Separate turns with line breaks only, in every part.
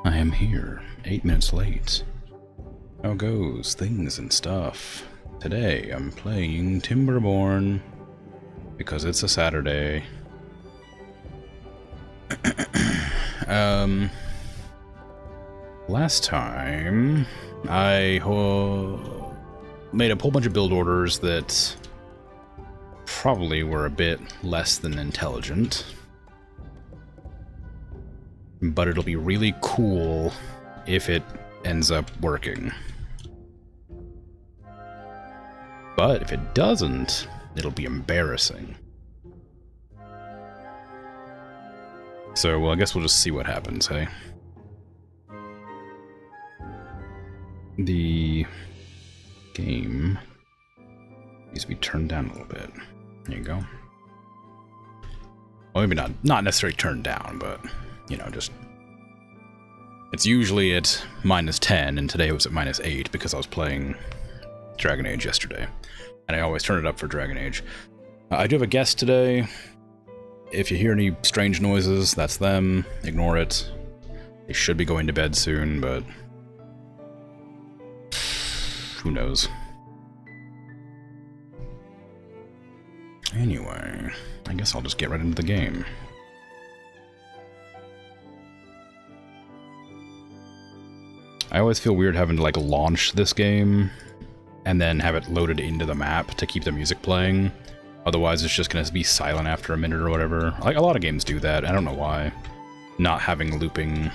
I am here, 8 minutes late. How goes? Things and stuff. Today I'm playing Timberborn because it's a Saturday. Last time I made a whole bunch of build orders that probably were a bit less than intelligent. But it'll be really cool if it ends up working. But if it doesn't, it'll be embarrassing. So, well, I guess we'll just see what happens, hey? The game needs to be turned down a little bit. There you go. Well, maybe not necessarily turned down, but, you know, just... It's usually at -10, and today it was at -8 because I was playing Dragon Age yesterday. And I always turn it up for Dragon Age. I do have a guest today. If you hear any strange noises, that's them. Ignore it. They should be going to bed soon, but... who knows? Anyway, I guess I'll just get right into the game. I always feel weird having to, like, launch this game and then have it loaded into the map to keep the music playing. Otherwise, it's just gonna be silent after a minute or whatever. Like, a lot of games do that. I don't know why. Not having looping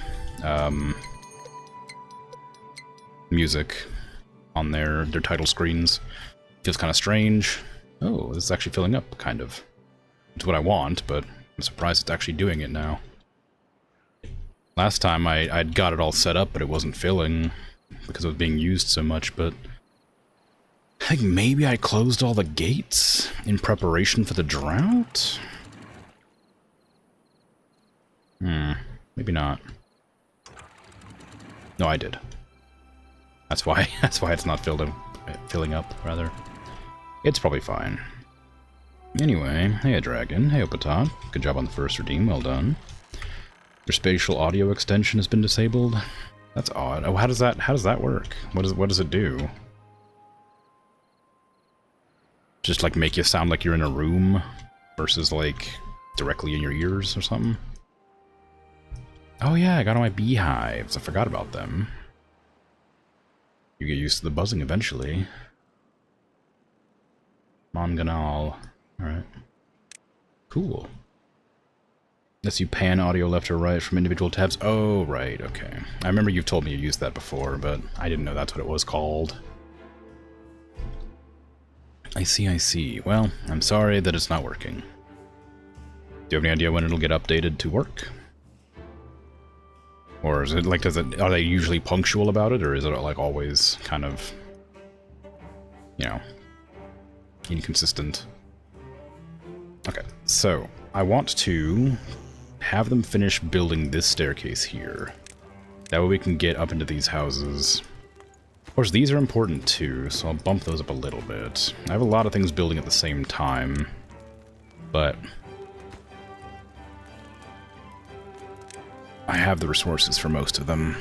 music on their title screens. Feels kind of strange. Oh, this is actually filling up, kind of. It's what I want, but I'm surprised it's actually doing it now. Last time I'd got it all set up, but it wasn't filling because it was being used so much, but I think maybe I closed all the gates in preparation for the drought? Maybe not. No, I did. That's why it's not filling up, rather. It's probably fine. Anyway, hey Dragon, hey Opatot. Good job on the first redeem, well done. Your spatial audio extension has been disabled. That's odd. Oh, how does that work? What does it do? Just like make you sound like you're in a room versus like directly in your ears or something? Oh yeah, I got all my beehives. I forgot about them. You get used to the buzzing eventually. Monganal. Alright. Cool. Unless you pan audio left or right from individual tabs. Oh, right, okay. I remember you've told me you used that before, but I didn't know that's what it was called. I see. Well, I'm sorry that it's not working. Do you have any idea when it'll get updated to work? Or is it like, are they usually punctual about it, or is it like always kind of, you know, inconsistent? Okay, so I want to have them finish building this staircase here. That way we can get up into these houses. Of course, these are important too, so I'll bump those up a little bit. I have a lot of things building at the same time, but I have the resources for most of them.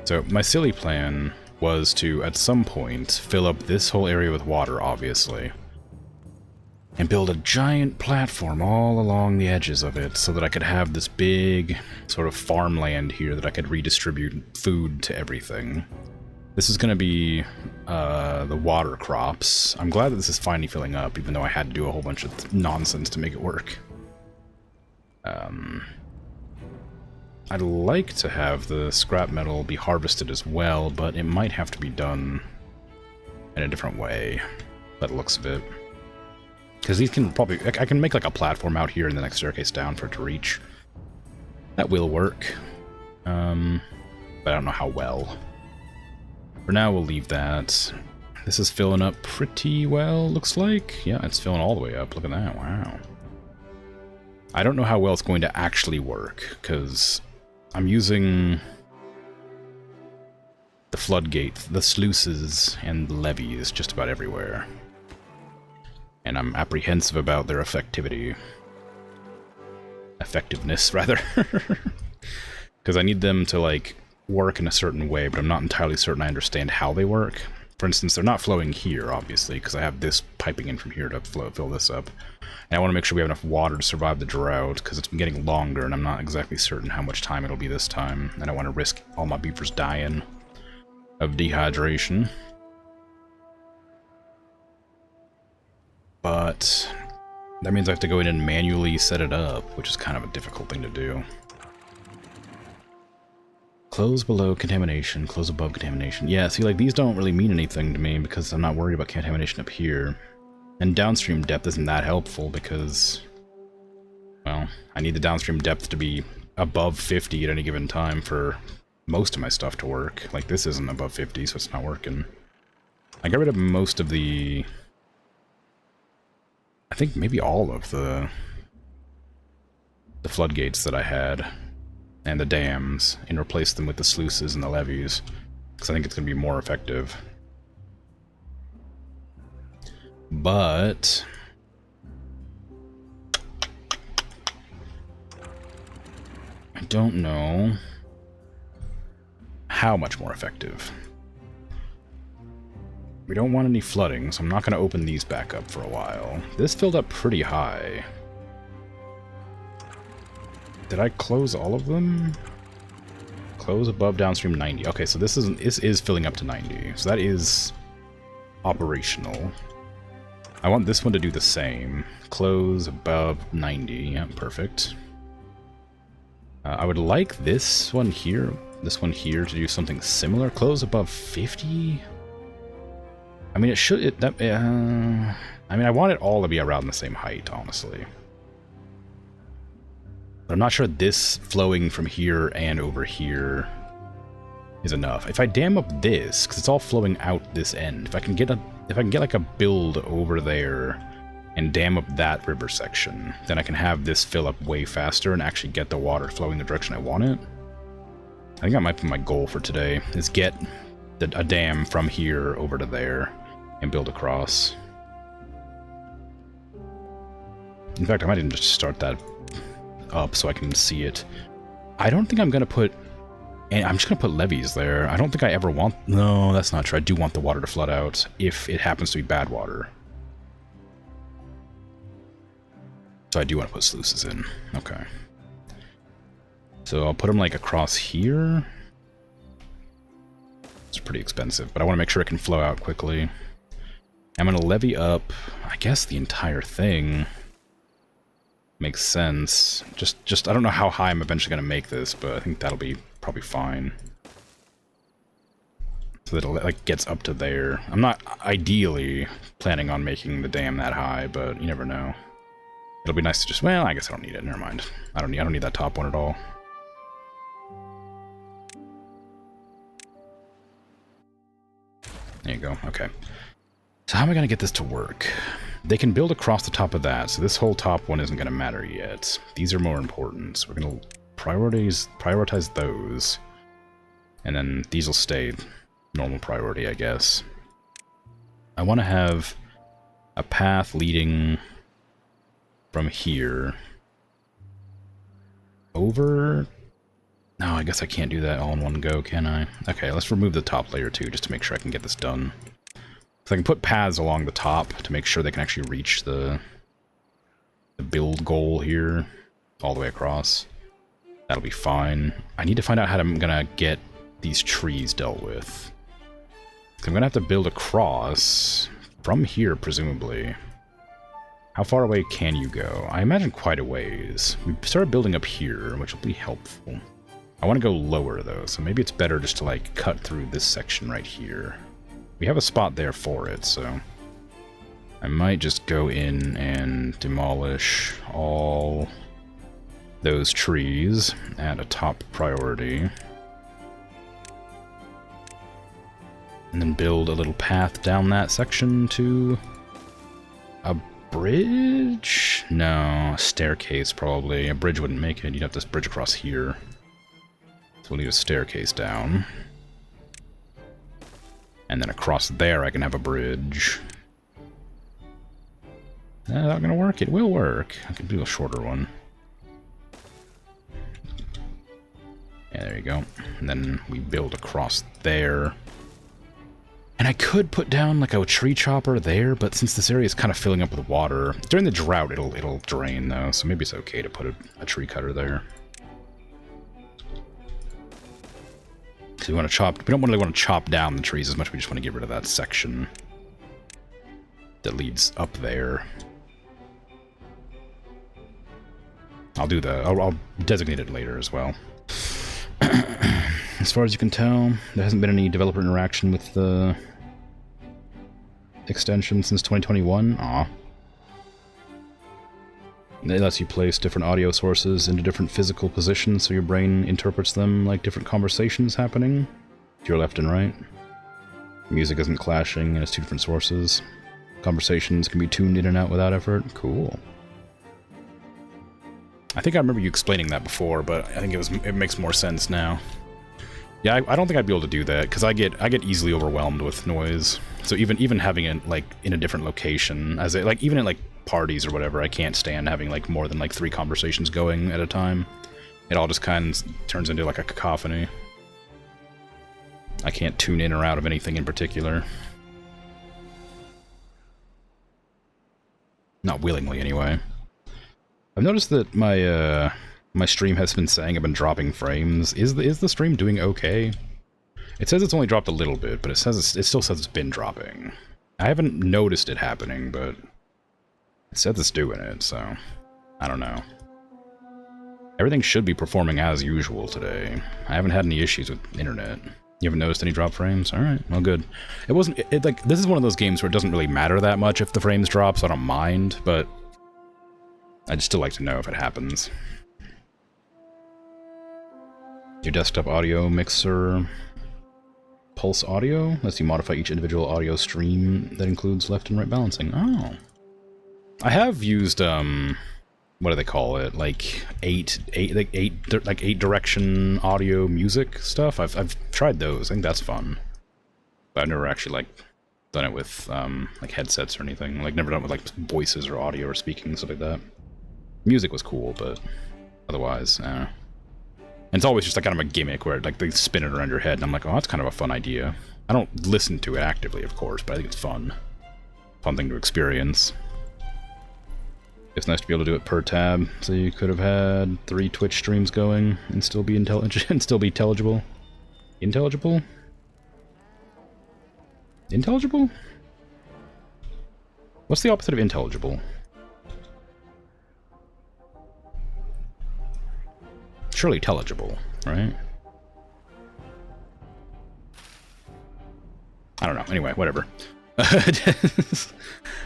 So my silly plan was to, at some point, fill up this whole area with water, obviously, and build a giant platform all along the edges of it so that I could have this big sort of farmland here that I could redistribute food to everything. This is going to be the water crops. I'm glad that this is finally filling up, even though I had to do a whole bunch of nonsense to make it work. I'd like to have the scrap metal be harvested as well, but it might have to be done in a different way, by the looks of it. Because these can probably... I can make like a platform out here and the next staircase down for it to reach. That will work. But I don't know how well. For now, we'll leave that. This is filling up pretty well, looks like. Yeah, it's filling all the way up. Look at that. Wow. I don't know how well it's going to actually work, because I'm using the floodgates, the sluices, and the levees just about everywhere. And I'm apprehensive about their effectiveness, rather. Because I need them to, like, work in a certain way, but I'm not entirely certain I understand how they work. For instance, they're not flowing here, obviously, because I have this piping in from here to fill this up. And I want to make sure we have enough water to survive the drought, because it's been getting longer, and I'm not exactly certain how much time it'll be this time. I don't want to risk all my beavers dying of dehydration. But that means I have to go in and manually set it up, which is kind of a difficult thing to do. Close below contamination, close above contamination. Yeah, see, like, these don't really mean anything to me because I'm not worried about contamination up here. And downstream depth isn't that helpful because, well, I need the downstream depth to be above 50 at any given time for most of my stuff to work. Like, this isn't above 50, so it's not working. I got rid of most of the... I think maybe all of the floodgates that I had. And the dams, and replace them with the sluices and the levees, because I think it's going to be more effective. But I don't know how much more effective. We don't want any flooding, so I'm not going to open these back up for a while. This filled up pretty high. Did I close all of them? Close above downstream 90. Okay, so this is filling up to 90. So that is operational. I want this one to do the same. Close above 90. Yeah, perfect. I would like this one here to do something similar. Close above 50? I mean, it should... I mean, I want it all to be around the same height, honestly. But I'm not sure this flowing from here and over here is enough. If I dam up this, because it's all flowing out this end, if I can get like a build over there and dam up that river section, then I can have this fill up way faster and actually get the water flowing the direction I want it. I think that might be my goal for today, is get a dam from here over to there and build across. In fact, I might even just start that up so I can see it. I don't think I'm going to put... And I'm just going to put levees there. I don't think I ever want... No, that's not true. I do want the water to flood out if it happens to be bad water. So I do want to put sluices in. Okay. So I'll put them like across here. It's pretty expensive, but I want to make sure it can flow out quickly. I'm going to levee up, I guess, the entire thing. Makes sense. Just I don't know how high I'm eventually going to make this, but I think that'll be probably fine. So that it like gets up to there. I'm not ideally planning on making the dam that high, but you never know. It'll be nice to just, well, I guess I don't need it. Never mind. I don't need that top one at all. There you go. Okay. So how am I going to get this to work? They can build across the top of that, so this whole top one isn't going to matter yet. These are more important, so we're going to prioritize those. And then these will stay normal priority, I guess. I want to have a path leading from here over... No, I guess I can't do that all in one go, can I? Okay, let's remove the top layer too, just to make sure I can get this done. So I can put paths along the top to make sure they can actually reach the build goal here all the way across. That'll be fine. I need to find out how I'm gonna get these trees dealt with. So I'm gonna have to build across from here, presumably. How far away can you go? I imagine quite a ways. We started building up here, which will be helpful. I want to go lower, though, so maybe it's better just to, like, cut through this section right here. We have a spot there for it, so... I might just go in and demolish all those trees at a top priority. And then build a little path down that section to... a bridge? No, a staircase, probably. A bridge wouldn't make it. You'd have to bridge across here. So we'll need a staircase down. And then across there I can have a bridge. That's not gonna work. It will work. I can do a shorter one. Yeah, there you go. And then we build across there. And I could put down like a tree chopper there, but since this area is kind of filling up with water, during the drought it'll drain though, so maybe it's okay to put a tree cutter there. Because we want to chop, we don't really want to chop down the trees as much, we just want to get rid of that section that leads up there. I'll do the, I'll designate it later as well. As far as you can tell, there hasn't been any developer interaction with the extension since 2021. Aw. It lets you place different audio sources into different physical positions so your brain interprets them like different conversations happening to your left and right. Music isn't clashing and it's two different sources. Conversations can be tuned in and out without effort. Cool. I think I remember you explaining that before, but I think it makes more sense now. Yeah, I don't think I'd be able to do that because I get easily overwhelmed with noise. So even having it like in a different location, as it, like even at like parties or whatever, I can't stand having like more than like 3 conversations going at a time. It all just kind of turns into like a cacophony. I can't tune in or out of anything in particular. Not willingly, anyway. I've noticed that my my stream has been saying I've been dropping frames. Is the stream doing okay? It says it's only dropped a little bit, but it still says it's been dropping. I haven't noticed it happening, but it says it's doing it, so I don't know. Everything should be performing as usual today. I haven't had any issues with internet. You haven't noticed any drop frames? Alright, well good. It wasn't, like, this is one of those games where it doesn't really matter that much if the frames drop, so I don't mind, but I'd still like to know if it happens. Your desktop audio mixer pulse audio lets you modify each individual audio stream that includes left and right balancing. Oh. I have used, what do they call it? Like eight direction audio music stuff. I've tried those. I think that's fun. But I've never actually like done it with like headsets or anything. Like never done it with like voices or audio or speaking, stuff like that. Music was cool, but otherwise, and it's always just like kind of a gimmick where like they spin it around your head, and I'm like, oh, that's kind of a fun idea. I don't listen to it actively, of course, but I think it's fun. Fun thing to experience. It's nice to be able to do it per tab, so you could have had 3 Twitch streams going and still be intelligent and still be intelligible. Intelligible? Intelligible? What's the opposite of intelligible? Surely telligible, right? I don't know. Anyway, whatever.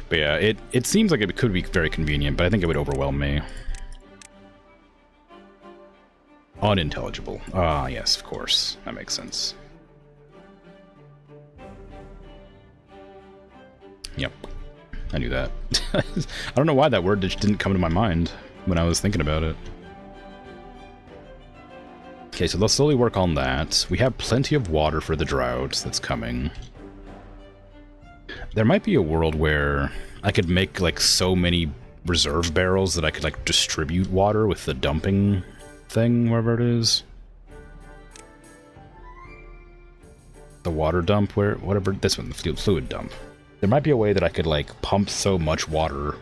But yeah, it seems like it could be very convenient, but I think it would overwhelm me. Unintelligible. Ah, yes, of course. That makes sense. Yep. I knew that. I don't know why that word just didn't come to my mind when I was thinking about it. Okay, so let's slowly work on that. We have plenty of water for the drought that's coming. There might be a world where I could make, like, so many reserve barrels that I could, like, distribute water with the dumping thing, wherever it is. The water dump, whatever, this one, the fluid dump. There might be a way that I could, like, pump so much water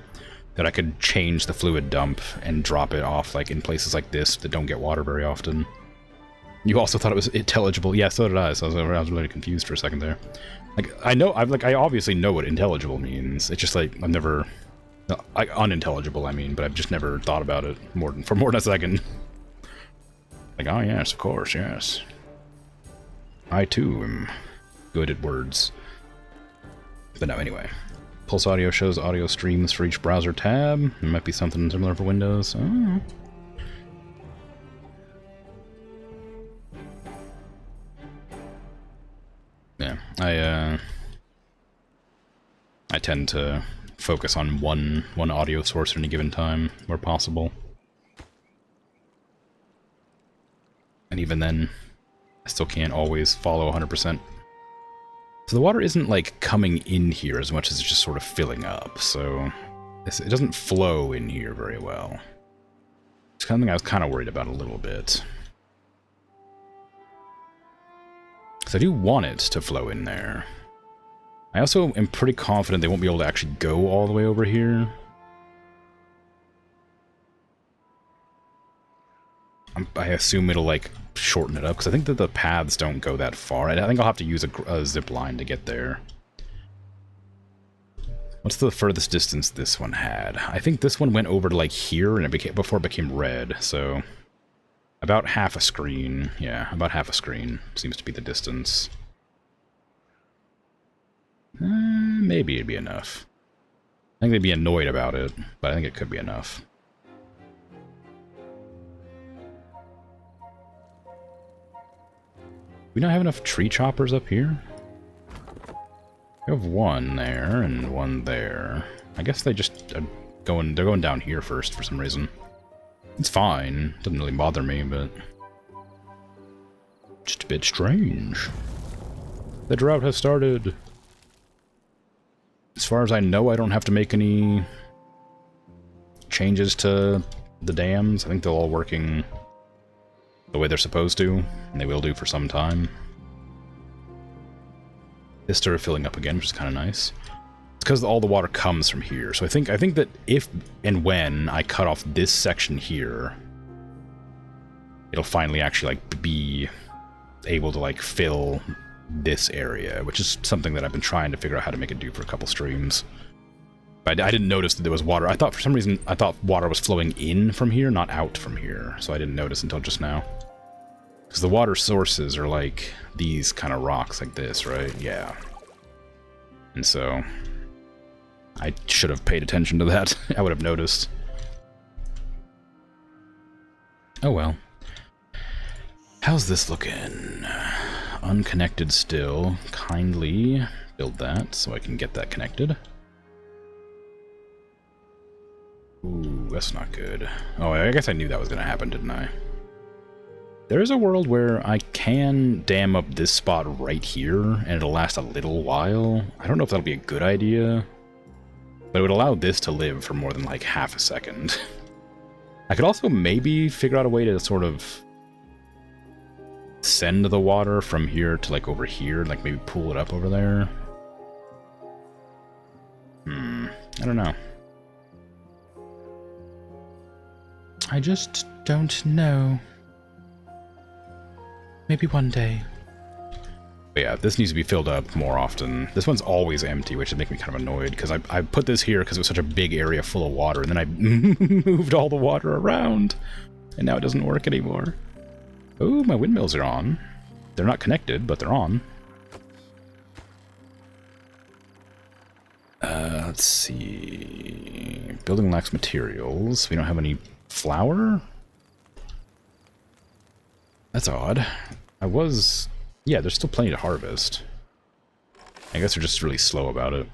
that I could change the fluid dump and drop it off, like, in places like this that don't get water very often. You also thought it was intelligible. Yeah, so did I, so I was really confused for a second there. Like, I obviously know what intelligible means. It's just like, I've never... unintelligible, I mean, but I've just never thought about it for more than a second. Like, oh yes, of course, yes. I too am good at words. But no, anyway. Pulse Audio shows audio streams for each browser tab. It might be something similar for Windows. Oh. Yeah, I tend to focus on one audio source at any given time, where possible. And even then, I still can't always follow 100%. So the water isn't, like, coming in here as much as it's just sort of filling up, so it doesn't flow in here very well. It's kind of thing I was kind of worried about a little bit. Because I do want it to flow in there. I also am pretty confident they won't be able to actually go all the way over here. I assume it'll, like, shorten it up, because I think that the paths don't go that far. I think I'll have to use a zip line to get there. What's the furthest distance this one had? I think this one went over to, like, here, and before it became red, so... About half a screen. Yeah, about half a screen seems to be the distance. Maybe it'd be enough. I think they'd be annoyed about it, but I think it could be enough. We don't have enough tree choppers up here? We have one there and one there. I guess they just they're going down here first for some reason. It's fine. Doesn't really bother me, but just a bit strange. The drought has started. As far as I know, I don't have to make any changes to the dams. I think they're all working the way they're supposed to, and they will do for some time. This started filling up again, which is kind of nice. It's because all the water comes from here. So I think that if and when I cut off this section here, it'll finally actually like be able to like fill this area, which is something that I've been trying to figure out how to make it do for a couple streams. I didn't notice that there was water. I thought, for some reason, I thought water was flowing in from here, not out from here. So I didn't notice until just now. Because the water sources are like these kind of rocks like this, right? Yeah. And so I should have paid attention to that. I would have noticed. Oh well. How's this looking? Unconnected still. Kindly build that so I can get that connected. Ooh, that's not good. Oh, I guess I knew that was going to happen, didn't I? There is a world where I can dam up this spot right here, and it'll last a little while. I don't know if that'll be a good idea, but it would allow this to live for more than like half a second. I could also maybe figure out a way to sort of send the water from here to like over here, like maybe pool it up over there. I don't know. I just don't know. Maybe one day. But yeah, this needs to be filled up more often. This one's always empty, which would make me kind of annoyed, because I put this here because it was such a big area full of water, and then I moved all the water around, and now it doesn't work anymore. Oh, my windmills are on. They're not connected, but they're on. Let's see. Building lacks materials. We don't have any flour? That's odd. Yeah, there's still plenty to harvest. I guess they're just really slow about it.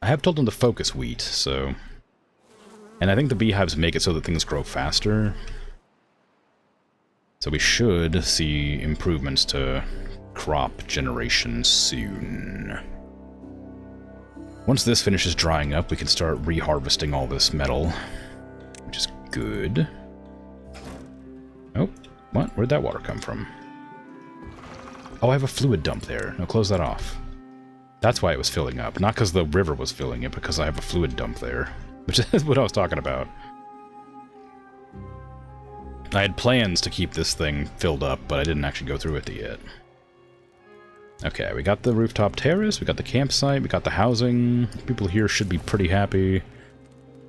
I have told them to focus wheat, so... And I think the beehives make it so that things grow faster. So we should see improvements to crop generation soon. Once this finishes drying up, we can start reharvesting all this metal, which is good. Oh, what? Where'd that water come from? Oh, I have a fluid dump there. No, close that off. That's why it was filling up. Not because the river was filling it, because I have a fluid dump there. Which is what I was talking about. I had plans to keep this thing filled up, but I didn't actually go through with it yet. Okay, we got the rooftop terrace, we got the campsite, we got the housing. People here should be pretty happy.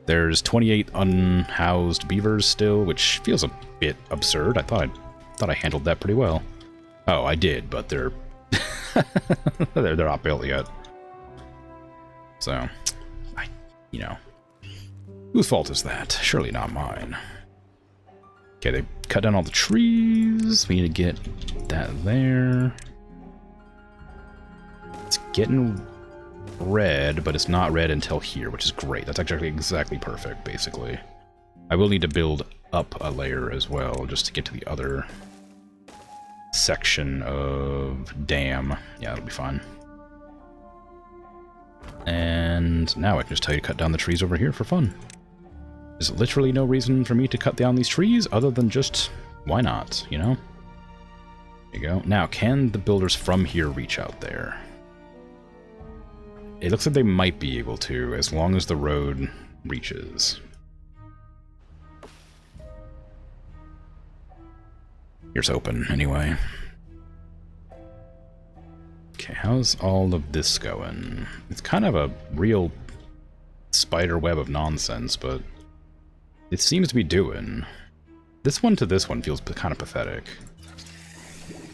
There's 28 unhoused beavers still, which feels a bit absurd. I thought I handled that pretty well. Oh, I did, but they're they're not built yet. So, you know, whose fault is that? Surely not mine. Okay, they cut down all the trees. We need to get that there. It's getting red, but it's not red until here, which is great. That's actually exactly perfect, basically. I will need to build up a layer as well, just to get to the other section of dam. Yeah, that'll be fine. And now I can just tell you to cut down the trees over here for fun. There's literally no reason for me to cut down these trees other than just, why not, you know? There you go. Now, can the builders from here reach out there? It looks like they might be able to, as long as the road reaches. Here's open, anyway. Okay, how's all of this going? It's kind of a real spider web of nonsense, but it seems to be doing. This one to this one feels kind of pathetic.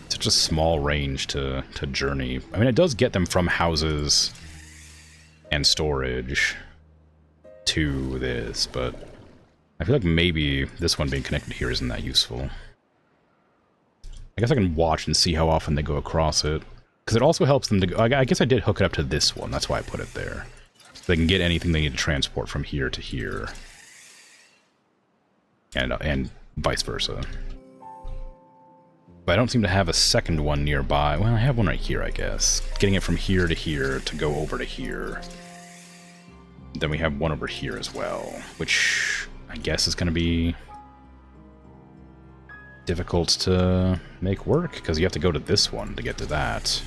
Such a small range to journey. I mean, it does get them from houses and storage to this, but I feel like maybe this one being connected here isn't that useful. I guess I can watch and see how often they go across it. Because it also helps them to go... I guess I did hook it up to this one. That's why I put it there. So they can get anything they need to transport from here to here. And vice versa. But I don't seem to have a second one nearby. Well, I have one right here, I guess. Getting it from here to go over to here. Then we have one over here as well. Which I guess is going to be difficult to make work, because you have to go to this one to get to that.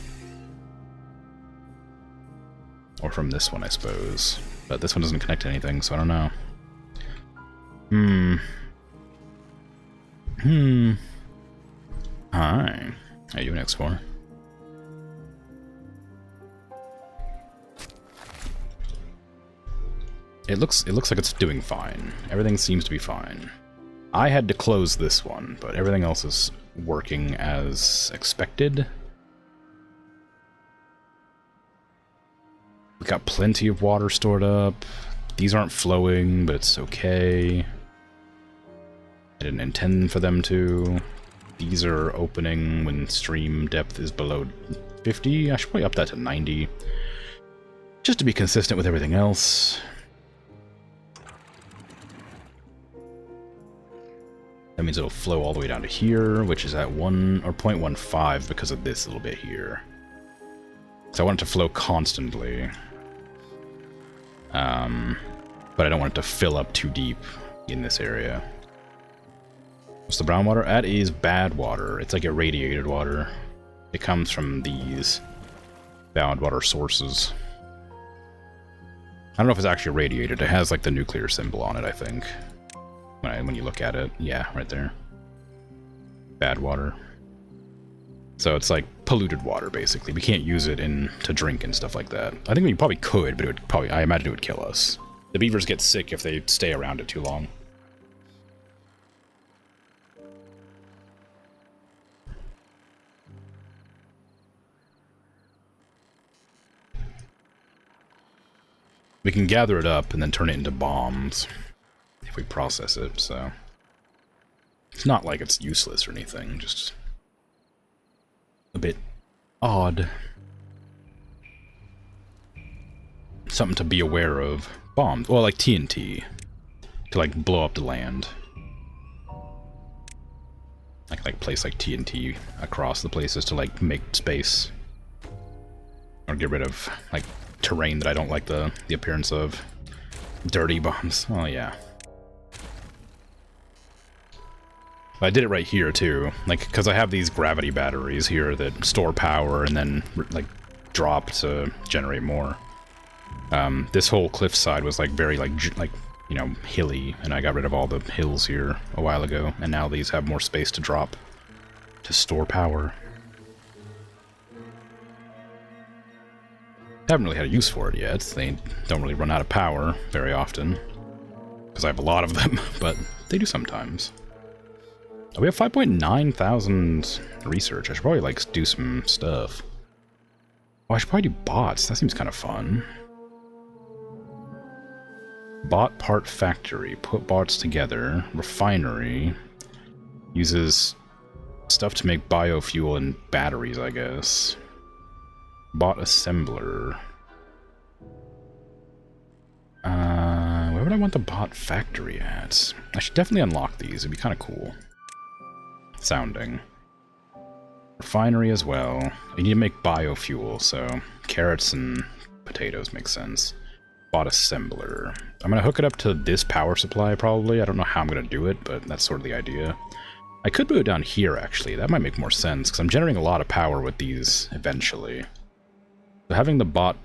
Or from this one, I suppose. But this one doesn't connect to anything, so I don't know. Hi. How you doing, X4? It looks like it's doing fine. Everything seems to be fine. I had to close this one, but everything else is working as expected. We got plenty of water stored up. These aren't flowing, but it's okay. I didn't intend for them to. These are opening when stream depth is below 50. I should probably up that to 90. Just to be consistent with everything else. That means it'll flow all the way down to here, which is at 1 or 0.15 because of this little bit here. So I want it to flow constantly. But I don't want it to fill up too deep in this area. What's the brown water? That is bad water. It's like irradiated water. It comes from these bad water sources. I don't know if it's actually irradiated. It has like the nuclear symbol on it, I think. When you look at it. Yeah, right there. Bad water. So it's like polluted water, basically. We can't use it to drink and stuff like that. I think we probably could, but it would probably, I imagine it would kill us. The beavers get sick if they stay around it too long. We can gather it up and then turn it into bombs if we process it, so it's not like it's useless or anything, just a bit odd. Something to be aware of. Bombs, well, like TNT, to like blow up the land. I can like place like TNT across the places to like make space, or get rid of like terrain that I don't like the appearance of. Dirty bombs. Oh yeah. I did it right here too, like because I have these gravity batteries here that store power and then like drop to generate more. This whole cliffside was like very like you know, hilly, and I got rid of all the hills here a while ago, and now these have more space to drop to store power. Haven't really had a use for it yet. They don't really run out of power very often, because I have a lot of them, but they do sometimes. Oh, we have 5.9 thousand research. I should probably like do some stuff. Oh, I should probably do bots. That seems kind of fun. Bot part factory. Put bots together. Refinery. Uses stuff to make biofuel and batteries, I guess. Bot assembler. Where would I want the bot factory at? I should definitely unlock these. It'd be kind of cool sounding. Refinery as well. We need to make biofuel, so carrots and potatoes make sense. Bot assembler. I'm going to hook it up to this power supply, probably. I don't know how I'm going to do it, but that's sort of the idea. I could move it down here, actually. That might make more sense, because I'm generating a lot of power with these eventually. So having the bot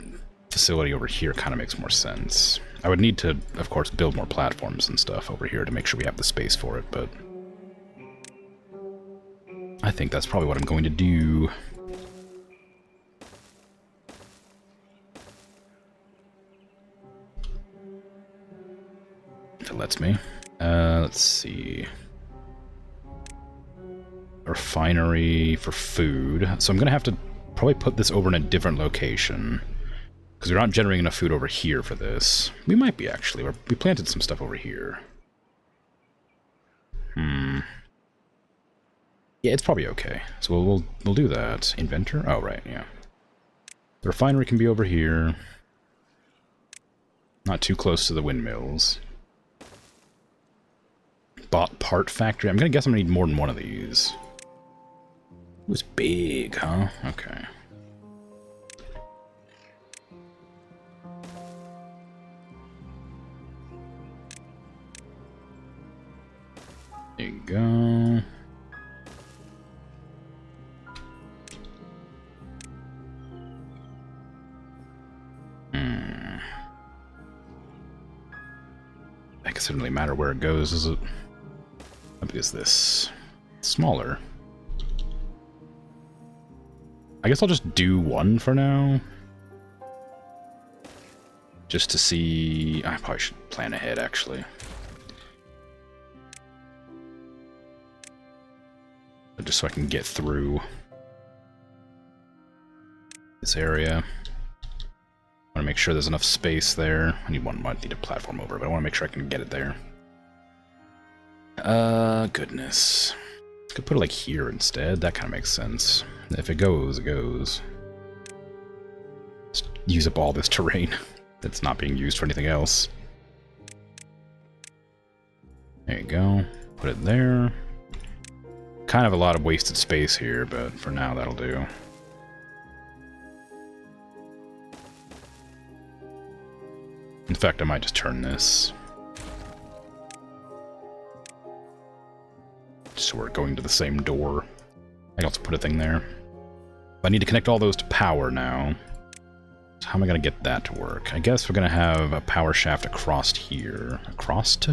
facility over here kind of makes more sense. I would need to, of course, build more platforms and stuff over here to make sure we have the space for it, but I think that's probably what I'm going to do. If it lets me. Let's see. A refinery for food. So I'm going to have to probably put this over in a different location, because we're not generating enough food over here for this. We might be, actually. We planted some stuff over here. Yeah, it's probably okay. So we'll do that. Inventor? Oh, right, yeah. The refinery can be over here. Not too close to the windmills. Bot part factory. I'm gonna guess I'm gonna need more than one of these. It was big, huh? Okay. There you go. I guess it doesn't really matter where it goes, does it? How big is this? Smaller. I guess I'll just do one for now. Just to see... I probably should plan ahead, actually. But just so I can get through this area. I want to make sure there's enough space there. Might need a platform over, but I want to make sure I can get it there. Goodness. Could put it like here instead. That kind of makes sense. If it goes, it goes. Just use up all this terrain that's not being used for anything else. There you go. Put it there. Kind of a lot of wasted space here, but for now that'll do. In fact, I might just turn this. So we're going to the same door. I can also put a thing there. I need to connect all those to power now. So how am I going to get that to work? I guess we're going to have a power shaft across here. Across?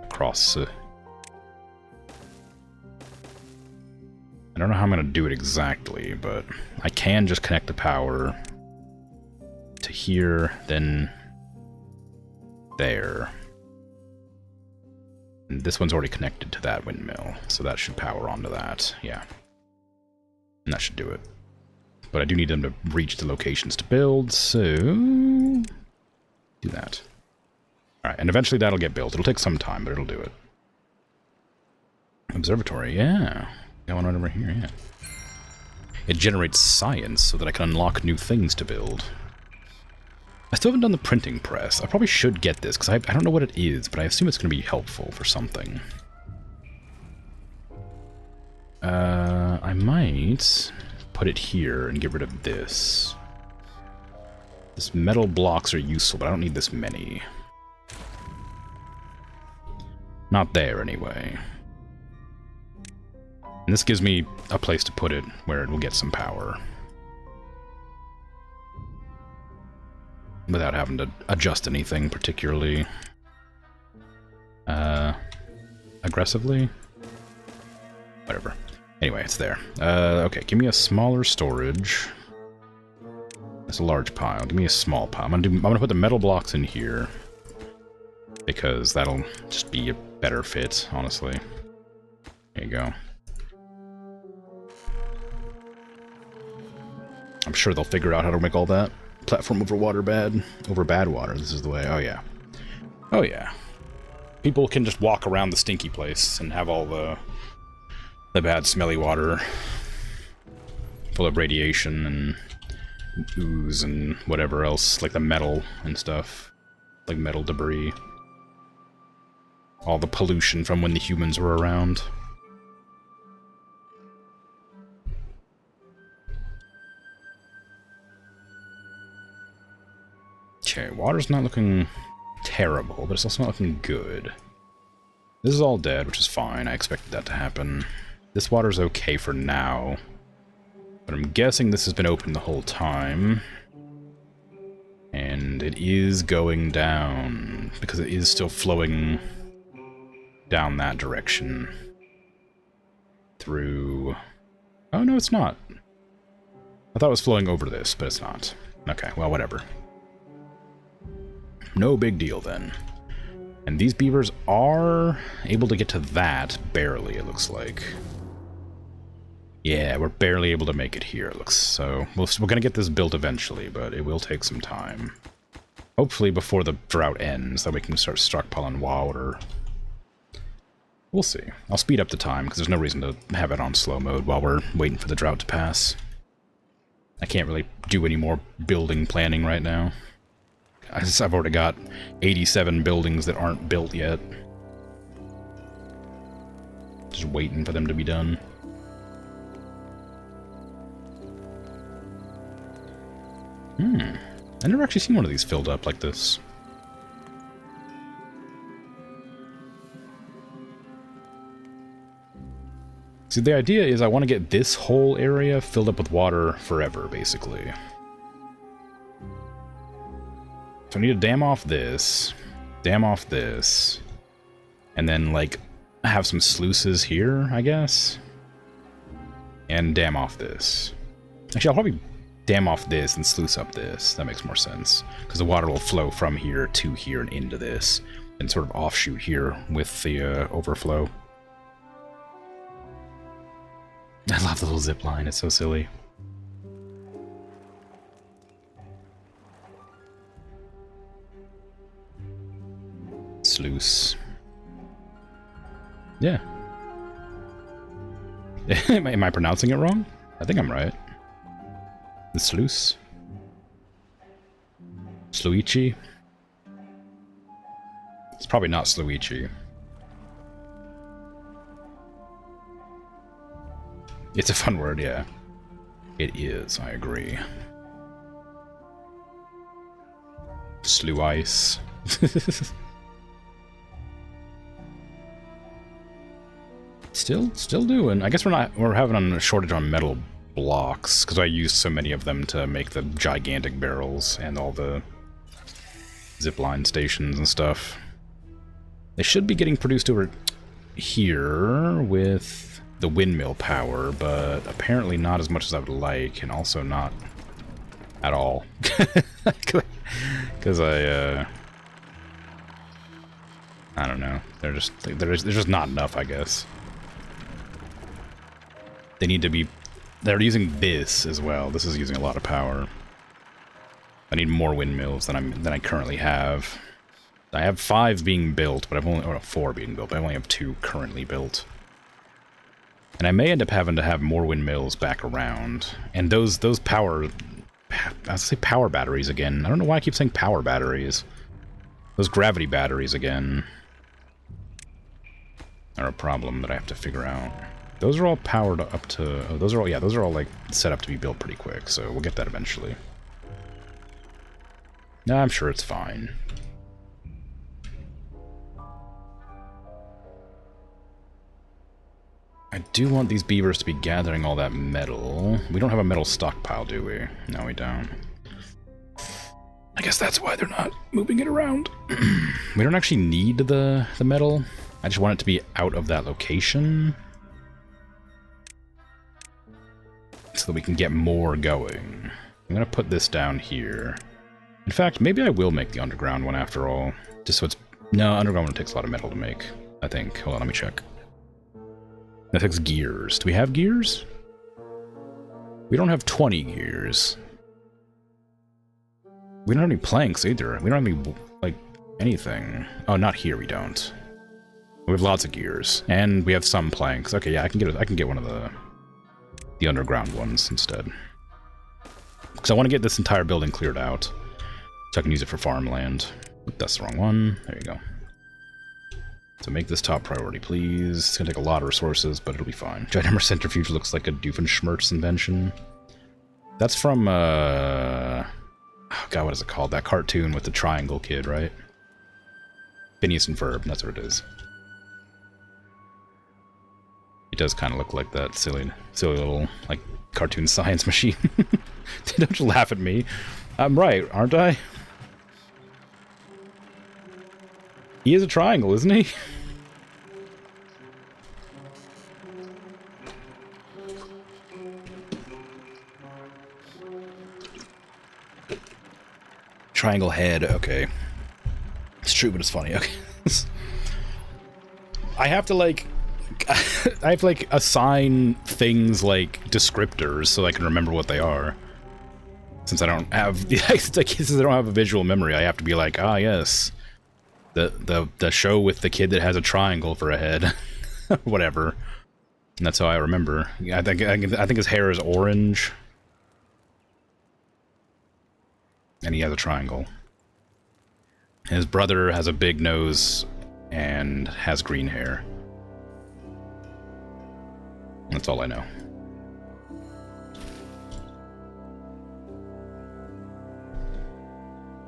Across. I don't know how I'm going to do it exactly, but I can just connect the power to here, then there. And this one's already connected to that windmill, so that should power onto that, yeah. And that should do it. But I do need them to reach the locations to build, so... do that. Alright, and eventually that'll get built. It'll take some time, but it'll do it. Observatory, yeah. Got one right over here, yeah. It generates science so that I can unlock new things to build. I still haven't done the printing press. I probably should get this, because I don't know what it is, but I assume it's going to be helpful for something. I might put it here and get rid of this. This metal blocks are useful, but I don't need this many. Not there, anyway. And this gives me a place to put it where it will get some power. Without having to adjust anything particularly aggressively. Whatever. Anyway, it's there. Okay, give me a smaller storage. That's a large pile. Give me a small pile. I'm gonna put the metal blocks in here because that'll just be a better fit, honestly. There you go. I'm sure they'll figure out how to make all that. Platform over bad water. This is the way. Oh yeah. Oh yeah. People can just walk around the stinky place and have all the bad smelly water full of radiation and ooze and whatever else, like the metal and stuff. Like metal debris. All the pollution from when the humans were around. Okay, water's not looking terrible, but it's also not looking good. This is all dead, which is fine. I expected that to happen. This water's okay for now. But I'm guessing this has been open the whole time. And it is going down, because it is still flowing down that direction. Through... oh, no, it's not. I thought it was flowing over this, but it's not. Okay, well, whatever. No big deal, then. And these beavers are able to get to that, barely, it looks like. Yeah, we're barely able to make it here, it looks. So, we're gonna get this built eventually, but it will take some time. Hopefully before the drought ends, that we can start stockpiling water. We'll see. I'll speed up the time, because there's no reason to have it on slow mode while we're waiting for the drought to pass. I can't really do any more building planning right now. I've already got 87 buildings that aren't built yet. Just waiting for them to be done. I've never actually seen one of these filled up like this. See, the idea is I want to get this whole area filled up with water forever, basically. So I need to dam off this, and then, like, have some sluices here, I guess, and dam off this. Actually, I'll probably dam off this and sluice up this. That makes more sense. Because the water will flow from here to here and into this. And sort of offshoot here with the overflow. I love the little zip line. It's so silly. Sluice. Yeah. Am I pronouncing it wrong? I think I'm right. The sluice. Sluici. It's probably not Sluici. It's a fun word, yeah. It is, I agree. Sluice. Still doing. I guess we're having a shortage on metal blocks because I used so many of them to make the gigantic barrels and all the zipline stations and stuff. They should be getting produced over here with the windmill power, but apparently not as much as I would like, and also not at all. Because I don't know. There's just not enough, I guess. They need to be... They're using this as well. This is using a lot of power. I need more windmills than I currently have. I have 5 being built, but I've only... Or 4 being built, but I only have 2 currently built. And I may end up having to have more windmills back around. And those power... I was gonna say power batteries again. I don't know why I keep saying power batteries. Those gravity batteries again are a problem that I have to figure out. Those are all powered up to... Oh, those are all like set up to be built pretty quick, so we'll get that eventually. No, I'm sure it's fine. I do want these beavers to be gathering all that metal. We don't have a metal stockpile, do we? No, we don't. I guess that's why they're not moving it around. We don't actually need the metal. I just want it to be out of that location, so that we can get more going. I'm gonna put this down here. In fact, maybe I will make the underground one after all. Just so it's... No, underground one takes a lot of metal to make, I think. Hold on, let me check. That takes gears. Do we have gears? We don't have 20 gears. We don't have any planks either. We don't have any, like, anything. Oh, not here we don't. We have lots of gears. And we have some planks. Okay, yeah, I can get one of the underground ones instead. Because I want to get this entire building cleared out, so I can use it for farmland. Oop, that's the wrong one. There you go. So make this top priority, please. It's going to take a lot of resources, but it'll be fine. Gianthammer Centrifuge looks like a Doofenshmirtz invention. That's from, oh god, what is it called? That cartoon with the triangle kid, right? Phineas and Ferb, that's what it is. It does kind of look like that silly little, like, cartoon science machine. Don't you laugh at me. I'm right, aren't I? He is a triangle, isn't he? Triangle head, okay. It's true, but it's funny, okay. I have to, like... I have to, like, assign things, like, descriptors so I can remember what they are. Since I don't have... Since I don't have a visual memory, I have to be like, ah, yes. The show with the kid that has a triangle for a head. Whatever. And that's how I remember. I think his hair is orange. And he has a triangle. His brother has a big nose and has green hair. That's all I know.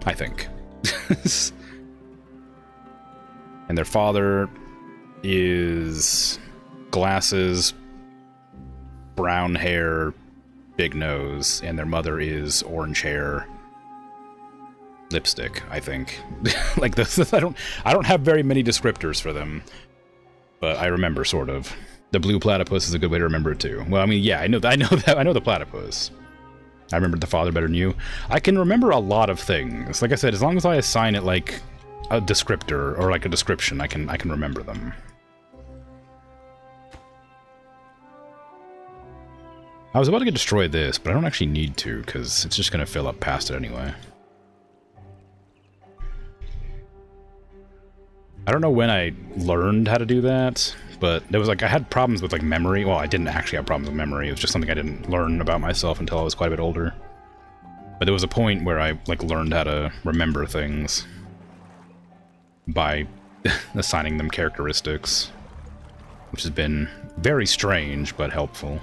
I think. And their father is glasses, brown hair, big nose, and their mother is orange hair, lipstick, I think. Like this, I don't have very many descriptors for them, but I remember sort of. The blue platypus is a good way to remember it too. Well, I mean, yeah, I know the platypus. I remembered the father better than you. I can remember a lot of things. Like I said, as long as I assign it like a descriptor or like a description, I can remember them. I was about to destroy this, but I don't actually need to because it's just going to fill up past it anyway. I don't know when I learned how to do that, but there was like I had problems with like memory. Well, I didn't actually have problems with memory. It was just something I didn't learn about myself until I was quite a bit older. But there was a point where I like learned how to remember things by assigning them characteristics, which has been very strange but helpful.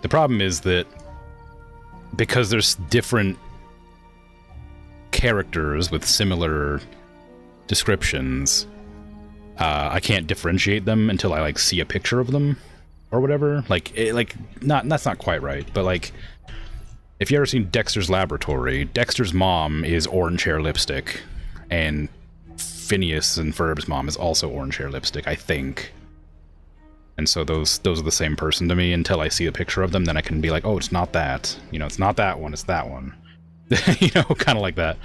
The problem is that because there's different characters with similar descriptions, I can't differentiate them until I like see a picture of them or whatever. Like, that's not quite right, but like, if you ever seen Dexter's Laboratory, Dexter's mom is orange hair lipstick, and Phineas and Ferb's mom is also orange hair lipstick, I think. And so those are the same person to me until I see a picture of them, then I can be like, oh, it's not that. You know, it's not that one, it's that one. You know, kind of like that.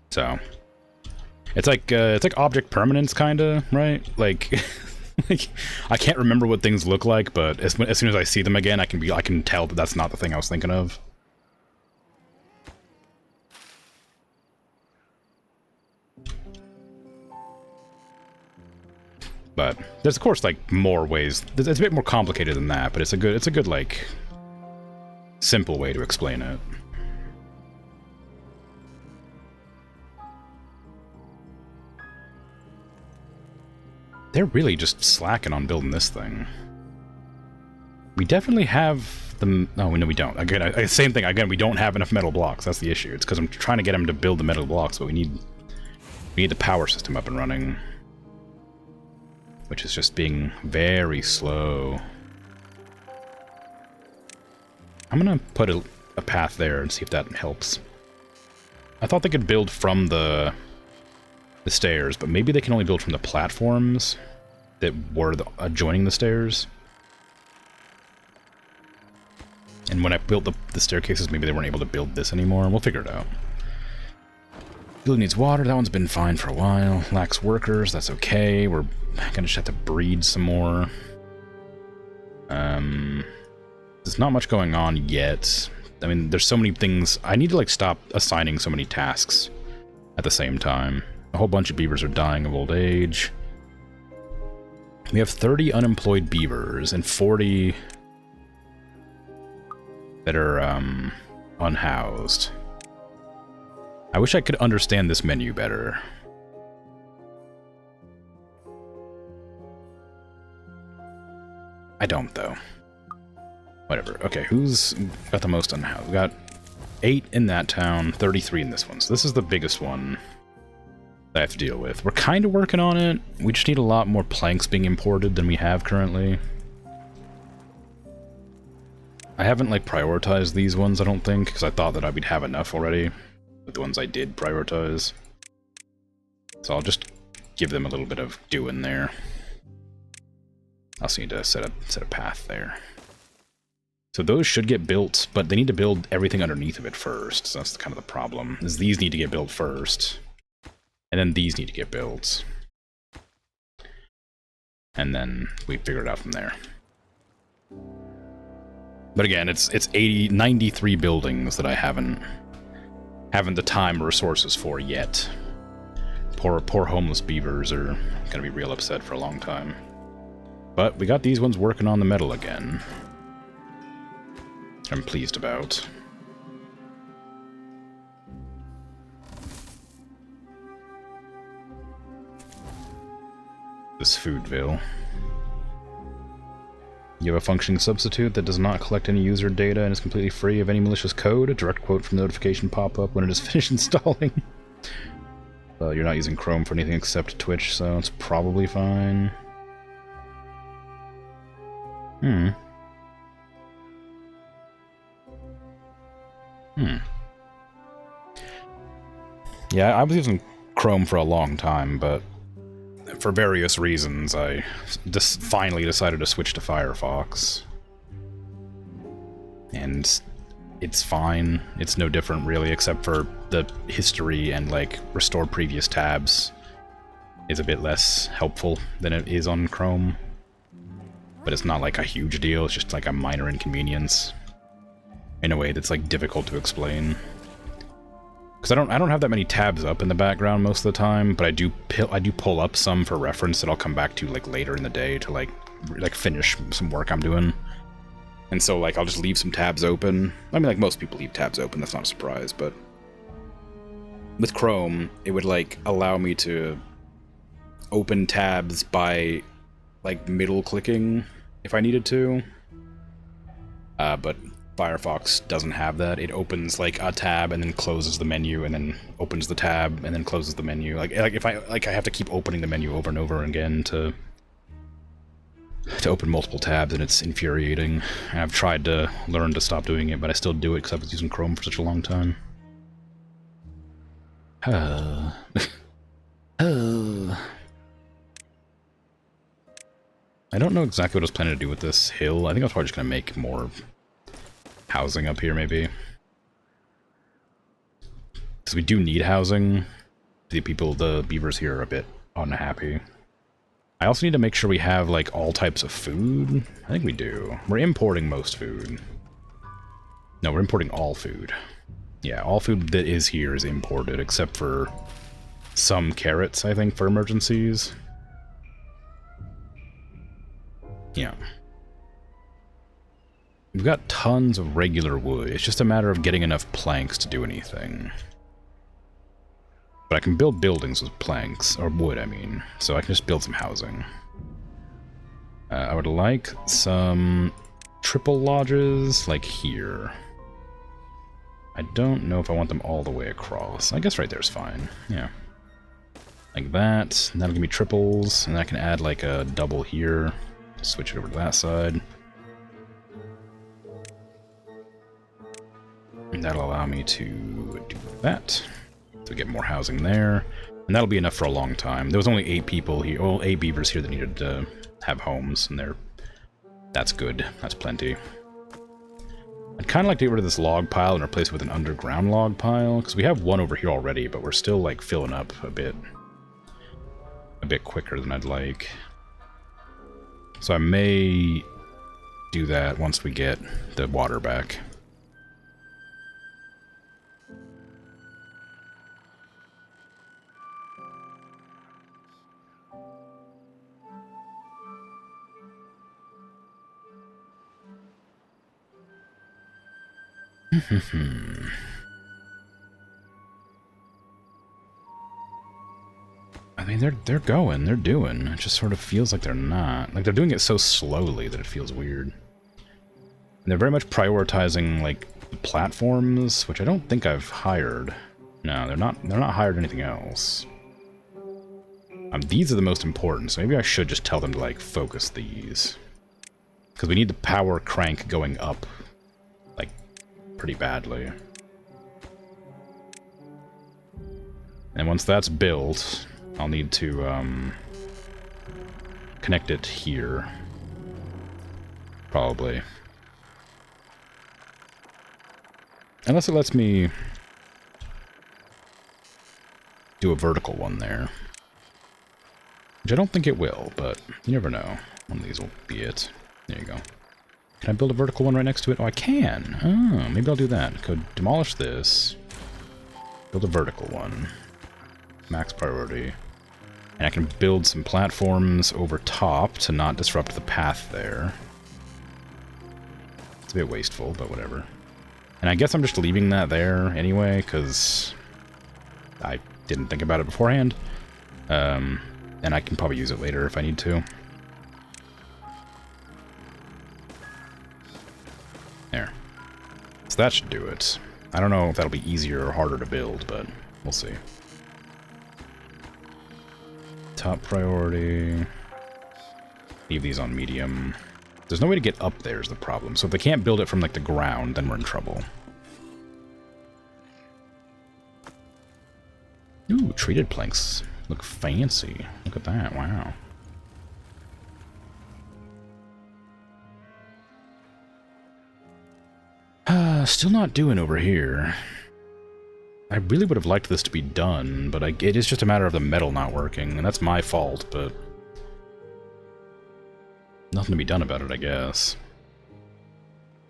So, it's like object permanence, kinda, right? Like, like, I can't remember what things look like, but as soon as I see them again, I can tell that that's not the thing I was thinking of. But there's of course like more ways. It's a bit more complicated than that, but it's a good like simple way to explain it. They're really just slacking on building this thing. We definitely have the... No, we don't. Again, same thing. Again, we don't have enough metal blocks. That's the issue. It's because I'm trying to get them to build the metal blocks, but we need the power system up and running. Which is just being very slow. I'm gonna put a path there and see if that helps. I thought they could build from the stairs, but maybe they can only build from the platforms that were adjoining the stairs. And when I built the staircases, maybe they weren't able to build this anymore. We'll figure it out. Building needs water. That one's been fine for a while. Lacks workers. That's okay. We're gonna just have to breed some more. There's not much going on yet. I mean, there's so many things. I need to like stop assigning so many tasks at the same time. A whole bunch of beavers are dying of old age. We have 30 unemployed beavers and 40 that are unhoused. I wish I could understand this menu better. I don't, though. Whatever. Okay, who's got the most unhoused? We got 8 in that town, 33 in this one. So this is the biggest one that I have to deal with. We're kind of working on it. We just need a lot more planks being imported than we have currently. I haven't, like, prioritized these ones, I don't think, because I thought that I would have enough already with the ones I did prioritize. So I'll just give them a little bit of doing there. I also need to set a path there. So those should get built, but they need to build everything underneath of it first. So that's kind of the problem, is these need to get built first. And then these need to get built. And then we figure it out from there. But again, it's 93 buildings that I haven't the time or resources for yet. Poor homeless beavers are gonna be real upset for a long time. But we got these ones working on the metal again. I'm pleased about. This Foodville. You have a functioning substitute that does not collect any user data and is completely free of any malicious code. A direct quote from the notification pop-up when it is finished installing. Well, you're not using Chrome for anything except Twitch, so it's probably fine. Yeah, I was using Chrome for a long time, but for various reasons, I just finally decided to switch to Firefox. And it's fine. It's no different, really, except for the history and, like, restore previous tabs is a bit less helpful than it is on Chrome. But it's not, like, a huge deal. It's just, like, a minor inconvenience in a way that's, like, difficult to explain. Because I don't have that many tabs up in the background most of the time, but I do pull up some for reference that I'll come back to, like, later in the day to, like finish some work I'm doing. And so, like, I'll just leave some tabs open. I mean, like, most people leave tabs open, that's not a surprise, but with Chrome, it would, like, allow me to open tabs by, like, middle-clicking if I needed to. But Firefox doesn't have that. It opens, like, a tab and then closes the menu and then opens the tab and then closes the menu. Like if I have to keep opening the menu over and over again to open multiple tabs, and it's infuriating. And I've tried to learn to stop doing it, but I still do it because I was using Chrome for such a long time. I don't know exactly what I was planning to do with this hill. I think I was probably just going to make more housing up here, maybe. Because we do need housing. The beavers here are a bit unhappy. I also need to make sure we have, like, all types of food. I think we do. We're importing most food. No, we're importing all food. Yeah, all food that is here is imported, except for some carrots, I think, for emergencies. Yeah. We've got tons of regular wood. It's just a matter of getting enough planks to do anything. But I can build buildings with planks, or wood, I mean. So I can just build some housing. I would like some triple lodges, like here. I don't know if I want them all the way across. I guess right there's fine, yeah. Like that, and that'll give me triples, and I can add like a double here. Switch it over to that side. And that'll allow me to do that. To get more housing there. And that'll be enough for a long time. There was only 8 people here, well, 8 beavers here that needed to have homes, and that's good. That's plenty. I'd kind of like to get rid of this log pile and replace it with an underground log pile, because we have one over here already, but we're still, like, filling up a bit quicker than I'd like. So I may do that once we get the water back. I mean, they're going, they're doing. It just sort of feels like they're not. Like, they're doing it so slowly that it feels weird. And they're very much prioritizing, like, the platforms, which I don't think I've hired. No, they're not hired anything else. These are the most important, so maybe I should just tell them to, like, focus these. Because we need the power crank going up, like, pretty badly. And once that's built, I'll need to, connect it here. Probably. Unless it lets me do a vertical one there. Which I don't think it will, but you never know. One of these will be it. There you go. Can I build a vertical one right next to it? Oh, I can! Oh, maybe I'll do that. Could demolish this. Build a vertical one. Max priority. And I can build some platforms over top to not disrupt the path there. It's a bit wasteful, but whatever. And I guess I'm just leaving that there anyway, because I didn't think about it beforehand. And I can probably use it later if I need to. There. So that should do it. I don't know if that'll be easier or harder to build, but we'll see. Top priority. Leave these on medium. There's no way to get up there is the problem. So if they can't build it from, like, the ground, then we're in trouble. Ooh, treated planks. Look fancy. Look at that, wow. Still not doing over here. I really would have liked this to be done, but it is just a matter of the metal not working, and that's my fault, but... nothing to be done about it, I guess.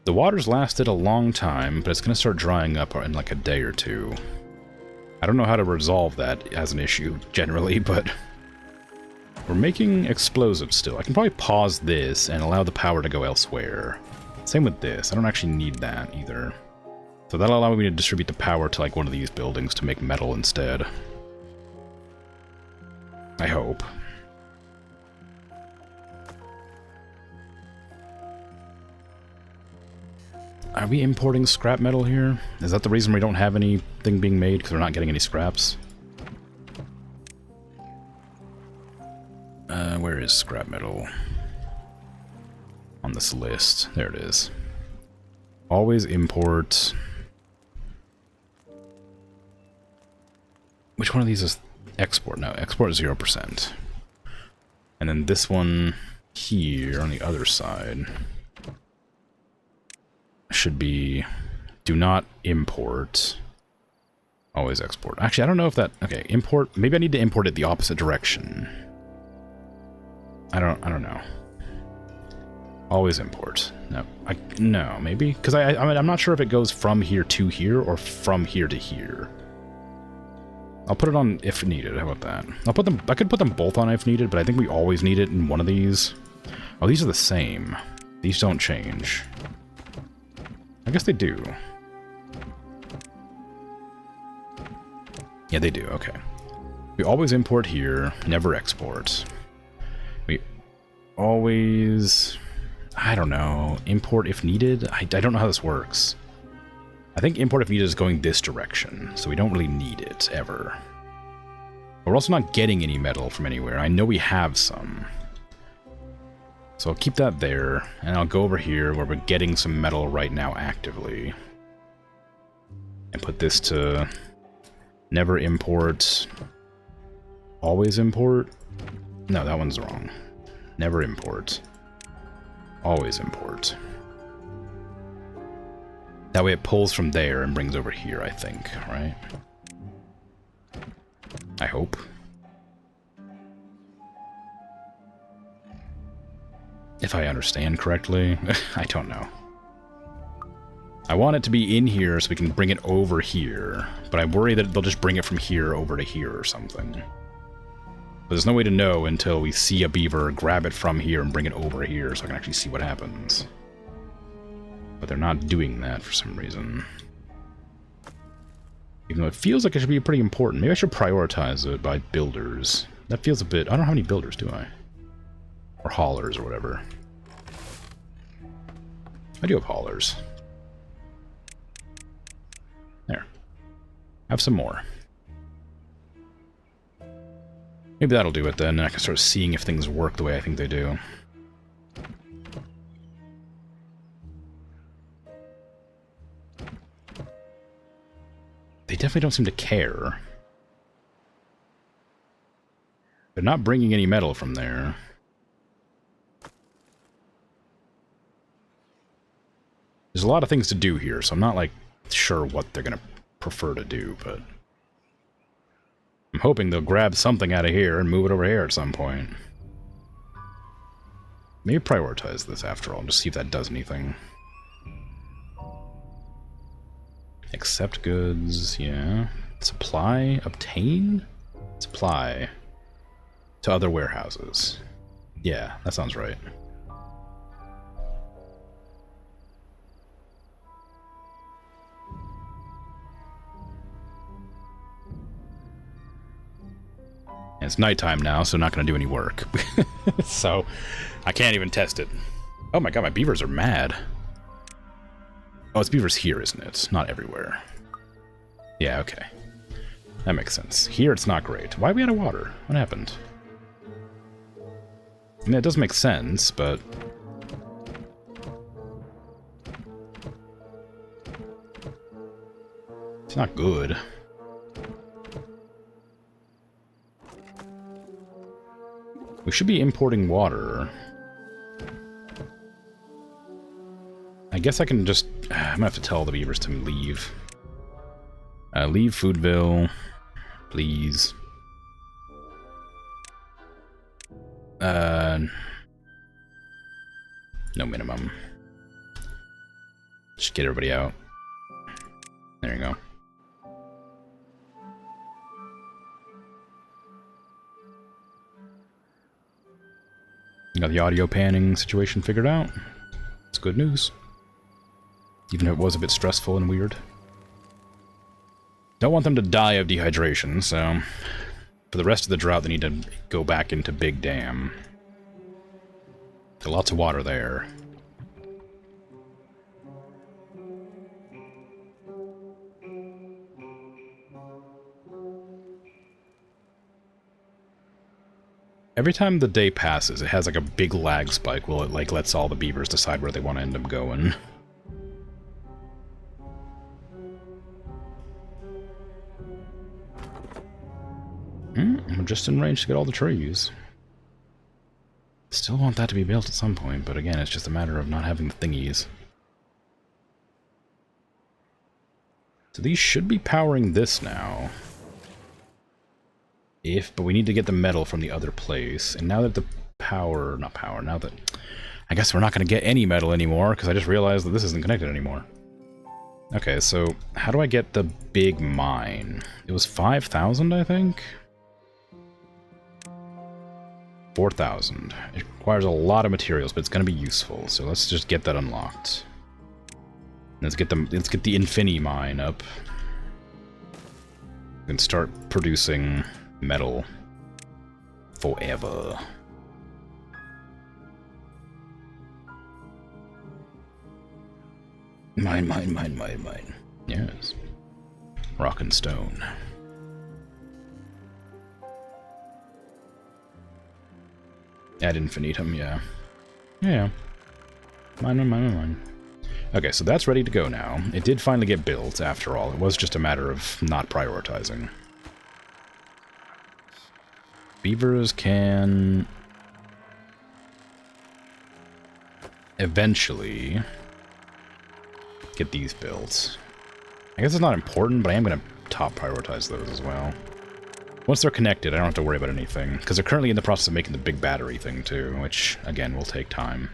The water's lasted a long time, but it's going to start drying up in like a day or two. I don't know how to resolve that as an issue, generally, but... we're making explosives still. I can probably pause this and allow the power to go elsewhere. Same with this. I don't actually need that either. So that'll allow me to distribute the power to like one of these buildings to make metal instead. I hope. Are we importing scrap metal here? Is that the reason we don't have anything being made? Because we're not getting any scraps? Where is scrap metal? On this list. There it is. Always import... which one of these is export? No, export is 0%. And then this one here on the other side should be do not import, always export. Actually, I don't know if that... okay, import... maybe I need to import it the opposite direction. I don't know. Always import. No, no, maybe? Because I'm not sure if it goes from here to here or from here to here. I'll put it on if needed. How about that? I could put them both on if needed, but I think we always need it in one of these. Oh, these are the same. These don't change. I guess they do. Yeah, they do. Okay. We always import here, never export. We always... I don't know. Import if needed? I don't know how this works. I think import if needed is going this direction, so we don't really need it, ever. But we're also not getting any metal from anywhere. I know we have some. So I'll keep that there, and I'll go over here where we're getting some metal right now actively. And put this to never import. Always import? No, that one's wrong. Never import. Always import. That way it pulls from there and brings over here, I think, right? I hope. If I understand correctly. I don't know. I want it to be in here so we can bring it over here, but I worry that they'll just bring it from here over to here or something. But there's no way to know until we see a beaver grab it from here and bring it over here so I can actually see what happens. But they're not doing that for some reason. Even though it feels like it should be pretty important. Maybe I should prioritize it by builders. That feels a bit... I don't know how many builders, do I? Or haulers or whatever. I do have haulers. There. Have some more. Maybe that'll do it then, and I can start seeing if things work the way I think they do. They definitely don't seem to care. They're not bringing any metal from there. There's a lot of things to do here, so I'm not, like, sure what they're gonna prefer to do, but... I'm hoping they'll grab something out of here and move it over here at some point. Maybe prioritize this after all, just see if that does anything. Accept goods, yeah. Supply, obtain? Supply. To other warehouses. Yeah, that sounds right. And it's nighttime now, so not going to do any work. So, I can't even test it. Oh my god, my beavers are mad. Oh, it's beavers here, isn't it? Not everywhere. Yeah, okay. That makes sense. Here it's not great. Why are we out of water? What happened? I mean, it does make sense, but... it's not good. We should be importing water. I guess I can just... I'm gonna have to tell the beavers to leave. Leave Foodville, please. No minimum. Just get everybody out. There you go. Got the audio panning situation figured out. It's good news. Even if it was a bit stressful and weird. Don't want them to die of dehydration, so... For the rest of the drought, they need to go back into Big Dam. There's lots of water there. Every time the day passes, it has like a big lag spike where it like lets all the beavers decide where they want to end up going. We're just in range to get all the trees. Still want that to be built at some point, but again, it's just a matter of not having the thingies. So these should be powering this now. But we need to get the metal from the other place. And now that the now that... I guess we're not going to get any metal anymore, because I just realized that this isn't connected anymore. Okay, so how do I get the big mine? It was 5,000, I think? 4,000. It requires a lot of materials, but it's going to be useful, so let's just get that unlocked. Let's get the Infini mine up. And start producing metal forever. Mine. Yes. Rock and stone. Ad infinitum, yeah. Yeah. Mine. Okay, so that's ready to go now. It did finally get built, after all. It was just a matter of not prioritizing. Beavers can... eventually... get these built. I guess it's not important, but I am going to top prioritize those as well. Once they're connected, I don't have to worry about anything, because they're currently in the process of making the big battery thing too, which, again, will take time.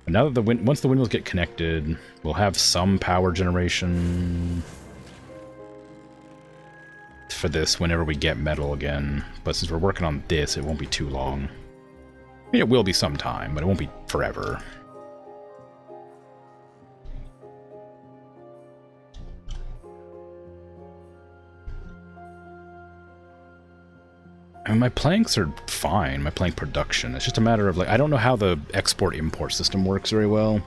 But now that once the windmills get connected, we'll have some power generation for this whenever we get metal again. But since we're working on this, it won't be too long. I mean, it will be some time, but it won't be forever. I mean, my planks are fine, my plank production. It's just a matter of, like, I don't know how the export-import system works very well.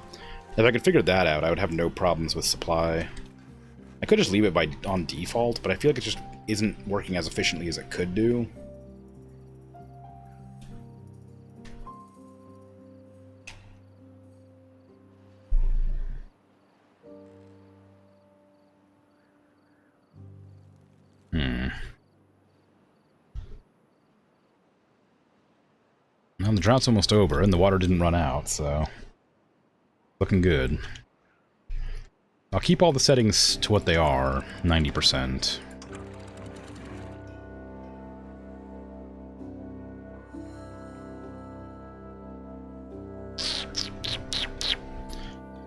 If I could figure that out, I would have no problems with supply. I could just leave it on default, but I feel like it just isn't working as efficiently as it could do. Well, the drought's almost over, and the water didn't run out, so... looking good. I'll keep all the settings to what they are, 90%.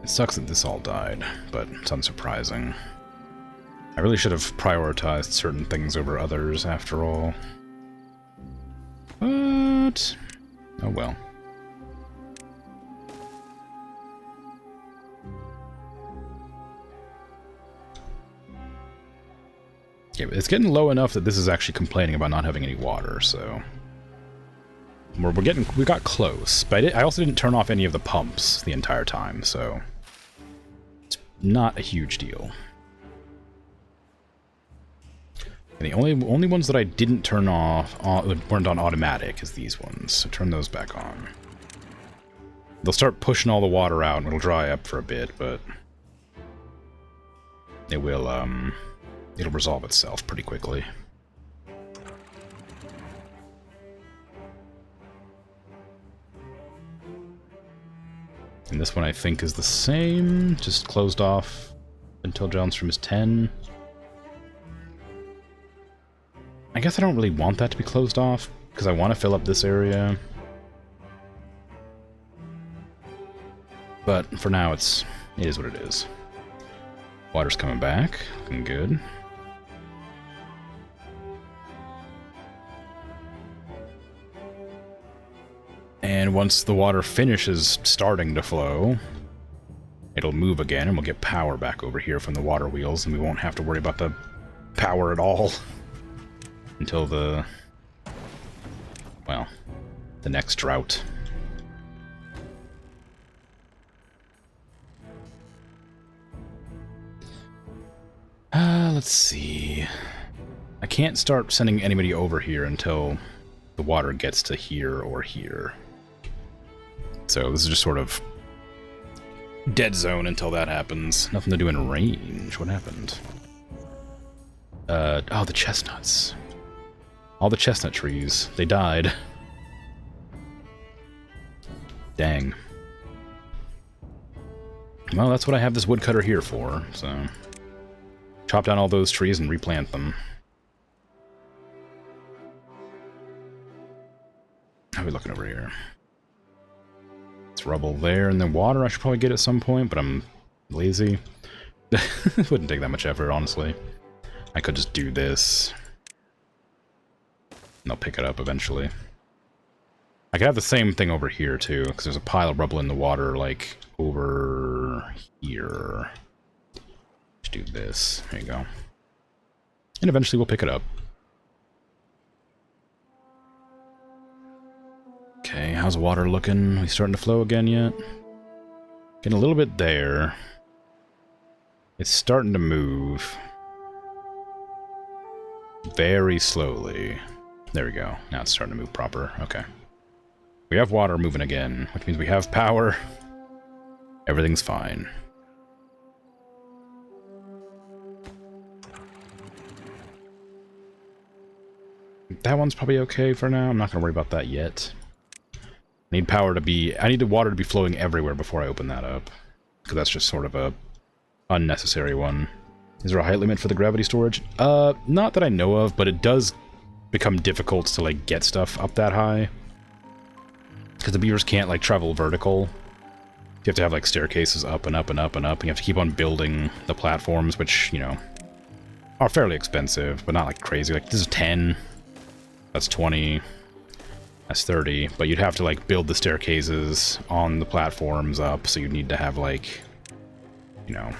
It sucks that this all died, but it's unsurprising. I really should have prioritized certain things over others, after all. But... oh well. Yeah, but it's getting low enough that this is actually complaining about not having any water, so... we got close, but I also didn't turn off any of the pumps the entire time, so... it's not a huge deal. And the only ones that I didn't turn off weren't on automatic is these ones, so turn those back on. They'll start pushing all the water out and it'll dry up for a bit, but it will it'll resolve itself pretty quickly. And this one I think is the same, just closed off until Johnstrom is 10. I guess I don't really want that to be closed off, because I want to fill up this area. But for now, it is what it is. Water's coming back, looking good. And once the water finishes starting to flow, it'll move again, and we'll get power back over here from the water wheels, and we won't have to worry about the power at all until the, well, the next drought. Let's see. I can't start sending anybody over here until the water gets to here or here. So this is just sort of dead zone until that happens. Nothing to do in range. What happened? Oh, the chestnuts. All the chestnut trees. They died. Dang. Well, that's what I have this woodcutter here for, so... Chop down all those trees and replant them. How are we looking over here? It's rubble there, and then water I should probably get at some point, but I'm lazy. It wouldn't take that much effort, honestly. I could just do this. And I'll pick it up eventually. I could have the same thing over here, too, because there's a pile of rubble in the water, like, over here. Just do this. There you go. And eventually we'll pick it up. Okay, how's the water looking? Are we starting to flow again yet? Getting a little bit there. It's starting to move. Very slowly. There we go. Now it's starting to move proper. Okay. We have water moving again, which means we have power. Everything's fine. That one's probably okay for now. I'm not going to worry about that yet. I need the water to be flowing everywhere before I open that up. Because that's just sort of a unnecessary one. Is there a height limit for the gravity storage? Not that I know of, but it does become difficult to, like, get stuff up that high. Because the beavers can't, like, travel vertical. You have to have, like, staircases up and up and up and up, and you have to keep on building the platforms, which, you know, are fairly expensive, but not, like, crazy. Like, this is 10. That's 20. That's 30. But you'd have to, like, build the staircases on the platforms up, so you'd need to have, like, you know,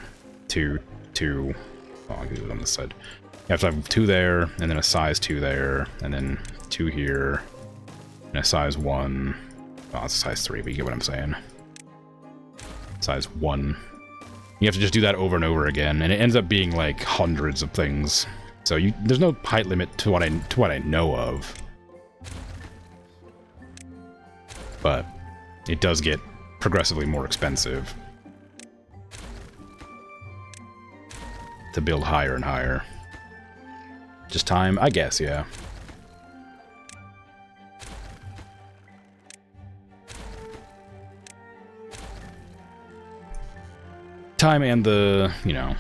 two... Oh, I'll do it on this side. You have to have 2 there, and then a size 2 there, and then 2 here, and a size 1. Oh, it's a size 3, but you get what I'm saying. Size 1. You have to just do that over and over again, and it ends up being like hundreds of things. So there's no height limit to what I know of. But it does get progressively more expensive to build higher and higher. Just time, I guess, yeah. Time and the, you know,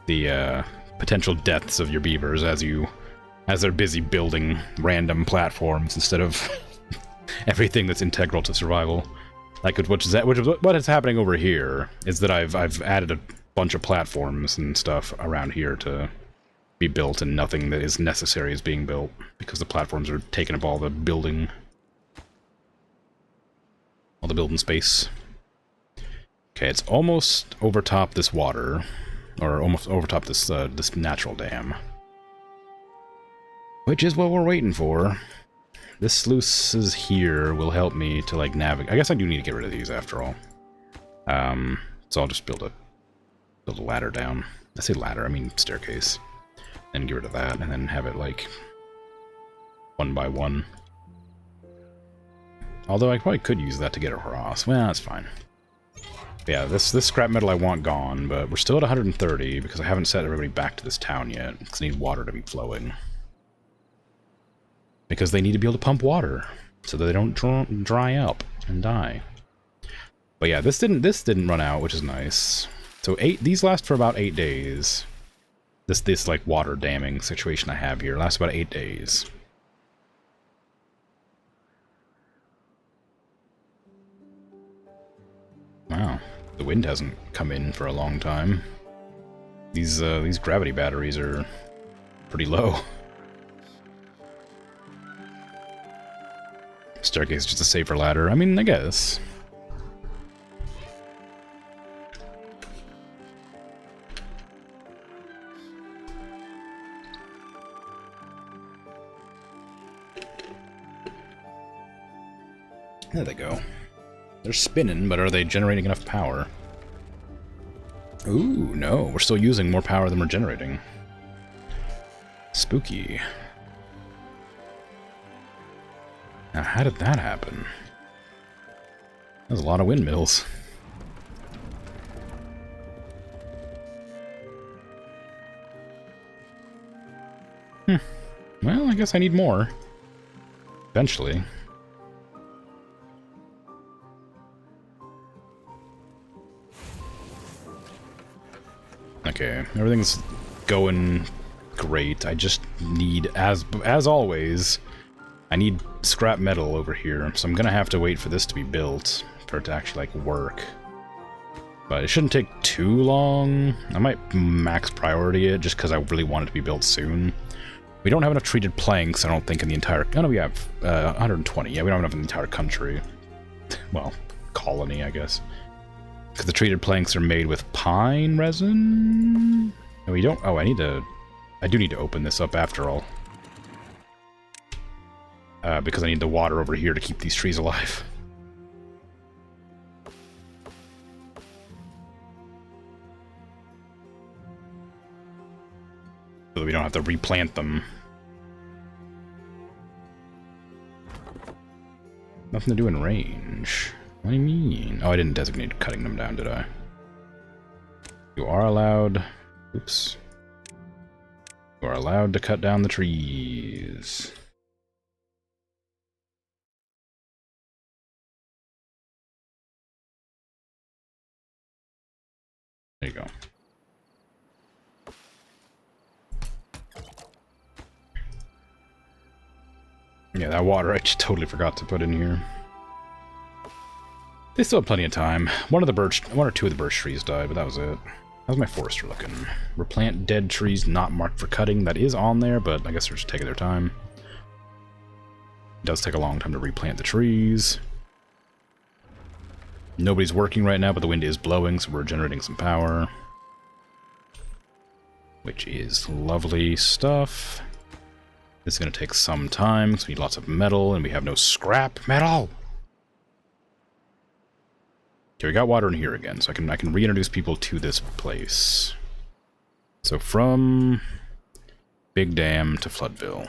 the potential deaths of your beavers as they're busy building random platforms instead of everything that's integral to survival. Like, what is happening over here is that I've added a bunch of platforms and stuff around here to be built, and nothing that is necessary is being built because the platforms are taking up all the building space. Okay, it's almost overtop this water, or almost overtop this this natural dam, which is what we're waiting for. This sluices here will help me to, like, navigate. I guess I do need to get rid of these after all. So I'll just build a ladder down. I say ladder, I mean staircase. And get rid of that, and then have it, like, 1 by 1. Although I probably could use that to get across. Well, that's fine. But yeah, this scrap metal I want gone, but we're still at 130 because I haven't sent everybody back to this town yet, because I need water to be flowing. Because they need to be able to pump water. so that they don't dry up and die. But yeah, this didn't run out, which is nice. So these last for about 8 days. This like water damming situation I have here lasts about 8 days. Wow, the wind hasn't come in for a long time. These gravity batteries are pretty low. Staircase is just a safer ladder. I mean, I guess. There they go. They're spinning, but are they generating enough power? Ooh, no. We're still using more power than we're generating. Spooky. Now, how did that happen? There's a lot of windmills. Well, I guess I need more. Eventually. Okay, everything's going great. I just need, as always, I need scrap metal over here. So I'm gonna have to wait for this to be built for it to actually, like, work. But it shouldn't take too long. I might max priority it just because I really want it to be built soon. We don't have enough treated planks, I don't think, in the entire... Oh, no, we have 120. Yeah, we don't have enough in the entire country. Well, colony, I guess. Because the treated planks are made with pine resin? No, we don't... Oh, I do need to open this up after all. Because I need the water over here to keep these trees alive. So that we don't have to replant them. Nothing to do in range. What do you mean? Oh, I didn't designate cutting them down, did I? You are allowed... Oops. You are allowed to cut down the trees. There you go. Yeah, that water I just totally forgot to put in here. They still have plenty of time. One or two of the birch trees died, but that was it. How's my forester looking? Replant dead trees not marked for cutting. That is on there, but I guess they're just taking their time. It does take a long time to replant the trees. Nobody's working right now, but the wind is blowing, so we're generating some power. Which is lovely stuff. This is going to take some time, because we need lots of metal, and we have no scrap metal! Okay, we got water in here again, so I can reintroduce people to this place. So from Big Dam to Floodville.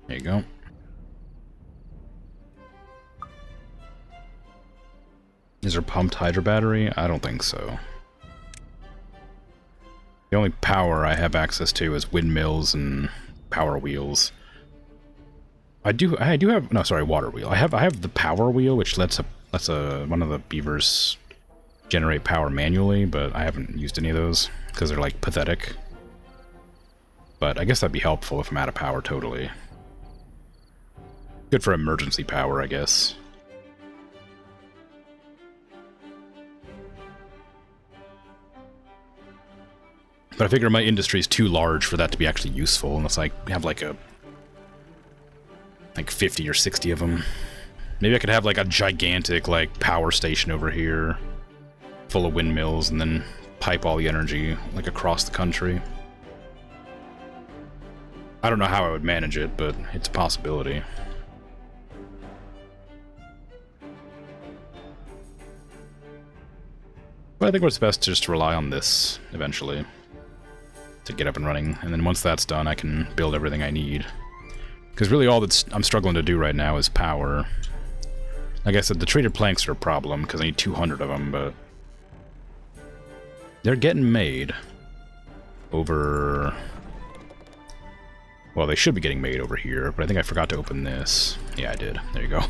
There you go. Is there pumped hydro battery? I don't think so. The only power I have access to is windmills and power wheels. I do have, no, sorry, water wheel. I have the power wheel, which lets one of the beavers generate power manually, but I haven't used any of those because they're like pathetic. But I guess that'd be helpful if I'm out of power totally. Good for emergency power, I guess. But I figure my industry is too large for that to be actually useful unless I have like 50 or 60 of them. Maybe I could have like a gigantic like power station over here full of windmills and then pipe all the energy like across the country. I don't know how I would manage it, but it's a possibility. But I think what's best is just to rely on this eventually to get up and running, and then once that's done I can build everything I need. Because really all that I'm struggling to do right now is power. Like I said, the treated planks are a problem because I need 200 of them, but they're getting made. over... Well, they should be getting made over here, but I think I forgot to open this. Yeah, I did. There you go.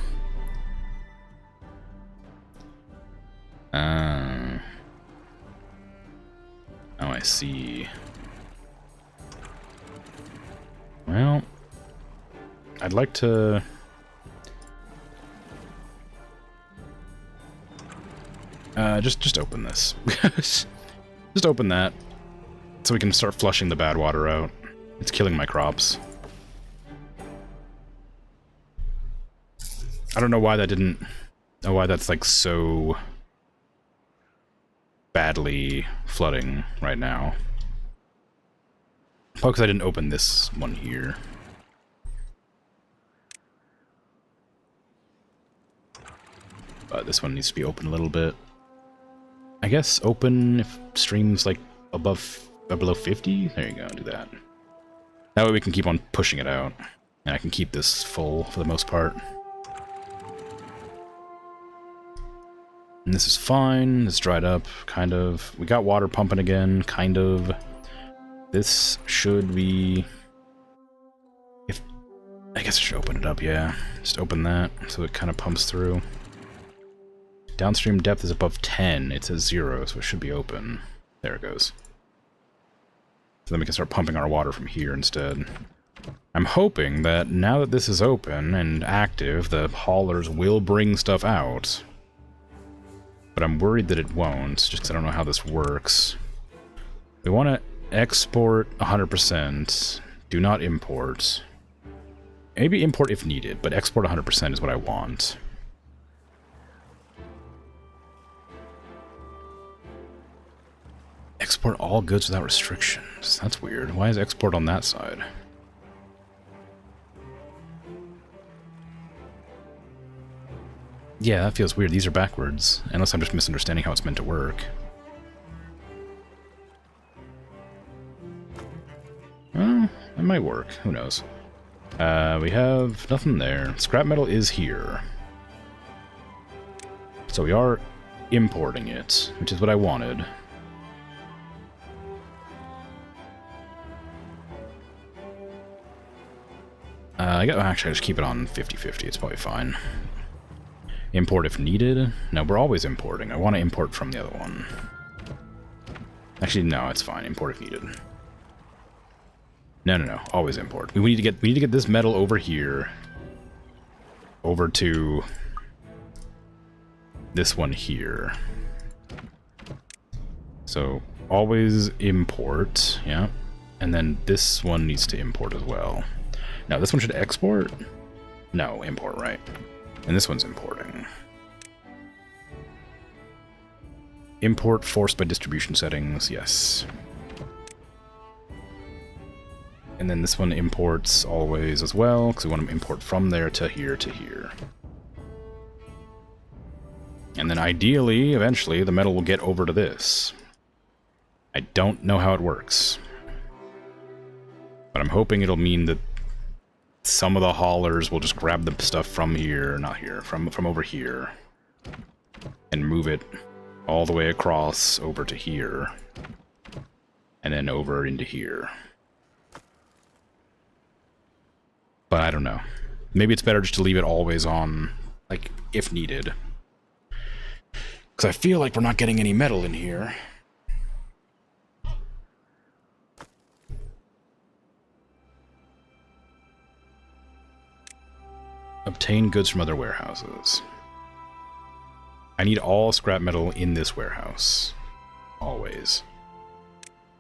Oh, I see. Well, I'd like to... just open this. Just open that, so we can start flushing the bad water out. It's killing my crops. I don't know why that didn't... Oh, why that's like so badly flooding right now. Probably because I didn't open this one here. But this one needs to be open a little bit. I guess open if stream's like above or below 50? There you go, do that. That way we can keep on pushing it out. And I can keep this full for the most part. And this is fine. It's dried up, kind of. We got water pumping again, kind of. This should be... I guess I should open it up, yeah. Just open that, so it kind of pumps through. Downstream depth is above 10. It says 0, so it should be open. There it goes. So then we can start pumping our water from here instead. I'm hoping that now that this is open and active, the haulers will bring stuff out. But I'm worried that it won't, just because I don't know how this works. We want to export 100%. Do not import. Maybe import if needed, but export 100% is what I want. Export all goods without restrictions. That's weird. Why is export on that side? Yeah, that feels weird. These are backwards. Unless I'm just misunderstanding how it's meant to work. Well, it might work. Who knows? We have nothing there. Scrap metal is here. So we are importing it, which is what I wanted. Actually, I just keep it on 50-50. It's probably fine. Import if needed. No, we're always importing. I want to import from the other one. Actually, no, it's fine. Import if needed. No. Always import. We need to get this metal over here. Over to this one here. So always import, yeah. And then this one needs to import as well. Now this one should export? No, import, right. And this one's importing. Import forced by distribution settings, yes. And then this one imports always as well, because we want to import from there to here to here. And then ideally, eventually, the metal will get over to this. I don't know how it works. But I'm hoping it'll mean that some of the haulers will just grab the stuff from here, not here, from over here. And move it all the way across over to here. And then over into here. But I don't know. Maybe it's better just to leave it always on, like, if needed. Because I feel like we're not getting any metal in here. Obtain goods from other warehouses. I need all scrap metal in this warehouse. Always.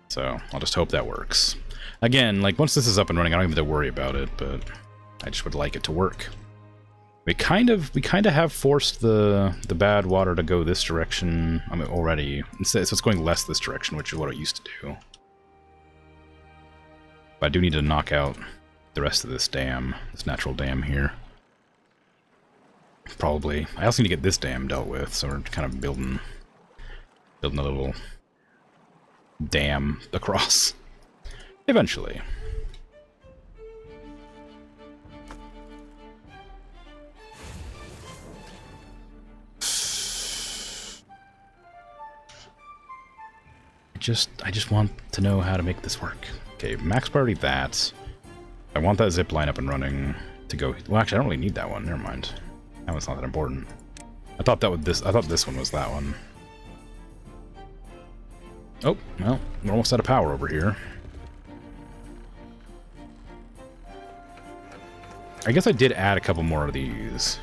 So, I'll just hope that works. Again, like, once this is up and running, I don't even have to worry about it, but I just would like it to work. We kind of have forced the bad water to go this direction, I mean, already. So it's going less this direction, which is what it used to do. But I do need to knock out the rest of this dam, this natural dam here. Probably. I also need to get this dam dealt with, so we're kind of building a little dam across. Eventually. just want to know how to make this work. Okay, max priority that. I want that zip line up and running to go. Well, actually, I don't really need that one. Never mind. That one's not that important. I thought this one was that one. Oh, well, we're almost out of power over here. I guess I did add a couple more of these.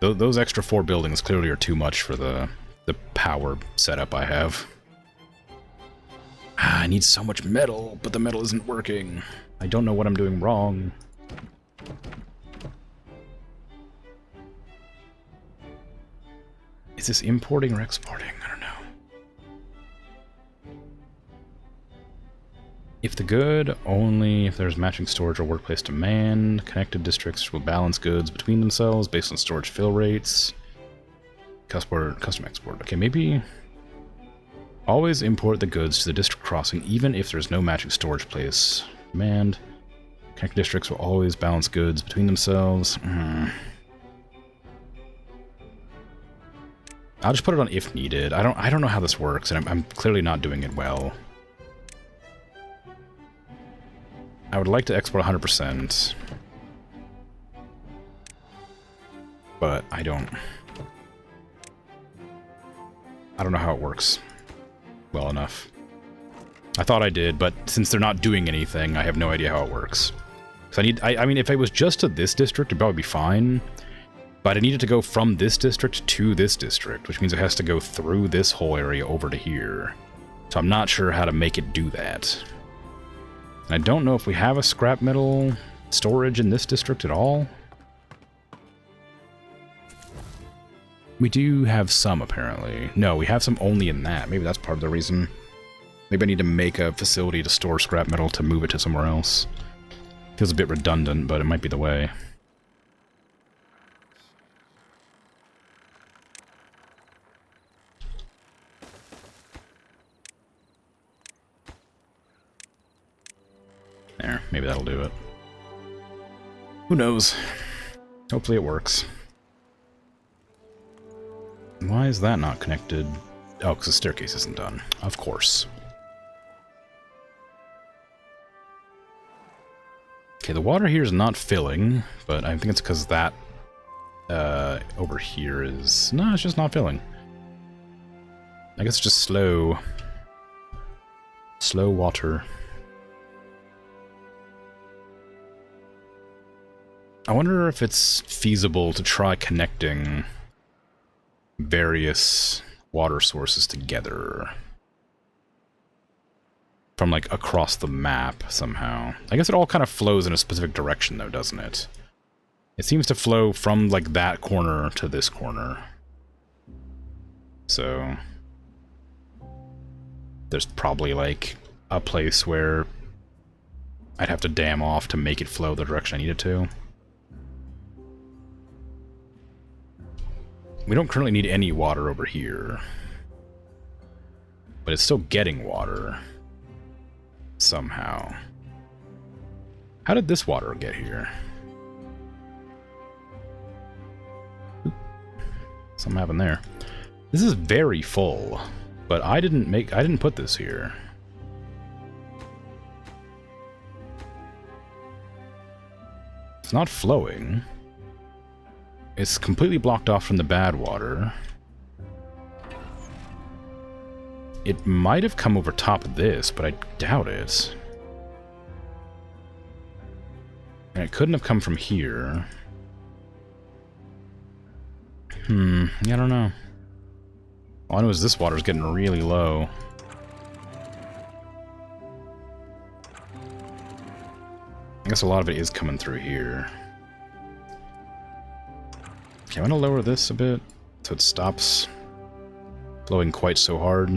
Those extra 4 buildings clearly are too much for the power setup I have. I need so much metal, but the metal isn't working. I don't know what I'm doing wrong. Is this importing or exporting? I don't know. If the good, only if there's matching storage or workplace demand. Connected districts will balance goods between themselves based on storage fill rates. Custom export. Okay, maybe always import the goods to the district crossing even if there's no matching storage place. Demand. Connected districts will always balance goods between themselves. I'll just put it on if needed. I don't know how this works, and I'm clearly not doing it well. I would like to export 100%, but I don't know how it works well enough. I thought I did, but since they're not doing anything, I have no idea how it works. So I mean, if it was just to this district, it'd probably be fine, but I need it to go from this district to this district, which means it has to go through this whole area over to here. So I'm not sure how to make it do that. And I don't know if we have a scrap metal storage in this district at all. We do have some, apparently. No, we have some only in that. Maybe that's part of the reason. Maybe I need to make a facility to store scrap metal to move it to somewhere else. Feels a bit redundant, but it might be the way. There, maybe that'll do it. Who knows? Hopefully it works. Why is that not connected? Oh, because the staircase isn't done. Of course. Okay, the water here is not filling, but I think it's because that over here is... No, it's just not filling. I guess it's just slow. Slow water. I wonder if it's feasible to try connecting various water sources together from, like, across the map somehow. I guess it all kind of flows in a specific direction, though, doesn't it? It seems to flow from, like, that corner to this corner. So there's probably, like, a place where I'd have to dam off to make it flow the direction I need it to. We don't currently need any water over here. But it's still getting water. Somehow. How did this water get here? Oop. Something happened there. This is very full. But I didn't put this here. It's not flowing. It's completely blocked off from the bad water. It might have come over top of this, but I doubt it. And it couldn't have come from here. Yeah, I don't know. All I know is this water's getting really low. I guess a lot of it is coming through here. Okay, I'm gonna lower this a bit so it stops flowing quite so hard.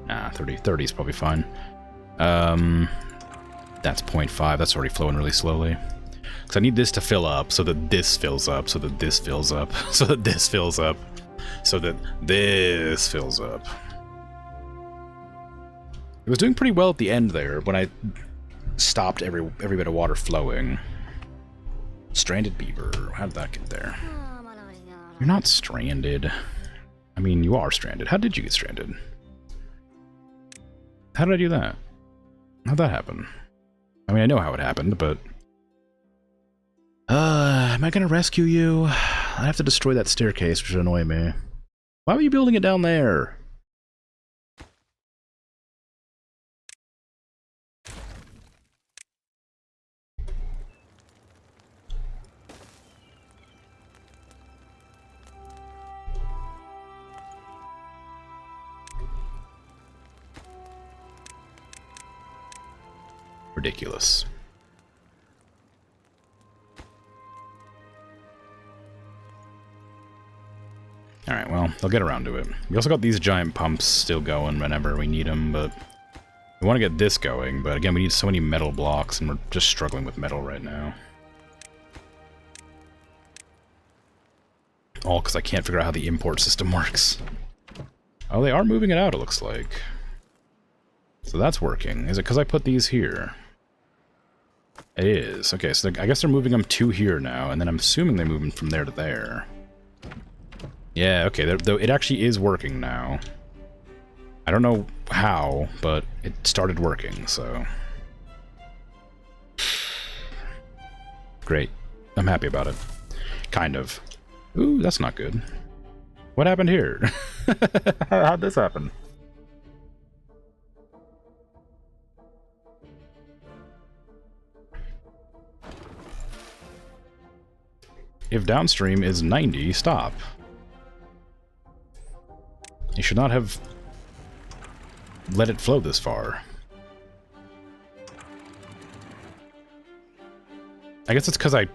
Nah, 30 is probably fine. That's 0.5. That's already flowing really slowly. Because I need this to fill up so that this fills up, so that this fills up, so that this fills up, so that this fills up. It was doing pretty well at the end there when I stopped every bit of water flowing. Stranded beaver. How did that get there? You're not stranded. I mean, you are stranded. How did you get stranded? How did I do that? How'd that happen? I mean, I know how it happened, but... am I gonna rescue you? I have to destroy that staircase, which would annoy me. Why were you building it down there? Ridiculous. Alright, well, they'll get around to it. We also got these giant pumps still going whenever we need them, but... We want to get this going, but again, we need so many metal blocks, and we're just struggling with metal right now. All because I can't figure out how the import system works. Oh, they are moving it out, it looks like. So that's working. Is it because I put these here? It is. Okay, so I guess they're moving them to here now, and then I'm assuming they're moving from there to there. Yeah, okay, it actually is working now. I don't know how, but it started working, so... Great. I'm happy about it. Kind of. Ooh, that's not good. What happened here? How'd this happen? If downstream is 90, stop. You should not have let it flow this far. I guess it's because I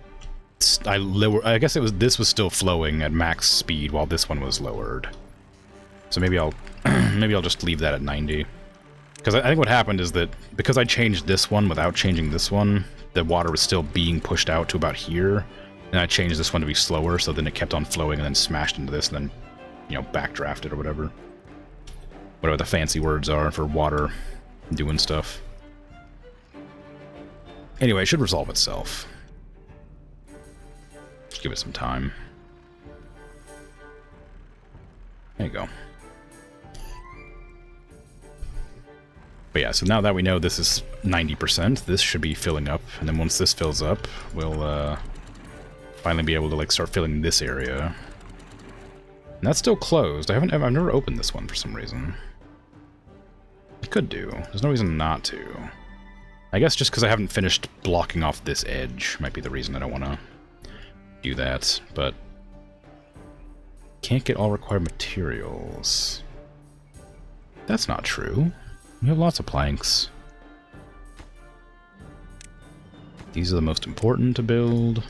guess this was still flowing at max speed while this one was lowered. So maybe I'll just leave that at 90. Because I think what happened is that because I changed this one without changing this one, the water was still being pushed out to about here. And I changed this one to be slower, so then it kept on flowing and then smashed into this and then, you know, backdrafted or whatever. Whatever the fancy words are for water doing stuff. Anyway, it should resolve itself. Just give it some time. There you go. But yeah, so now that we know this is 90%, this should be filling up. And then once this fills up, we'll finally be able to like start filling this area. And that's still closed. I've never opened this one for some reason. I could do. There's no reason not to. I guess just because I haven't finished blocking off this edge might be the reason I don't want to do that, but can't get all required materials. That's not true. We have lots of planks. These are the most important to build.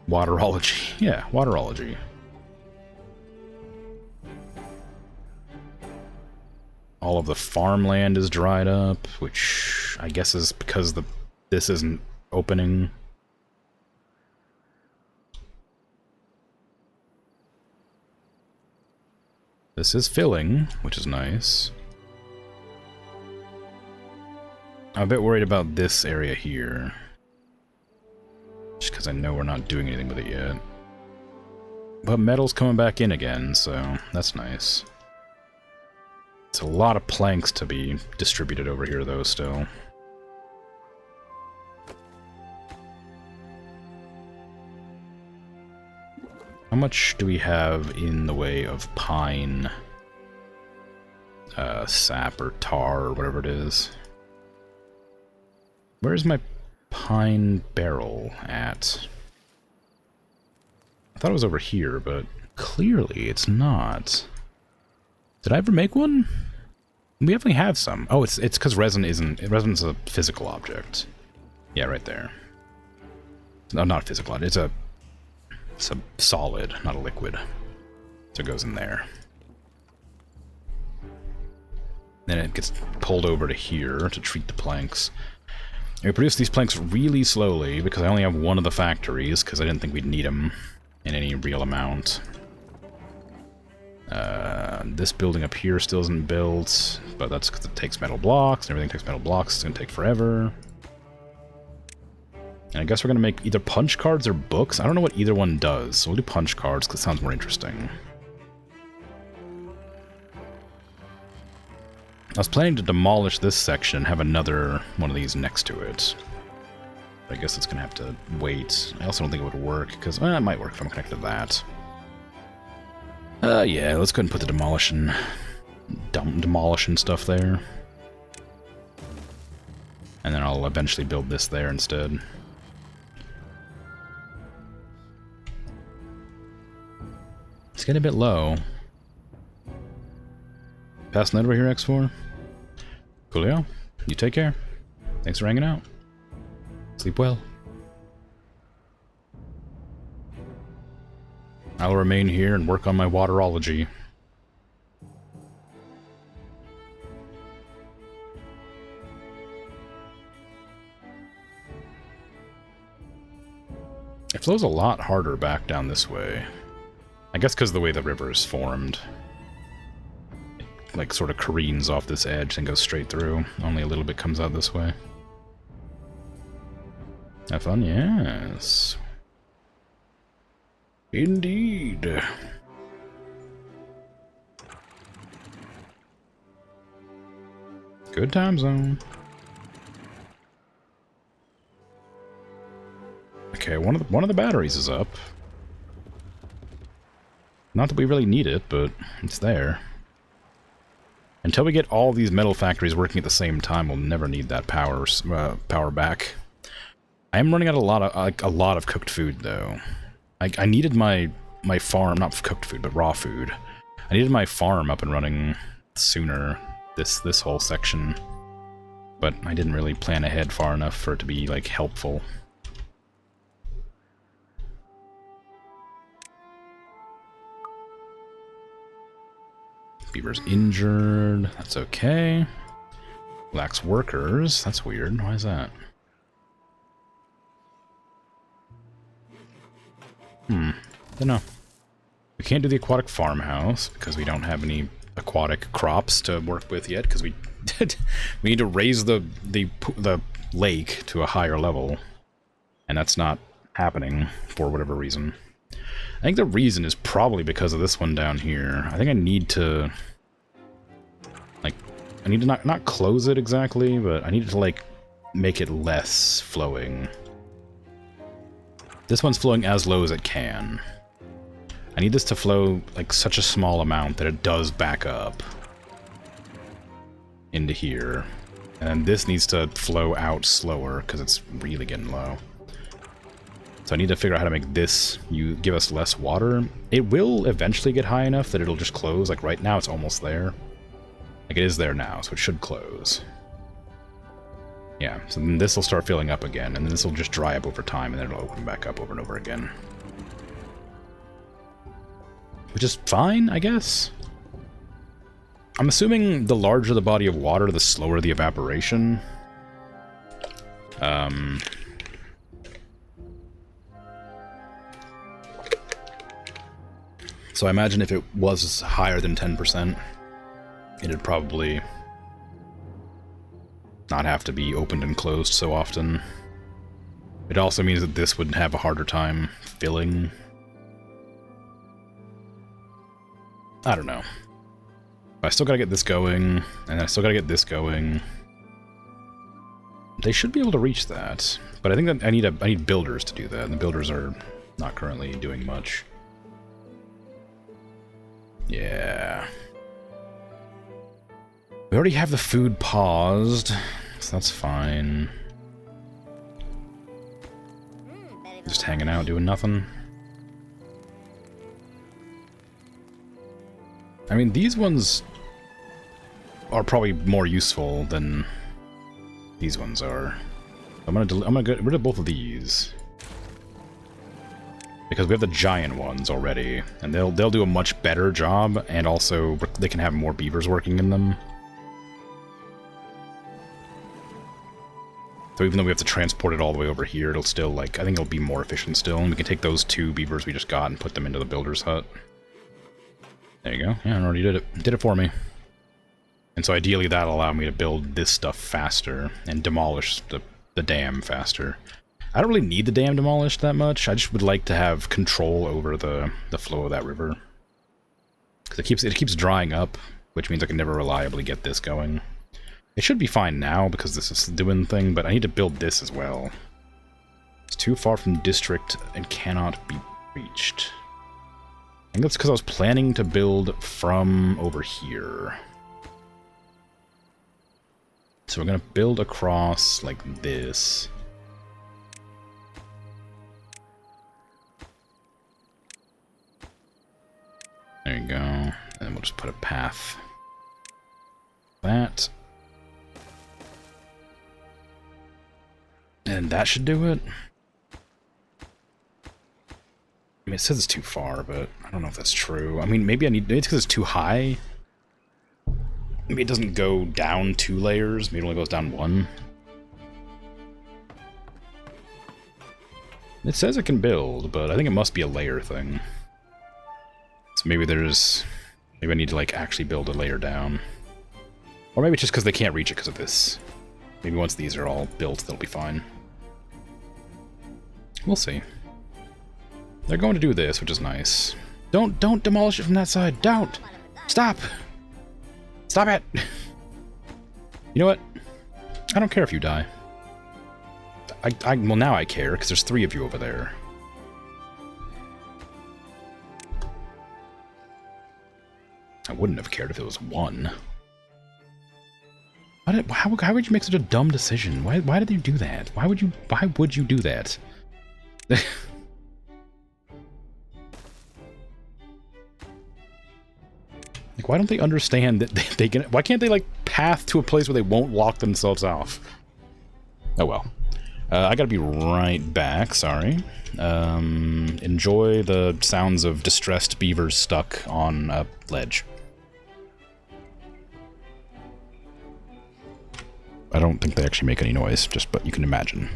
Waterology. Yeah, waterology. All of the farmland is dried up, which I guess is because this isn't opening. This is filling, which is nice. I'm a bit worried about this area here. Just because I know we're not doing anything with it yet. But metal's coming back in again, so that's nice. It's a lot of planks to be distributed over here, though, still. How much do we have in the way of pine sap or tar or whatever it is? Where's my pine barrel at? I thought it was over here, but clearly it's not. Did I ever make one? We definitely have some. Oh, it's because resin's a physical object. Yeah, right there. No, not a physical object. It's a solid, not a liquid. So it goes in there. Then it gets pulled over to here to treat the planks. And we produce these planks really slowly because I only have one of the factories because I didn't think we'd need them in any real amount. This building up here still isn't built, but that's because it takes metal blocks, and everything takes metal blocks. It's going to take forever. And I guess we're going to make either punch cards or books. I don't know what either one does, so we'll do punch cards because it sounds more interesting. I was planning to demolish this section and have another one of these next to it. But I guess it's going to have to wait. I also don't think it would work, because it might work if I'm connected to that. Yeah, let's go ahead and put the demolishing stuff there. And then I'll eventually build this there instead. It's getting a bit low. Pass note over here, X4. Coolio, you take care. Thanks for hanging out. Sleep well. I'll remain here and work on my waterology. It flows a lot harder back down this way. I guess because of the way the river is formed. It, like, sort of careens off this edge and goes straight through. Only a little bit comes out this way. Have fun? Yes. Indeed. Good time zone. Okay, one of the batteries is up. Not that we really need it, but it's there. Until we get all these metal factories working at the same time, we'll never need that power back. I am running out a lot of cooked food though. I needed my farm, not cooked food, but raw food. I needed my farm up and running sooner, this whole section. But I didn't really plan ahead far enough for it to be, like, helpful. Beaver's injured. That's okay. Lacks workers. That's weird. Why is that? Don't know. We can't do the aquatic farmhouse because we don't have any aquatic crops to work with yet because we need to raise the lake to a higher level, and that's not happening for whatever reason. I think the reason is probably because of this one down here. I think I need to, like, not close it exactly, but I need to, like, make it less flowing. This one's flowing as low as it can. I need this to flow, like, such a small amount that it does back up into here. And then this needs to flow out slower, because it's really getting low. So I need to figure out how to make this give us less water. It will eventually get high enough that it'll just close. Like, right now it's almost there. Like, it is there now, so it should close. Yeah, so then this will start filling up again, and then this will just dry up over time, and then it'll open back up over and over again. Which is fine, I guess. I'm assuming the larger the body of water, the slower the evaporation. So I imagine if it was higher than 10%, it'd probably not have to be opened and closed so often. It also means that this would have a harder time filling. I don't know. But I still gotta get this going, and I still gotta get this going. They should be able to reach that, but I think that I need builders to do that, and the builders are not currently doing much. Yeah. We already have the food paused, so that's fine. Just hanging out, doing nothing. I mean, these ones are probably more useful than these ones are. I'm gonna get rid of both of these because we have the giant ones already, and they'll do a much better job, and also they can have more beavers working in them. So even though we have to transport it all the way over here, it'll still, like, I think it'll be more efficient still, and we can take those 2 beavers we just got and put them into the builder's hut. There you go. Yeah, I already did it. Did it for me. And so ideally that'll allow me to build this stuff faster and demolish the dam faster. I don't really need the dam demolished that much. I just would like to have control over the flow of that river. Because it keeps drying up, which means I can never reliably get this going. It should be fine now because this is doing the thing, but I need to build this as well. It's too far from district and cannot be reached. I think that's because I was planning to build from over here. So we're going to build across like this. There you go. And then we'll just put a path. That. And that should do it. I mean, it says it's too far, but I don't know if that's true. I mean, maybe it's because it's too high. Maybe it doesn't go down 2 layers. Maybe it only goes down 1. It says it can build, but I think it must be a layer thing. So maybe I need to, like, actually build a layer down. Or maybe it's just because they can't reach it because of this. Maybe once these are all built, they'll be fine. We'll see. They're going to do this, which is nice. Don't demolish it from that side. Don't! Stop! Stop it! You know what? I don't care if you die. Well, now I care, because there's 3 of you over there. I wouldn't have cared if it was 1. How would you make such a dumb decision? Why did you do that? Why would you do that? Like, why don't they understand that they can... Why can't they, like, path to a place where they won't lock themselves off? Oh, well. I gotta be right back, sorry. Enjoy the sounds of distressed beavers stuck on a ledge. I don't think they actually make any noise, but you can imagine.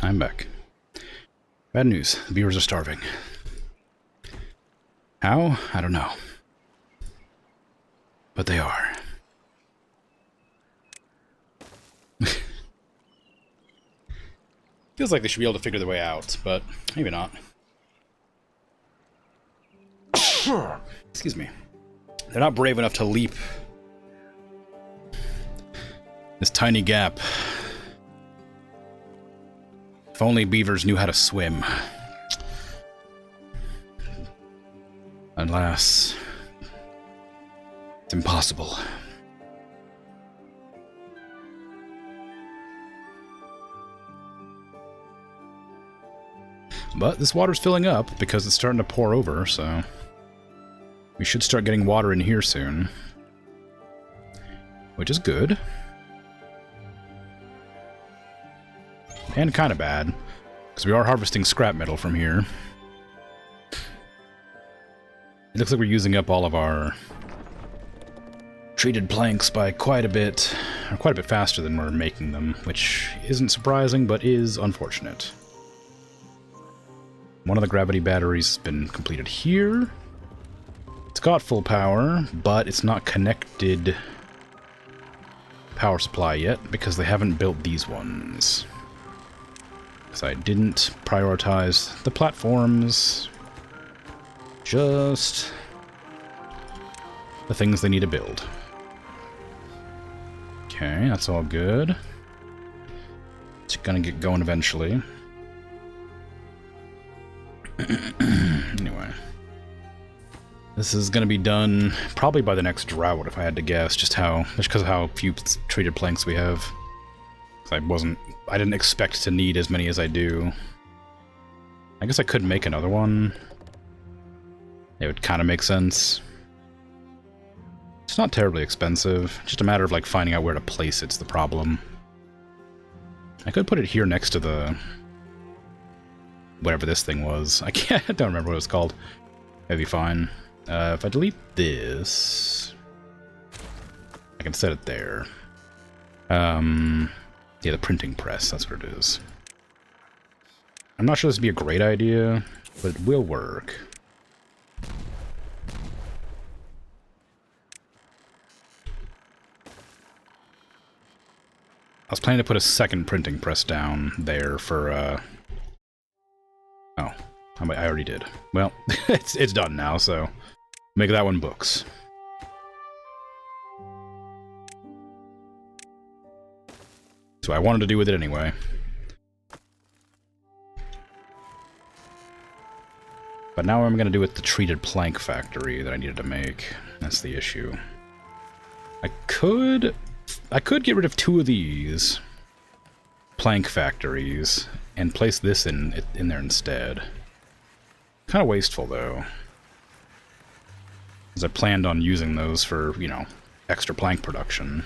I'm back. Bad news. The beavers are starving. How? I don't know. But they are. Feels like they should be able to figure their way out, but maybe not. Excuse me. They're not brave enough to leap this tiny gap. If only beavers knew how to swim. Alas, it's impossible. But this water's filling up because it's starting to pour over, so we should start getting water in here soon. Which is good. And kind of bad, because we are harvesting scrap metal from here. It looks like we're using up all of our treated planks by quite a bit faster than we're making them, which isn't surprising, but is unfortunate. One of the gravity batteries has been completed here. It's got full power, but it's not connected power supply yet, because they haven't built these ones. I didn't prioritize the platforms, just the things they need to build. Okay, that's all good. It's gonna get going eventually. Anyway, this is gonna be done probably by the next drought, if I had to guess, just because of how few treated planks we have. I didn't expect to need as many as I do. I guess I could make another one. It would kind of make sense. It's not terribly expensive. Just a matter of like finding out where to place it's the problem. I could put it here next to the whatever this thing was. I don't remember what it was called. That'd be fine. If I delete this, I can set it there. Yeah, the printing press, that's what it is. I'm not sure this would be a great idea, but it will work. I was planning to put a second printing press down there for, oh, I already did. Well, it's done now, so make that one books. So I wanted to do with it anyway. But now I'm going to do with the treated plank factory that I needed to make. That's the issue. I could get rid of 2 of these plank factories and place this in there instead. Kind of wasteful though, as I planned on using those for, you know, extra plank production.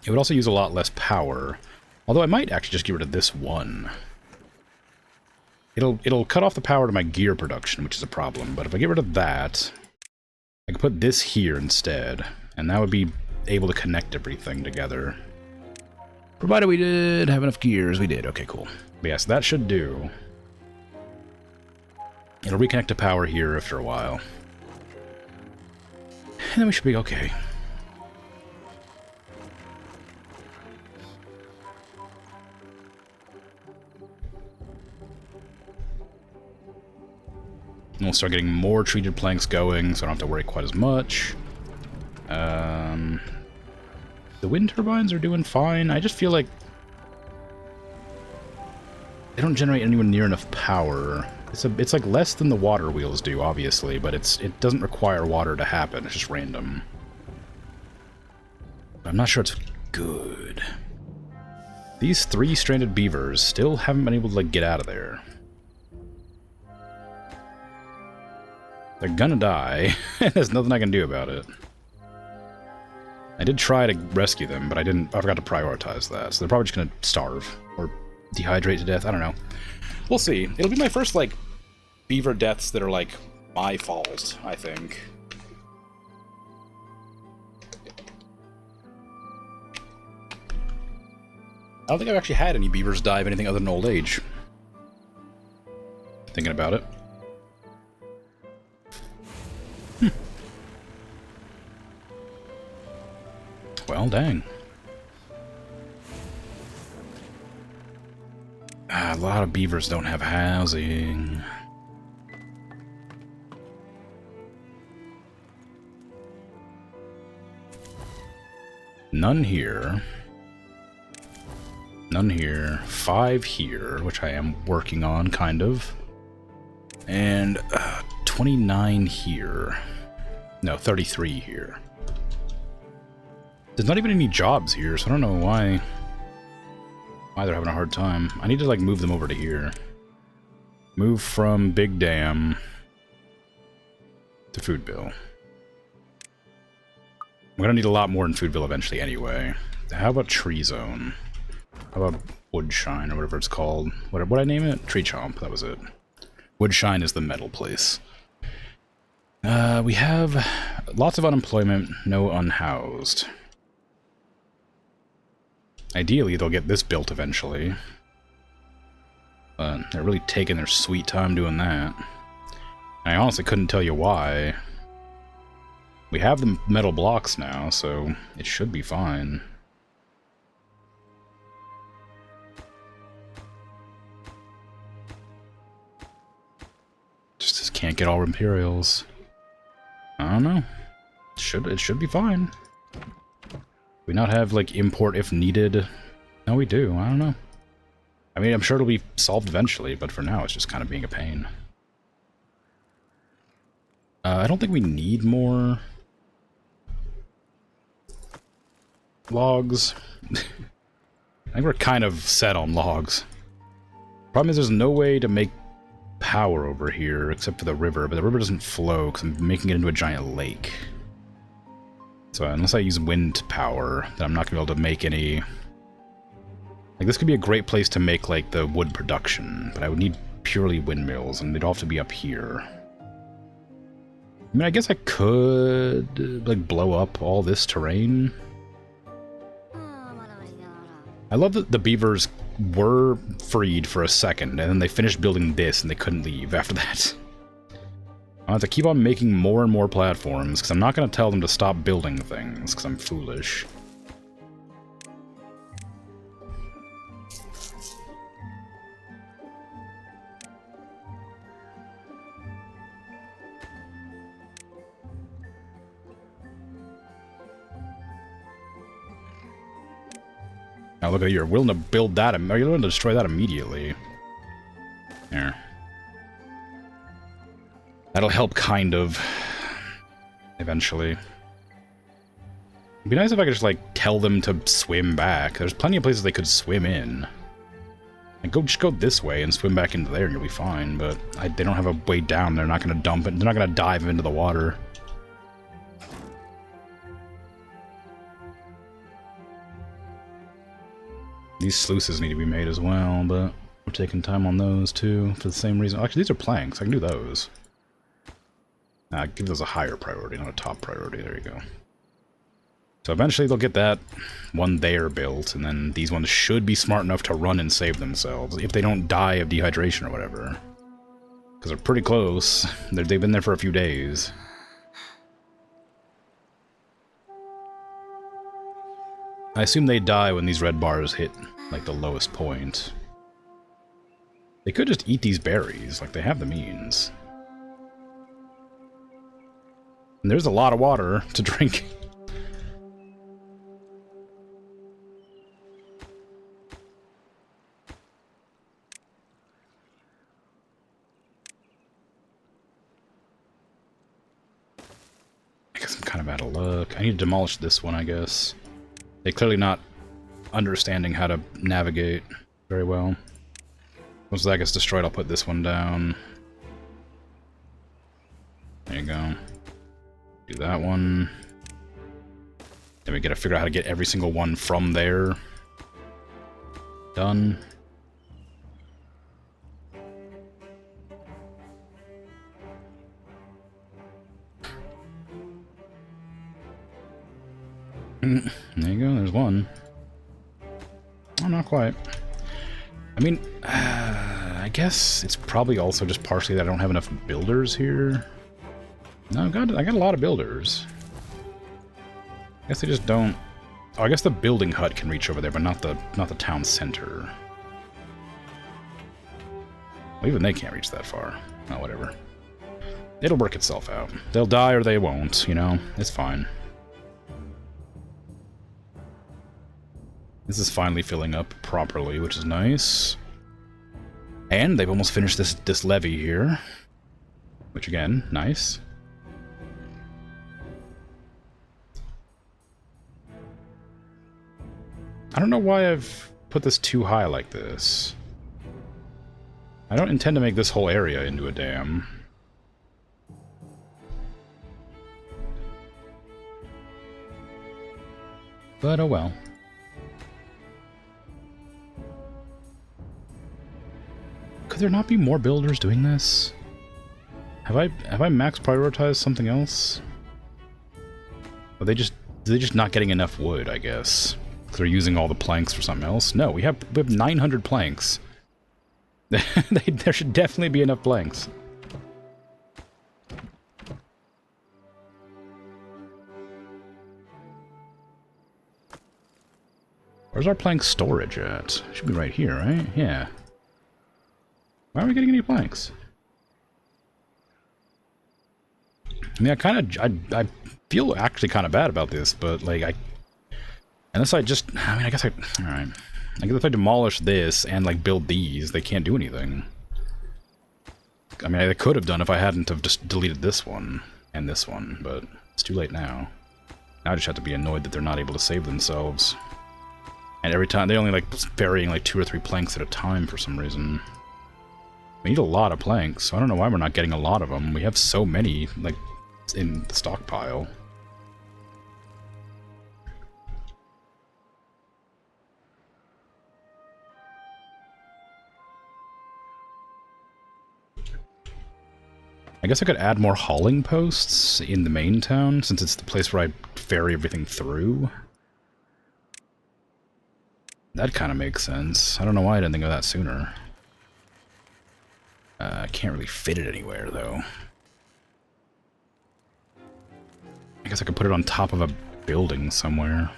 It would also use a lot less power, although I might actually just get rid of this one. It'll cut off the power to my gear production, which is a problem, but if I get rid of that, I can put this here instead, and that would be able to connect everything together. Provided we did have enough gears, we did. Okay, cool. But yes, that should do. It'll reconnect to power here after a while. And then we should be okay. And we'll start getting more treated planks going, so I don't have to worry quite as much. The wind turbines are doing fine. I just feel like they don't generate anywhere near enough power. It's like less than the water wheels do, obviously, but it doesn't require water to happen. It's just random. But I'm not sure it's good. These 3 stranded beavers still haven't been able to like get out of there. They're gonna die, and there's nothing I can do about it. I did try to rescue them, but I forgot to prioritize that, so they're probably just gonna starve, or dehydrate to death, I don't know. We'll see. It'll be my first, like, beaver deaths that are, like, my fault, I think. I don't think I've actually had any beavers die of anything other than old age. Thinking about it. Well, dang. A lot of beavers don't have housing. None here. None here. 5 here, which I am working on, kind of. And 29 here. No, 33 here. There's not even any jobs here, so I don't know why they're having a hard time. I need to, like, move them over to here. Move from Big Dam to Food Bill. I'm gonna need a lot more in Food Bill eventually anyway. How about Tree Zone? How about Woodshine, or whatever it's called? What did I name it? Tree Chomp, that was it. Woodshine is the metal place. We have lots of unemployment, no unhoused. Ideally, they'll get this built eventually. But they're really taking their sweet time doing that. And I honestly couldn't tell you why. We have the metal blocks now, so it should be fine. Just can't get all Imperials. I don't know. It should be fine. We not have, like, import if needed? No, we do. I don't know. I mean, I'm sure it'll be solved eventually, but for now it's just kind of being a pain. I don't think we need more logs. I think we're kind of set on logs. Problem is there's no way to make power over here except for the river, but the river doesn't flow because I'm making it into a giant lake. So unless I use wind power, then I'm not going to be able to make any... Like, this could be a great place to make, like, the wood production, but I would need purely windmills, and they'd all have to be up here. I mean, I guess I could, like, blow up all this terrain. I love that the beavers were freed for a second, and then they finished building this, and they couldn't leave after that. I'll have to keep on making more and more platforms, because I'm not going to tell them to stop building things, because I'm foolish. Now look at you, you're willing to build that, or you're willing to destroy that immediately. There. That'll help, kind of. Eventually. It'd be nice if I could just, like, tell them to swim back. There's plenty of places they could swim in. Like, just go this way and swim back into there and you'll be fine, but they don't have a way down. They're not going to dump it. They're not going to dive into the water. These sluices need to be made as well, but we're taking time on those too, for the same reason. Actually, these are planks. I can do those. Give those a higher priority, not a top priority. There you go. So eventually they'll get that one there built, and then these ones should be smart enough to run and save themselves, if they don't die of dehydration or whatever. Because they're pretty close. They've been there for a few days. I assume they die when these red bars hit, like, the lowest point. They could just eat these berries, like, they have the means. And there's a lot of water to drink. I guess I'm kind of out of luck. I need to demolish this one, I guess. They're clearly not understanding how to navigate very well. Once that gets destroyed, I'll put this one down. There you go. Do that one. Then we gotta figure out how to get every single one from there. Done. There you go, there's one. Oh, not quite. I mean, I guess it's probably also just partially that I don't have enough builders here. No, I got a lot of builders. I guess they just don't... Oh, I guess the building hut can reach over there, but not the town center. Well, even they can't reach that far. Oh, whatever. It'll work itself out. They'll die or they won't, you know? It's fine. This is finally filling up properly, which is nice. And they've almost finished this levee here. Which, again, nice. I don't know why I've put this too high like this. I don't intend to make this whole area into a dam. But oh well. Could there not be more builders doing this? Have I max prioritized something else? Are they just not getting enough wood, I guess? Because they're using all the planks for something else? No, we have 900 planks. There should definitely be enough planks. Where's our plank storage at? Should be right here, right? Yeah. Why aren't we getting any planks? I mean, I feel actually kind of bad about this, but like unless I guess alright. I guess if I demolish this and like build these, they can't do anything. I mean, I could have done if I hadn't have just deleted this one and this one, but it's too late now. Now I just have to be annoyed that they're not able to save themselves. And every time, they only like varying like 2 or 3 planks at a time for some reason. We need a lot of planks, so I don't know why we're not getting a lot of them. We have so many, like, in the stockpile. I guess I could add more hauling posts in the main town, since it's the place where I ferry everything through. That kind of makes sense. I don't know why I didn't think of that sooner. I can't really fit it anywhere, though. I guess I could put it on top of a building somewhere.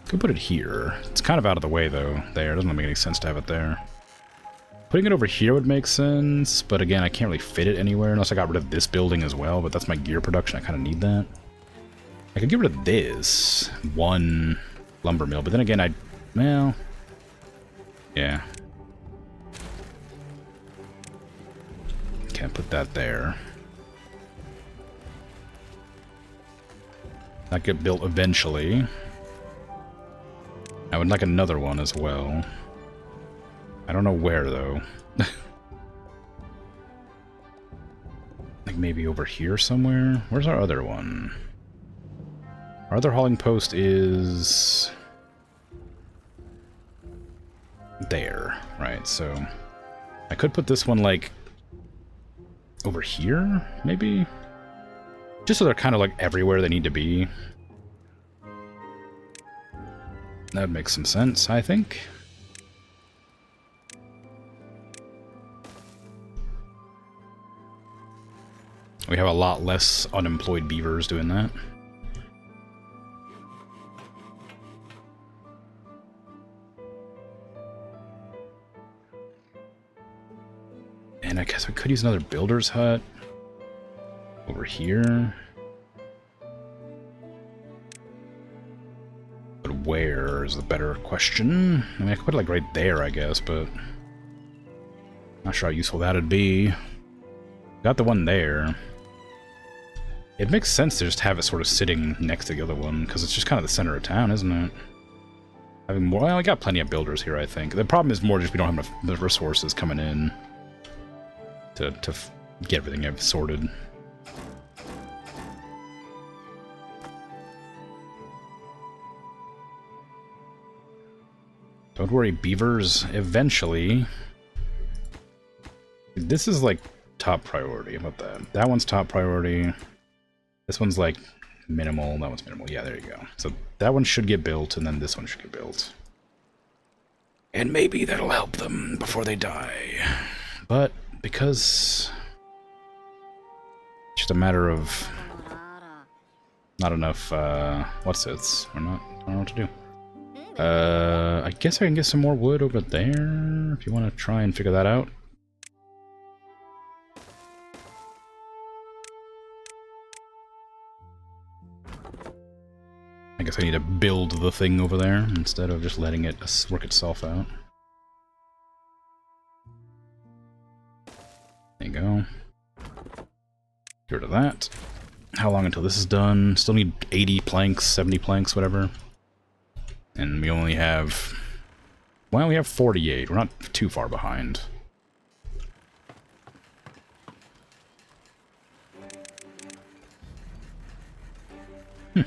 Could put it here. It's kind of out of the way, though. There. It doesn't make any sense to have it there. Putting it over here would make sense, but again, I can't really fit it anywhere unless I got rid of this building as well, but that's my gear production. I kind of need that. I could get rid of this one lumber mill, but then again, well, yeah. Can't put that there. That get built eventually. I would like another one as well. I don't know where, though. Like maybe over here somewhere? Where's our other one? Our other hauling post is... there, right, so... I could put this one, like... over here, maybe? Just so they're kind of, like, everywhere they need to be. That would make some sense, I think. We have a lot less unemployed beavers doing that. And I guess we could use another builder's hut over here. But where is the better question? I mean, I could put it like right there, I guess, but not sure how useful that'd be. Got the one there. It makes sense to just have it sort of sitting next to the other one, because it's just kind of the center of town, isn't it? Having more, well, I got plenty of builders here, I think. The problem is more just we don't have enough resources coming in to get everything sorted. Don't worry, beavers, eventually. This is like top priority. How about that? That one's top priority. This one's like minimal. That one's minimal. Yeah, there you go. So that one should get built, and then this one should get built. And maybe that'll help them before they die. But because it's just a matter of not enough, what's it? I don't know what to do. I guess I can get some more wood over there, if you want to try and figure that out. I guess I need to build the thing over there, instead of just letting it work itself out. There you go. Get rid of that. How long until this is done? Still need 80 planks, 70 planks, whatever. And we only have... well, we have 48. We're not too far behind. Yeah,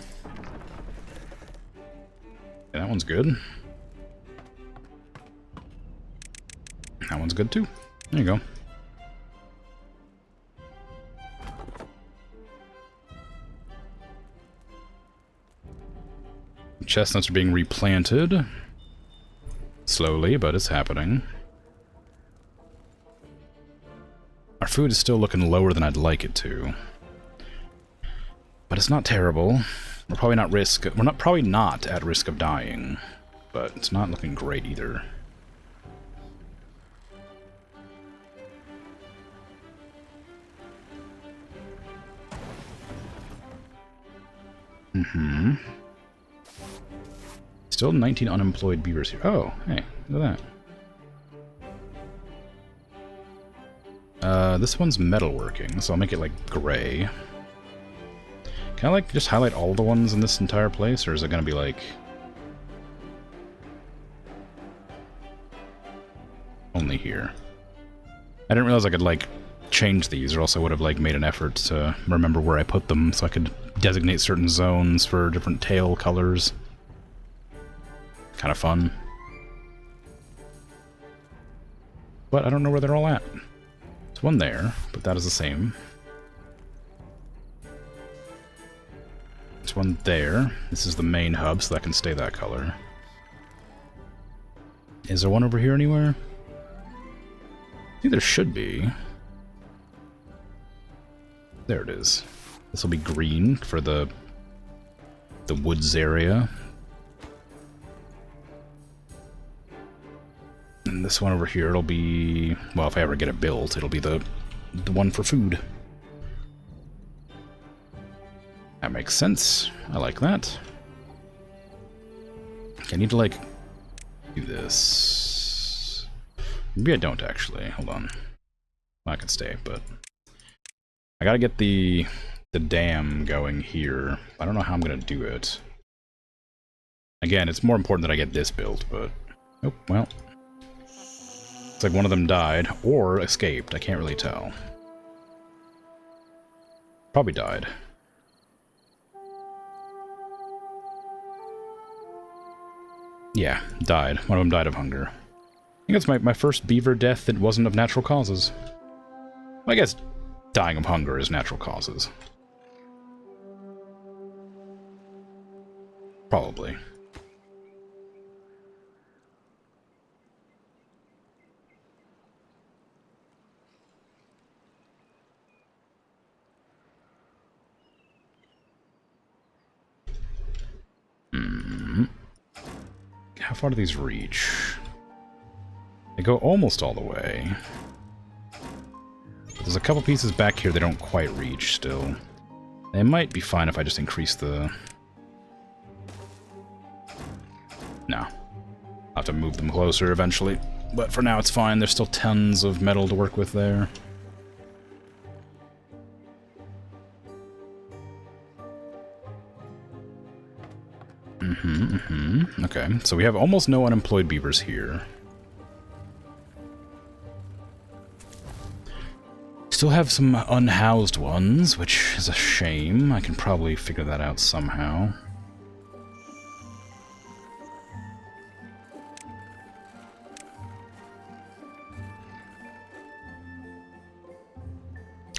that one's good. That one's good too. There you go. Chestnuts are being replanted. Slowly, but it's happening. Our food is still looking lower than I'd like it to. But it's not terrible. We're probably not at risk of dying. But it's not looking great either. Mm-hmm. Still 19 unemployed beavers here. Oh, hey, look at that. This one's metalworking, so I'll make it, like, gray. Can I, like, just highlight all the ones in this entire place, or is it gonna be, like... only here? I didn't realize I could, like, change these, or else I would have, like, made an effort to remember where I put them, so I could designate certain zones for different tail colors. Kind of fun. But I don't know where they're all at. There's one there, but that is the same. There's one there. This is the main hub, so that can stay that color. Is there one over here anywhere? I think there should be. There it is. This will be green for the woods area. And this one over here, it'll be... well, if I ever get it built, it'll be the one for food. That makes sense. I like that. Okay, I need to, like, do this. Maybe I don't, actually. Hold on. Well, I can stay, but... I gotta get the dam going here. I don't know how I'm gonna do it. Again, it's more important that I get this built, but... oh, well... it's like one of them died, or escaped. I can't really tell. Probably died. Yeah, died. One of them died of hunger. I think it's my first beaver death that wasn't of natural causes. Well, I guess dying of hunger is natural causes. Probably. How far do these reach? They go almost all the way. But there's a couple pieces back here they don't quite reach still. They might be fine if I just increase the... no. I'll have to move them closer eventually. But for now it's fine. There's still tons of metal to work with there. Okay, so we have almost no unemployed beavers here. Still have some unhoused ones, which is a shame. I can probably figure that out somehow.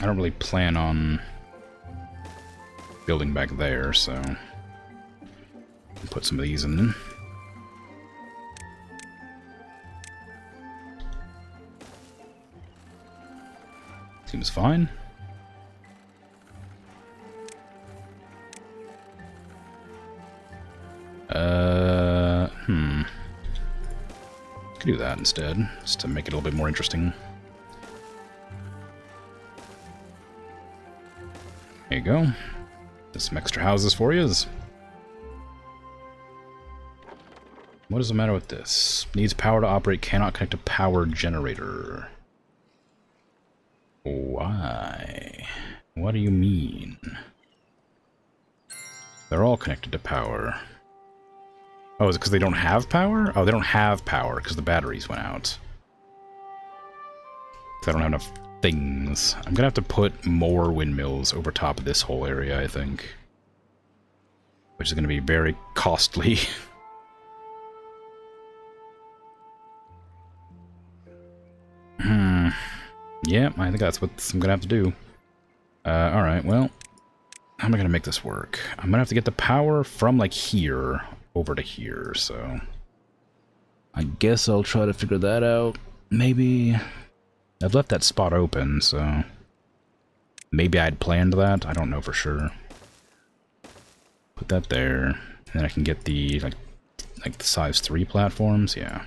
I don't really plan on building back there, so... put some of these in. Seems fine. Could do that instead, just to make it a little bit more interesting. There you go. There's some extra houses for you. What is the matter with this? Needs power to operate, cannot connect to power generator. Why? What do you mean? They're all connected to power. Oh, is it because they don't have power? Oh, they don't have power because the batteries went out. I don't have enough things. I'm gonna have to put more windmills over top of this whole area, I think. Which is gonna be very costly. Yeah, I think that's what I'm gonna have to do. Alright, well, how am I gonna make this work? I'm gonna have to get the power from, like, here over to here, so I guess I'll try to figure that out. Maybe I've left that spot open, so maybe I'd planned that. I don't know for sure. Put that there, and then I can get the, like the size 3 platforms, yeah.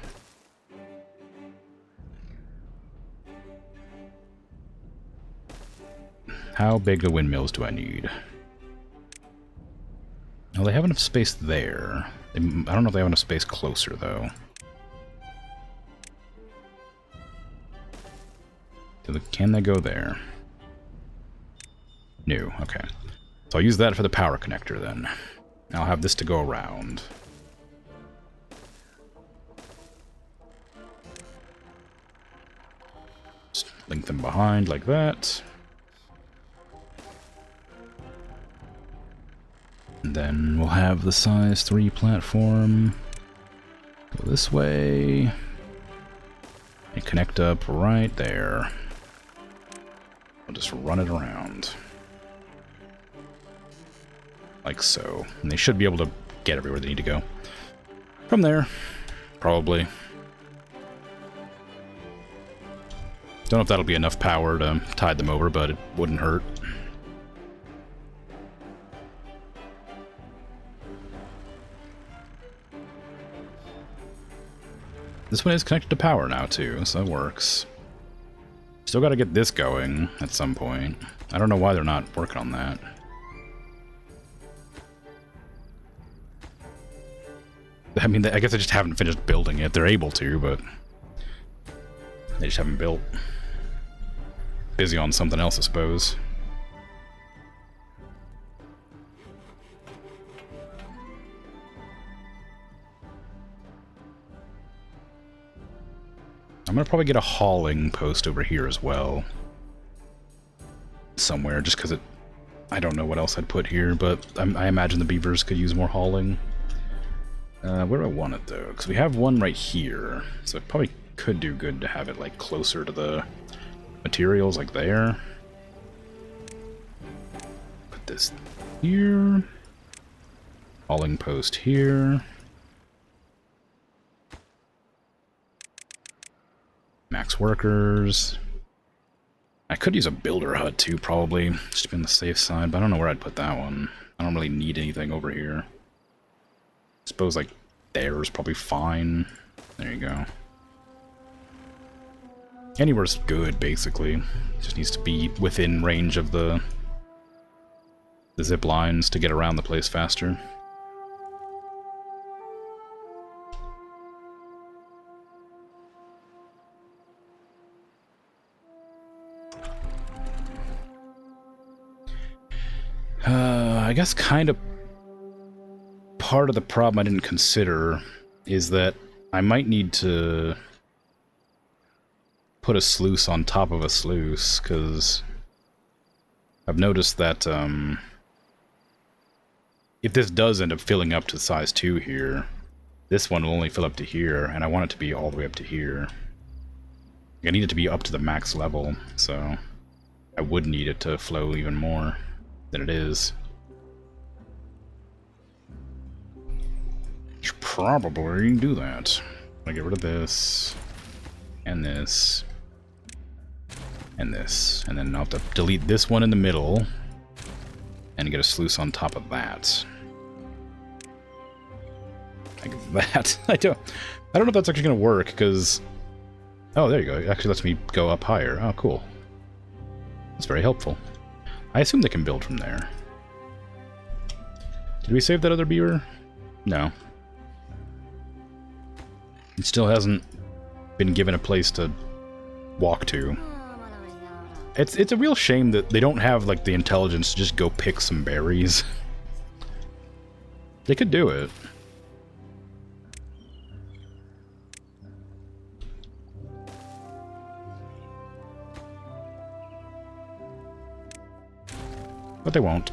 How big of windmills do I need? Well, they have enough space there. I don't know if they have enough space closer, though. Can they go there? No, okay. So I'll use that for the power connector, then. I'll have this to go around. Just link them behind like that. And then we'll have the size 3 platform go this way and connect up right there. I'll just run it around like so, and they should be able to get everywhere they need to go from there, probably. Don't know if that'll be enough power to tide them over, but it wouldn't hurt. This one is connected to power now, too, so that works. Still gotta get this going at some point. I don't know why they're not working on that. I mean, I guess they just haven't finished building it. They're able to, but they just haven't built. Busy on something else, I suppose. I'm gonna probably get a hauling post over here as well. Somewhere, just because I don't know what else I'd put here, but I imagine the beavers could use more hauling. Where do I want it, though? Because we have one right here, so it probably could do good to have it, like, closer to the materials, like there. Put this here. Hauling post here. Max workers. I could use a builder hut too, probably, just to be on the safe side, but I don't know where I'd put that one. I don't really need anything over here. I suppose, like, there's probably fine. There you go. Anywhere's good, basically. Just needs to be within range of the zip lines to get around the place faster. I guess kind of part of the problem I didn't consider is that I might need to put a sluice on top of a sluice, because I've noticed that if this does end up filling up to size 2 here, this one will only fill up to here, and I want it to be all the way up to here. I need it to be up to the max level, so I would need it to flow even more than it is. Should probably do that. I'm gonna get rid of this and this. And this. And then I'll have to delete this one in the middle. And get a sluice on top of that. Like that. I don't know if that's actually going to work, because... Oh, there you go. It actually lets me go up higher. Oh, cool. That's very helpful. I assume they can build from there. Did we save that other beaver? No. It still hasn't been given a place to walk to. It's a real shame that they don't have, like, the intelligence to just go pick some berries. They could do it. But they won't.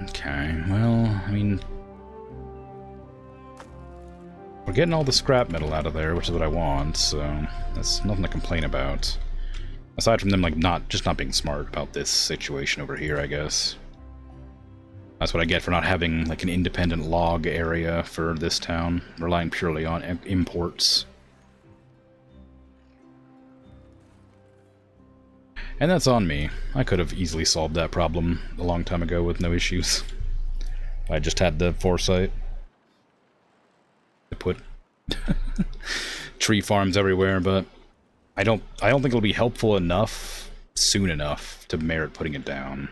Okay, well, I mean... We're getting all the scrap metal out of there, which is what I want, so that's nothing to complain about. Aside from them, like, not being smart about this situation over here, I guess. That's what I get for not having, like, an independent log area for this town, relying purely on imports. And that's on me. I could have easily solved that problem a long time ago with no issues. I just had the foresight to put tree farms everywhere, but I don't think it'll be helpful enough soon enough to merit putting it down.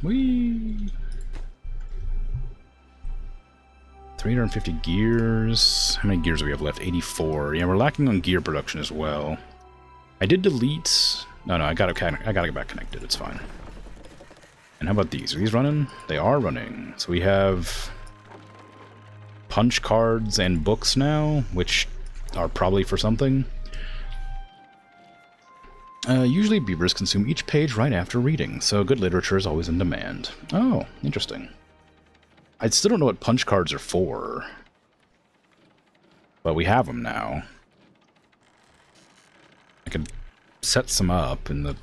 Whee! 350 gears. How many gears do we have left? 84. Yeah, we're lacking on gear production as well. I did delete... No, I gotta get back connected. It's fine. And how about these? Are these running? They are running. So we have punch cards and books now, which are probably for something. Usually beavers consume each page right after reading, so good literature is always in demand. Oh, interesting. I still don't know what punch cards are for. But we have them now. I could set some up in the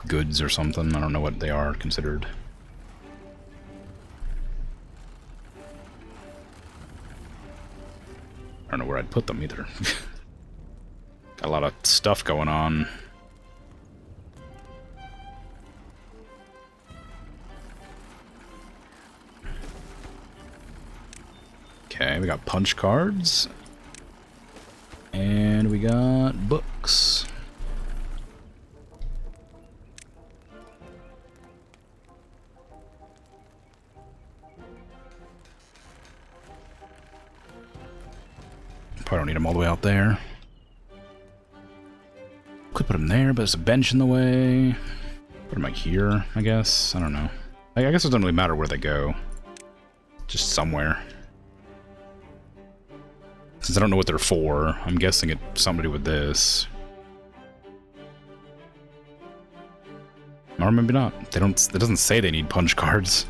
goods or something. I don't know what they are considered. I don't know where I'd put them either. Got a lot of stuff going on. Okay, we got punch cards. And we got books. Probably don't need them all the way out there. Could put them there, but there's a bench in the way. Put them like here, I guess. I don't know. I guess it doesn't really matter where they go. Just somewhere. Since I don't know what they're for, I'm guessing it's something to do with this. Or maybe not. It doesn't say they need punch cards.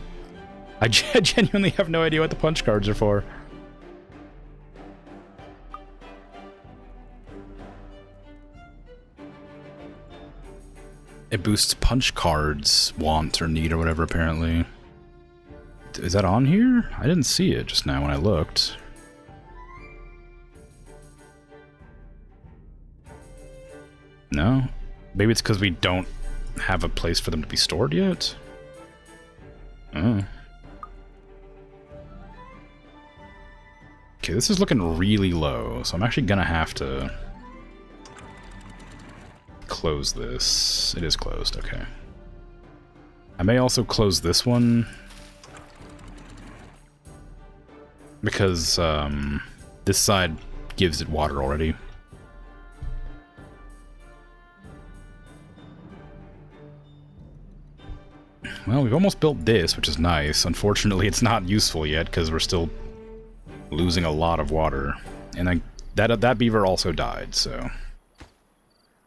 I genuinely have no idea what the punch cards are for. It boosts punch cards, want or need or whatever, apparently. Is that on here? I didn't see it just now when I looked. No? Maybe it's because we don't have a place for them to be stored yet? Oh. Okay, this is looking really low, so I'm actually gonna have to close this. It is closed, okay. I may also close this one because this side gives it water already. Well, we've almost built this, which is nice. Unfortunately, it's not useful yet because we're still losing a lot of water. And that beaver also died, so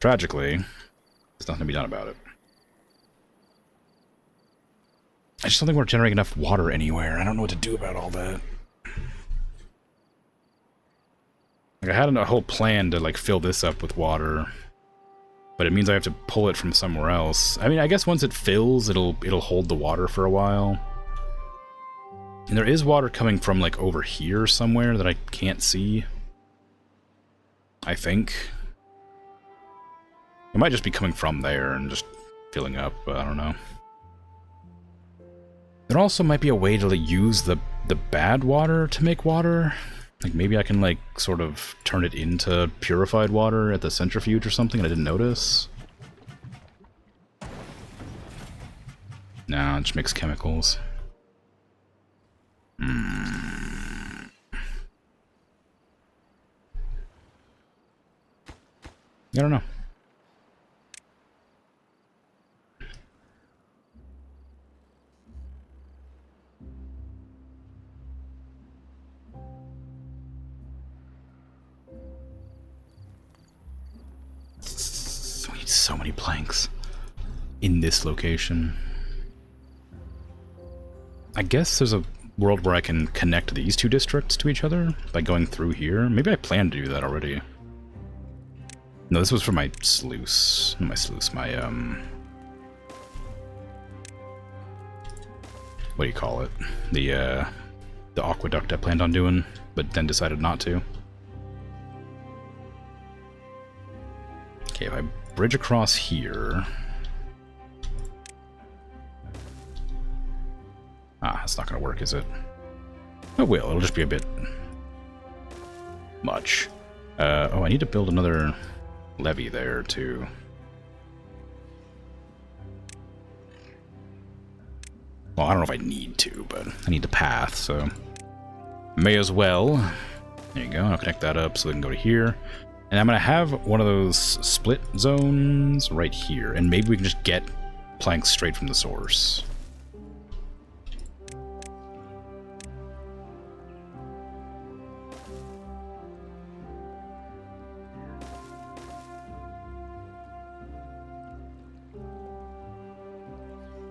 tragically, there's nothing to be done about it. I just don't think we're generating enough water anywhere. I don't know what to do about all that. Like, I had a whole plan to, like, fill this up with water, but it means I have to pull it from somewhere else. I mean, I guess once it fills, it'll hold the water for a while. And there is water coming from, like, over here somewhere that I can't see. I think. It might just be coming from there and just filling up, but I don't know. There also might be a way to, like, use the bad water to make water. Like, maybe I can, like, sort of turn it into purified water at the centrifuge or something and I didn't notice. Nah, it just makes chemicals. I don't know. We need so many planks in this location. I guess there's a world where I can connect these two districts to each other by going through here. Maybe I planned to do that already. No, this was for my sluice. My what do you call it? The aqueduct I planned on doing, but then decided not to. Okay, if I bridge across here... Ah, that's not going to work, is it? It will. It'll just be a bit... much. Oh, I need to build another levee there, too. Well, I don't know if I need to, but I need the path, so... may as well. There you go. I'll connect that up so we can go to here. And I'm going to have one of those split zones right here. And maybe we can just get planks straight from the source.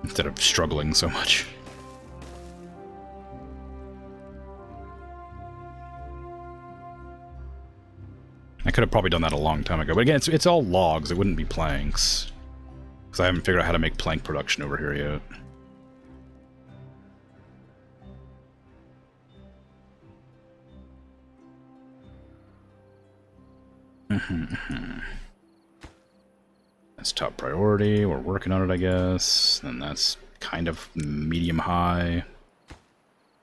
Instead of struggling so much. I could have probably done that a long time ago, but again, it's all logs, it wouldn't be planks. Because I haven't figured out how to make plank production over here yet. That's top priority, we're working on it, I guess. And that's kind of medium-high.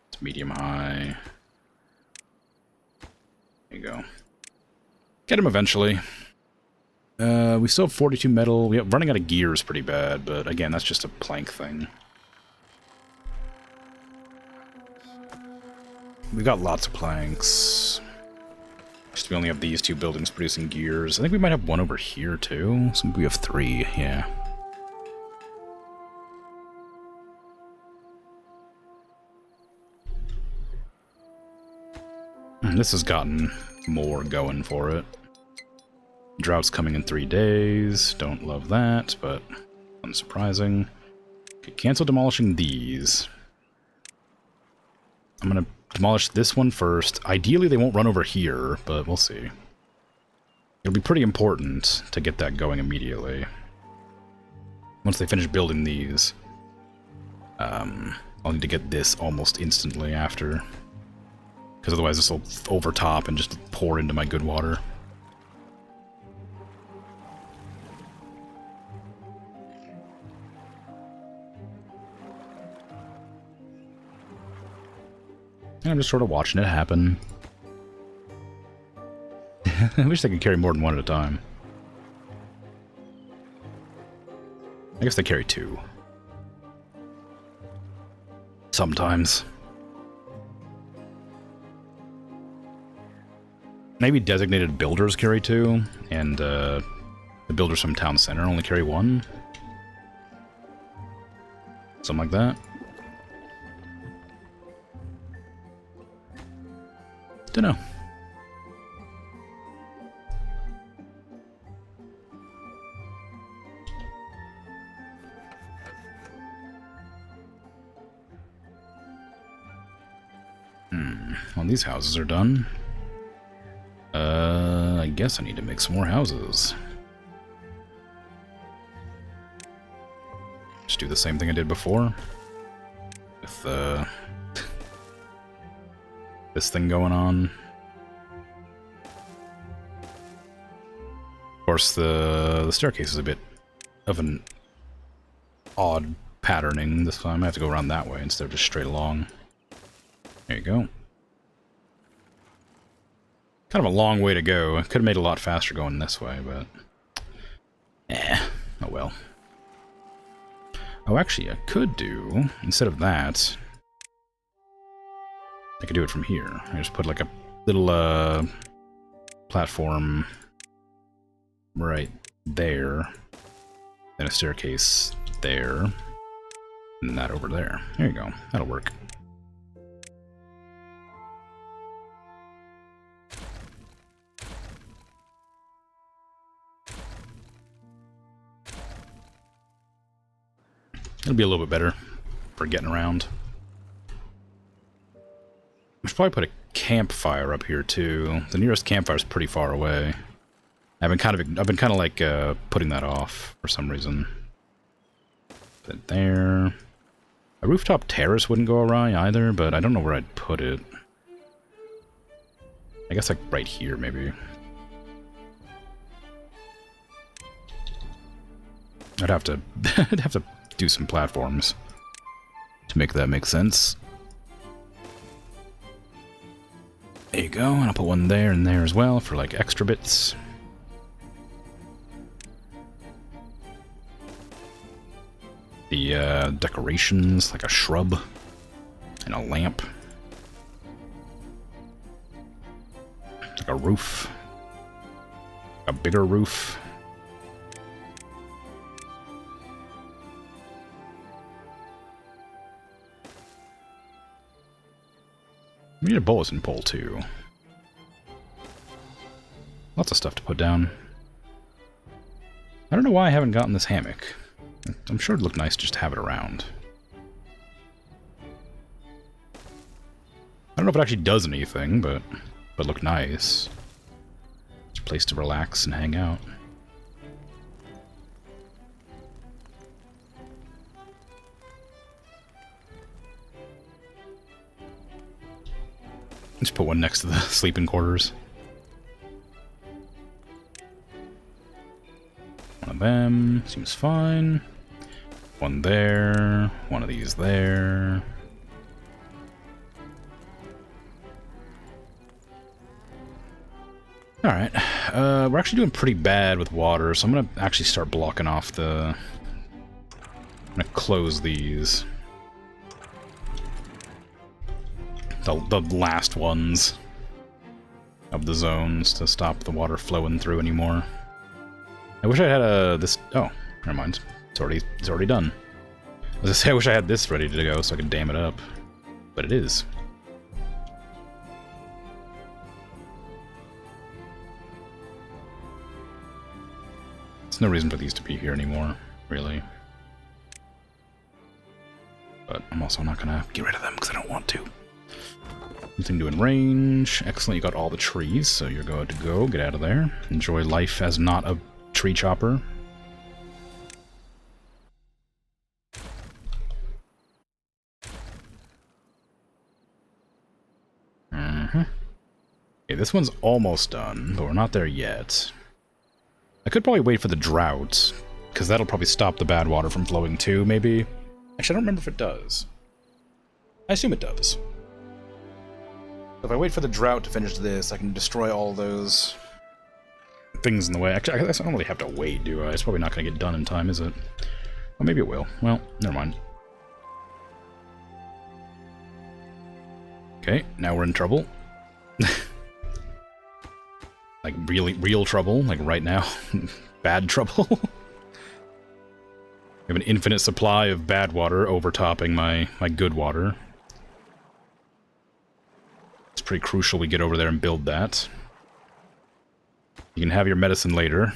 It's medium-high. There you go. Get him eventually. We still have 42 metal. We're running out of gears pretty bad, but again, that's just a plank thing. We got lots of planks. Just we only have these two buildings producing gears. I think we might have one over here too. So we have 3, yeah. And this has gotten more going for it. Drought's coming in 3 days. Don't love that, but unsurprising. Okay, cancel demolishing these. I'm gonna demolish this one first. Ideally, they won't run over here, but we'll see. It'll be pretty important to get that going immediately. Once they finish building these. I'll need to get this almost instantly after. Because otherwise this will overtop and just pour into my good water. And I'm just sort of watching it happen. I wish they could carry more than one at a time. I guess they carry 2. Sometimes. Maybe designated builders carry 2, and the builders from town center only carry 1. Something like that. Dunno. Well, these houses are done. I guess I need to make some more houses. Just do the same thing I did before. With, this thing going on. Of course, the staircase is a bit of an odd patterning this time. I have to go around that way instead of just straight along. There you go. Kind of a long way to go. I could have made it a lot faster going this way, but... oh well. Oh, actually, I could do, instead of that, I could do it from here. I just put like a little, platform right there, then a staircase there, and that over there. There you go. That'll work. It'll be a little bit better for getting around. I should probably put a campfire up here too. The nearest campfire is pretty far away. I've been kind of like putting that off for some reason. Put it there. A rooftop terrace wouldn't go awry either, but I don't know where I'd put it. I guess like right here maybe. I'd have to do some platforms to make that make sense. There you go, and I'll put one there and there as well for like extra bits. The decorations, like a shrub and a lamp. Like a roof. A bigger roof. We need a bulletin pole, too. Lots of stuff to put down. I don't know why I haven't gotten this hammock. I'm sure it'd look nice just to have it around. I don't know if it actually does anything, but look nice. It's a place to relax and hang out. Just put one next to the sleeping quarters. One of them seems fine. One there. One of these there. Alright. We're actually doing pretty bad with water, so I'm going to actually start blocking off the... I'm going to close these. The last ones of the zones to stop the water flowing through anymore. I wish I had this. Oh, never mind. It's already done. I was gonna say I wish I had this ready to go so I could dam it up, but it is. There's no reason for these to be here anymore, really. But I'm also not gonna get rid of them because I don't want to. Nothing to in range. Excellent, you got all the trees, so you're good to go. Get out of there. Enjoy life as not a tree chopper. Okay, this one's almost done, but we're not there yet. I could probably wait for the drought, because that'll probably stop the bad water from flowing too, maybe. Actually, I don't remember if it does. I assume it does. If I wait for the drought to finish this, I can destroy all those things in the way. Actually, I guess I don't really have to wait, do I? It's probably not going to get done in time, is it? Well, maybe it will. Well, never mind. Okay, now we're in trouble. Like, really, real trouble, like right now. Bad trouble. We have an infinite supply of bad water overtopping my good water. It's pretty crucial we get over there and build that. You can have your medicine later.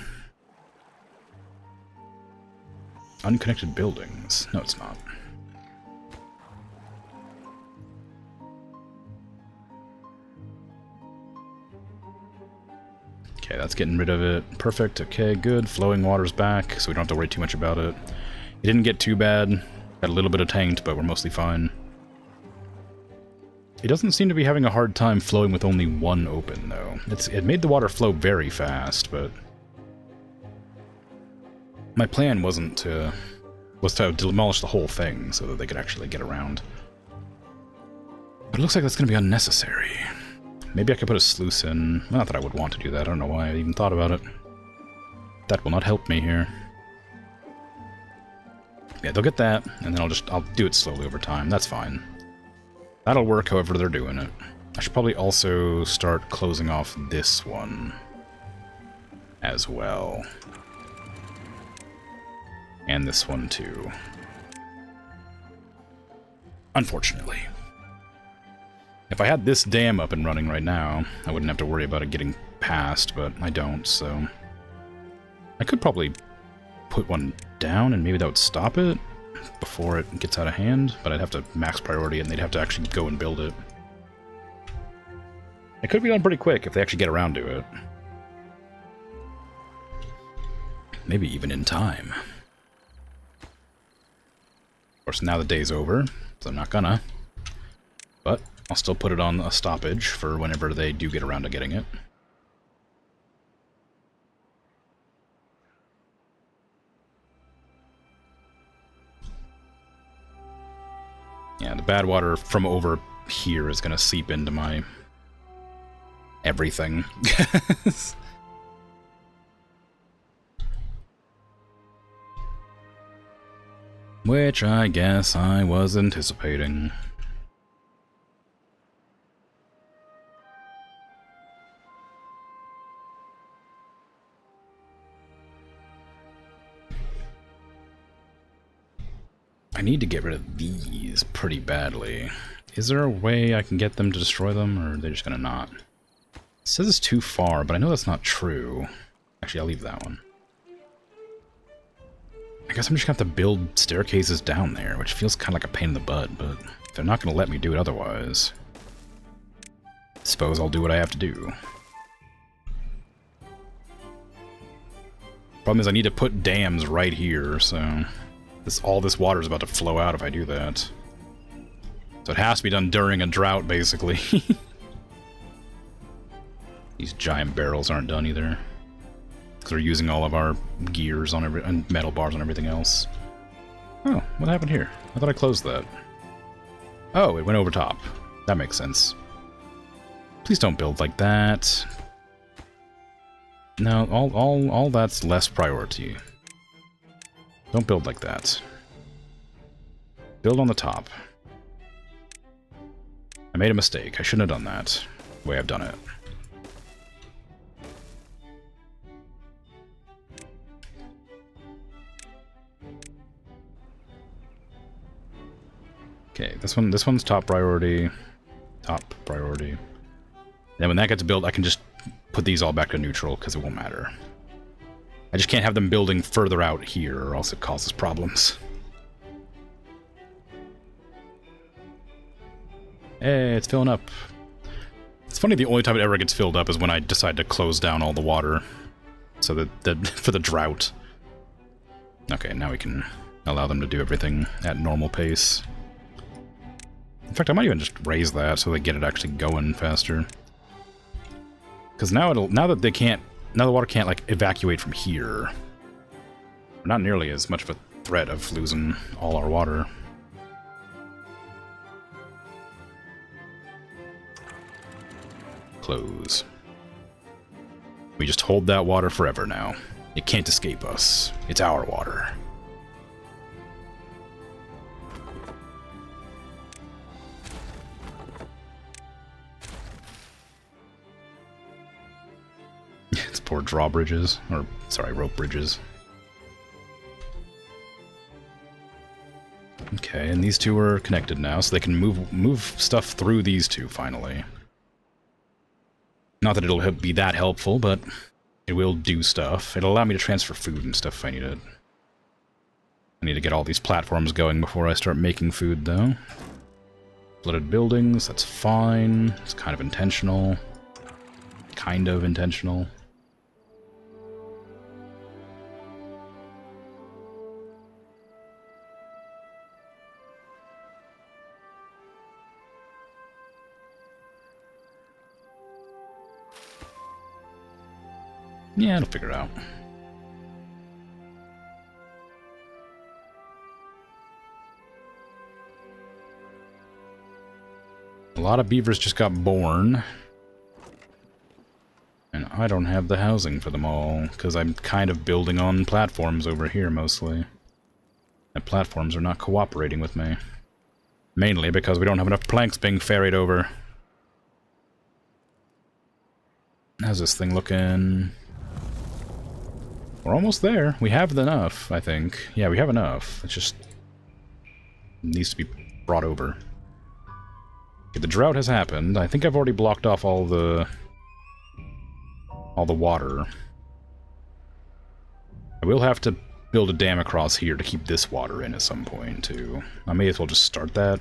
Unconnected buildings. No, it's not. Okay, that's getting rid of it. Perfect, okay, good. Flowing water's back, so we don't have to worry too much about it. It didn't get too bad. Had a little bit of tanked, but we're mostly fine. It doesn't seem to be having a hard time flowing with only one open, though. It made the water flow very fast, but... my plan was to demolish the whole thing so that they could actually get around. But it looks like that's going to be unnecessary. Maybe I could put a sluice in. Well, not that I would want to do that. I don't know why I even thought about it. That will not help me here. Yeah, they'll get that, and then I'll do it slowly over time. That's fine. That'll work however they're doing it. I should probably also start closing off this one as well. And this one too. Unfortunately. If I had this dam up and running right now, I wouldn't have to worry about it getting past, but I don't, so... I could probably put one down and maybe that would stop it before it gets out of hand, but I'd have to max priority and they'd have to actually go and build it. It could be done pretty quick if they actually get around to it. Maybe even in time. Of course, now the day's over, so I'm not gonna. But I'll still put it on a stoppage for whenever they do get around to getting it. Yeah, the bad water from over here is gonna seep into my everything. Which I guess I was anticipating. I need to get rid of these pretty badly. Is there a way I can get them to destroy them, or are they just gonna not? It says it's too far, but I know that's not true. Actually, I'll leave that one. I guess I'm just gonna have to build staircases down there, which feels kind of like a pain in the butt, but they're not gonna let me do it otherwise. Suppose I'll do what I have to do. Problem is I need to put dams right here, so... all this water is about to flow out if I do that. So it has to be done during a drought, basically. These giant barrels aren't done either. Because we're using all of our gears on and metal bars on everything else. Oh, what happened here? I thought I closed that. Oh, it went over top. That makes sense. Please don't build like that. No, all that's less priority. Don't build like that. Build on the top. I made a mistake. I shouldn't have done that the way I've done it. Okay, this one's top priority. Top priority. Then when that gets built, I can just put these all back to neutral because it won't matter. I just can't have them building further out here, or else it causes problems. Hey, it's filling up. It's funny, the only time it ever gets filled up is when I decide to close down all the water. So that for the drought. Okay, now we can allow them to do everything at normal pace. In fact, I might even just raise that so they get it actually going faster. Because now that they can't... Now the water can't, like, evacuate from here. We're not nearly as much of a threat of losing all our water. Close. We just hold that water forever now. It can't escape us. It's our water. It's poor drawbridges, or sorry, rope bridges. Okay, and these two are connected now, so they can move stuff through these two finally. Not that it'll be that helpful, but it will do stuff. It'll allow me to transfer food and stuff if I need it. I need to get all these platforms going before I start making food, though. Flooded buildings, that's fine. It's kind of intentional. Kind of intentional. Yeah, it'll figure it out. A lot of beavers just got born. And I don't have the housing for them all, because I'm kind of building on platforms over here, mostly. And platforms are not cooperating with me. Mainly because we don't have enough planks being ferried over. How's this thing looking? We're almost there. We have enough, I think. Yeah, we have enough. It just needs to be brought over. Okay, the drought has happened. I think I've already blocked off all the water. I will have to build a dam across here to keep this water in at some point, too. I may as well just start that.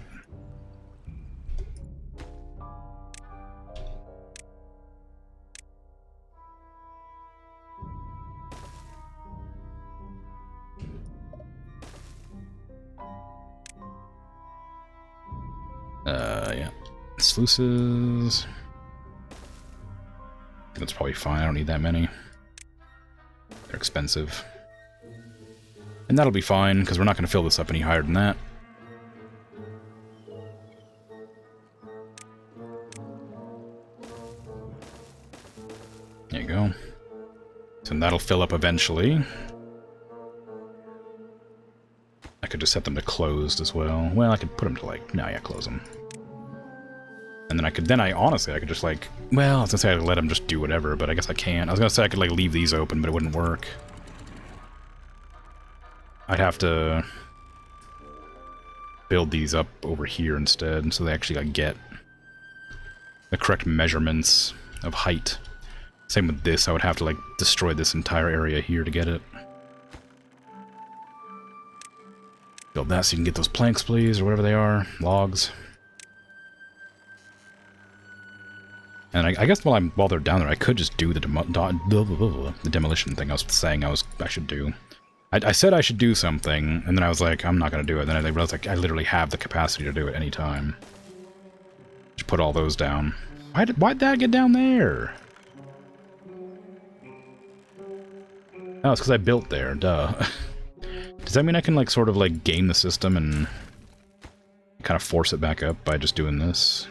Yeah. Sluices. That's probably fine. I don't need that many. They're expensive. And that'll be fine, because we're not going to fill this up any higher than that. There you go. So that'll fill up eventually. I could just set them to closed as well. Well, I could put them to like, no, yeah, close them. And then honestly, I could just like, well, I was gonna say I could let them just do whatever, but I guess I can't. I was gonna say I could like leave these open, but it wouldn't work. I'd have to build these up over here instead, so they actually like get the correct measurements of height. Same with this, I would have to like destroy this entire area here to get it. Build that so you can get those planks, please, or whatever they are. Logs. And I guess while they're down there, I could just do the demolition thing I was saying I should do. I said I should do something, and then I was like, I'm not going to do it. Then I realized like, I literally have the capacity to do it anytime. Just put all those down. Why'd that get down there? Oh, it's because I built there. Duh. Does that mean I can, like, sort of, like, game the system and kind of force it back up by just doing this?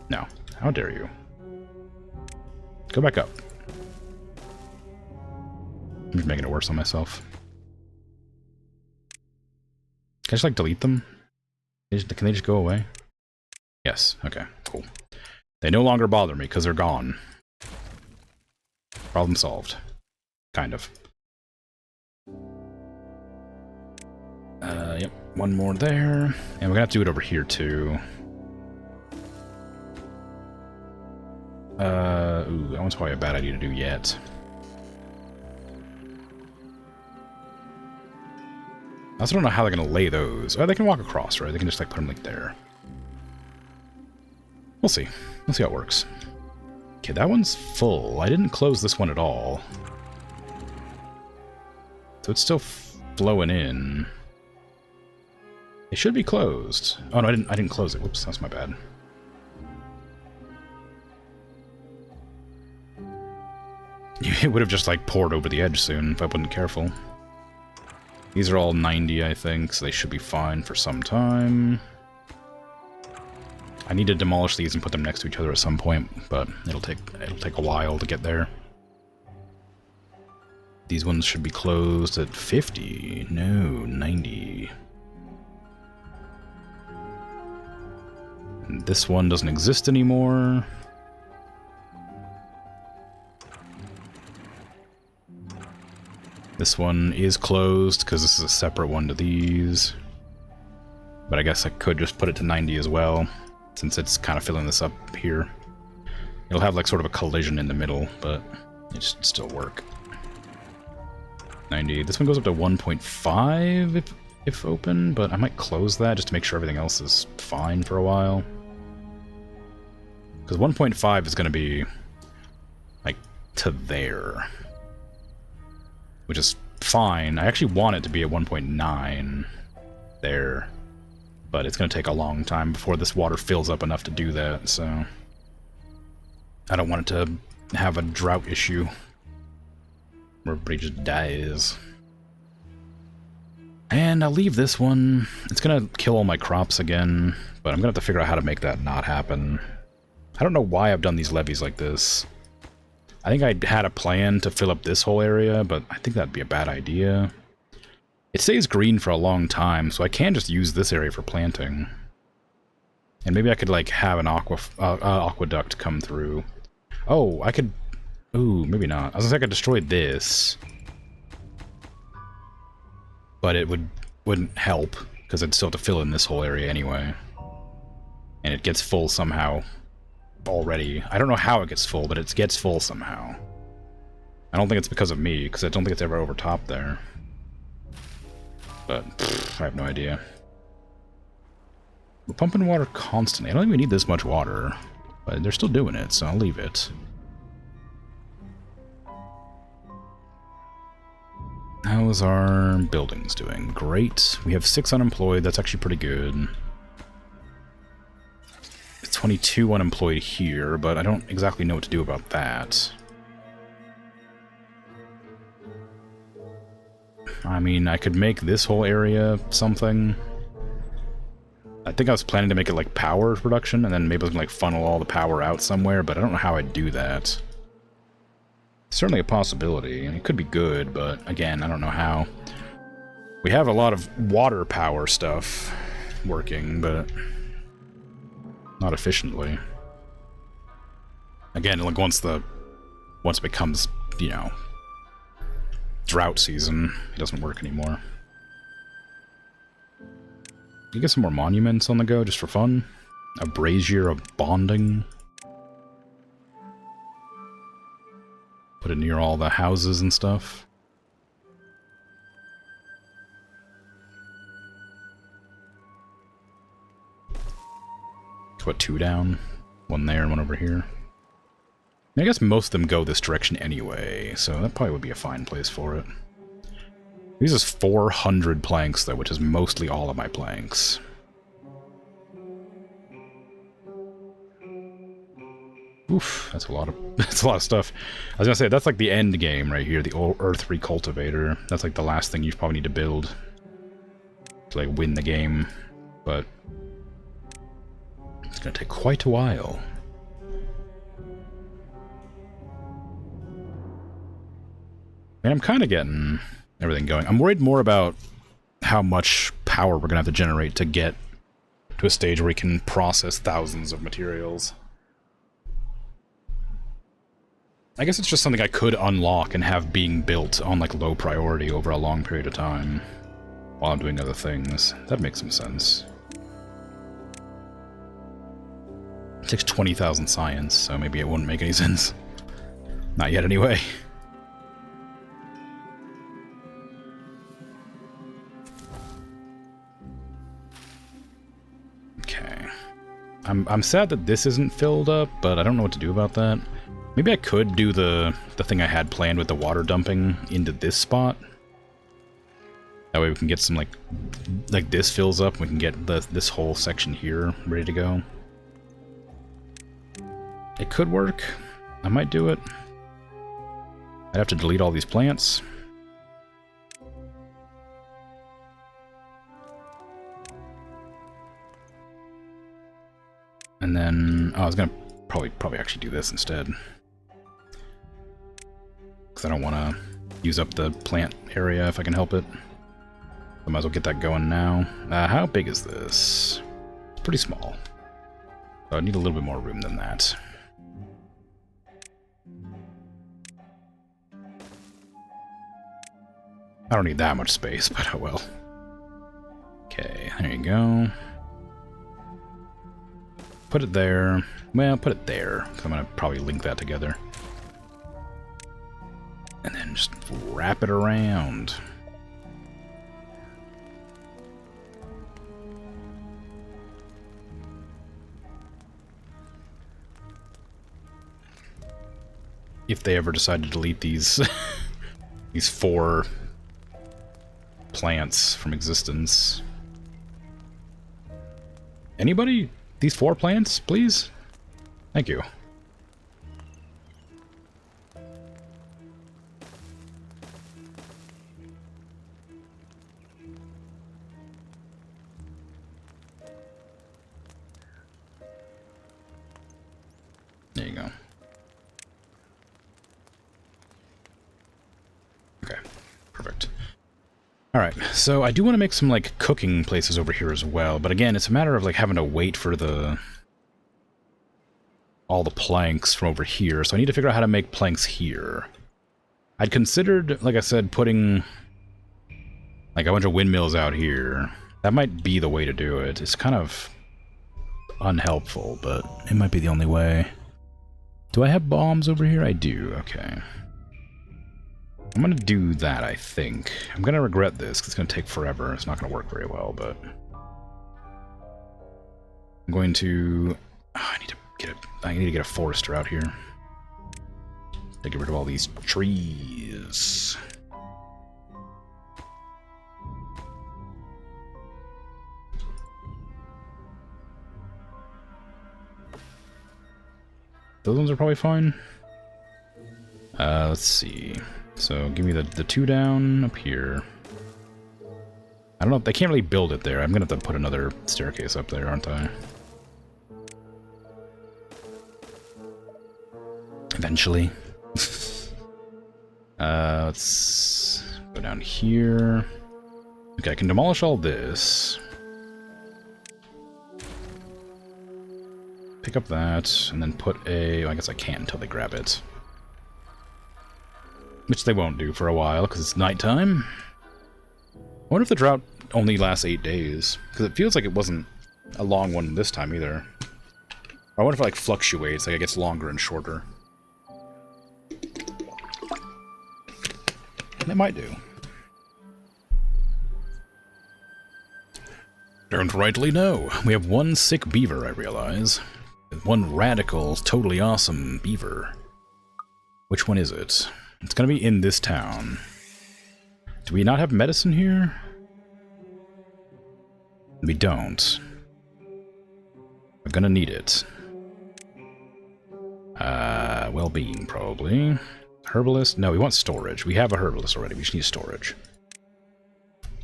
No. How dare you? Go back up. I'm just making it worse on myself. Can I just, like, delete them? Can they just go away? Yes. Okay. Cool. They no longer bother me because they're gone. Problem solved. Kind of. Yep. One more there. And we're gonna have to do it over here, too. Ooh, that one's probably a bad idea to do yet. I also don't know how they're gonna lay those. Oh, they can walk across, right? They can just, like, put them, like, there. We'll see. We'll see how it works. Okay, that one's full. I didn't close this one at all. So it's still flowing in. It should be closed. Oh no, I didn't close it. Whoops, that's my bad. It would have just like poured over the edge soon if I wasn't careful. These are all 90, I think, so they should be fine for some time. I need to demolish these and put them next to each other at some point, but it'll take a while to get there. These ones should be closed at 50. No, 90. And this one doesn't exist anymore. This one is closed because this is a separate one to these. But I guess I could just put it to 90 as well, since it's kind of filling this up here. It'll have like sort of a collision in the middle, but it should still work. 90. This one goes up to 1.5 if open, but I might close that just to make sure everything else is fine for a while. Because 1.5 is going to be like to there, which is fine. I actually want it to be at 1.9 there, but it's going to take a long time before this water fills up enough to do that, so I don't want it to have a drought issue where everybody just dies. And I'll leave this one. It's gonna kill all my crops again, but I'm gonna have to figure out how to make that not happen. I don't know why I've done these levees like this. I think I had a plan to fill up this whole area, but I think that'd be a bad idea. It stays green for a long time, so I can just use this area for planting. And maybe I could, like, have an aqueduct come through. Oh, I could... Ooh, maybe not. I was gonna say I could destroy this. But it wouldn't help, because I'd still have to fill in this whole area anyway. And it gets full somehow already. I don't know how it gets full, but it gets full somehow. I don't think it's because of me, because I don't think it's ever overtopped there. But, I have no idea. We're pumping water constantly. I don't think we need this much water, but they're still doing it, so I'll leave it. How's our buildings doing? Great. We have 6 unemployed. That's actually pretty good. 22 unemployed here, but I don't exactly know what to do about that. I mean, I could make this whole area something. I think I was planning to make it like power production, and then maybe I was gonna like funnel all the power out somewhere, but I don't know how I'd do that. Certainly a possibility, and it could be good, but again, I don't know how. We have a lot of water power stuff working, but not efficiently. Again, like once it becomes, you know, drought season, it doesn't work anymore. You get some more monuments on the go just for fun. A brazier of bonding. Put it near all the houses and stuff. Put 2 down. 1 there and 1 over here. I guess most of them go this direction anyway, so that probably would be a fine place for it. This is 400 planks, though, which is mostly all of my planks. Oof, that's a lot of stuff. I was gonna say, that's like the end game right here, the Earth Recultivator. That's like the last thing you probably need to build to like win the game, but it's gonna take quite a while. And I'm kind of getting everything going. I'm worried more about how much power we're gonna have to generate to get to a stage where we can process thousands of materials. I guess it's just something I could unlock and have being built on like low priority over a long period of time while I'm doing other things. That makes some sense. It takes 20,000 science, so maybe it wouldn't make any sense. Not yet anyway. Okay. I'm sad that this isn't filled up, but I don't know what to do about that. Maybe I could do the thing I had planned with the water dumping into this spot. That way we can get some, like this fills up, and we can get this whole section here ready to go. It could work. I might do it. I'd have to delete all these plants. And then, oh, I was gonna probably actually do this instead. Because I don't want to use up the plant area if I can help it. I might as well get that going now. How big is this? It's pretty small. So I need a little bit more room than that. I don't need that much space, but oh well. Okay, there you go. Put it there. Well, put it there, because I'm going to probably link that together. And then just wrap it around. If they ever decide to delete these these 4 plants from existence. Anybody? These 4 plants, please? Thank you. There you go. Okay, perfect. Alright, so I do want to make some, like, cooking places over here as well, but again, it's a matter of, like, having to wait for all the planks from over here, so I need to figure out how to make planks here. I'd considered, like I said, putting, like, a bunch of windmills out here. That might be the way to do it. It's kind of unhelpful, but it might be the only way. Do I have bombs over here? I do, okay. I'm gonna do that, I think. I'm gonna regret this, because it's gonna take forever. It's not gonna work very well, but... I'm going to... Oh, I need to get a forester out here. To get rid of all these trees. Those ones are probably fine. Let's see. So give me the two down up here. I don't know, they can't really build it there. I'm gonna have to put another staircase up there, aren't I? Eventually. Let's go down here. Okay, I can demolish all this. Pick up that, and then put a... I guess I can't until they grab it. Which they won't do for a while, because it's nighttime. I wonder if the drought only lasts 8 days, because it feels like it wasn't a long one this time either. I wonder if it, like, fluctuates, like it gets longer and shorter. It might do. Don't rightly know. We have one sick beaver, I realize. One radical, totally awesome beaver. Which one is it? It's gonna be in this town. Do we not have medicine here? We don't. We're gonna need it. Well-being, probably. Herbalist? No, we want storage. We have a herbalist already. We just need storage.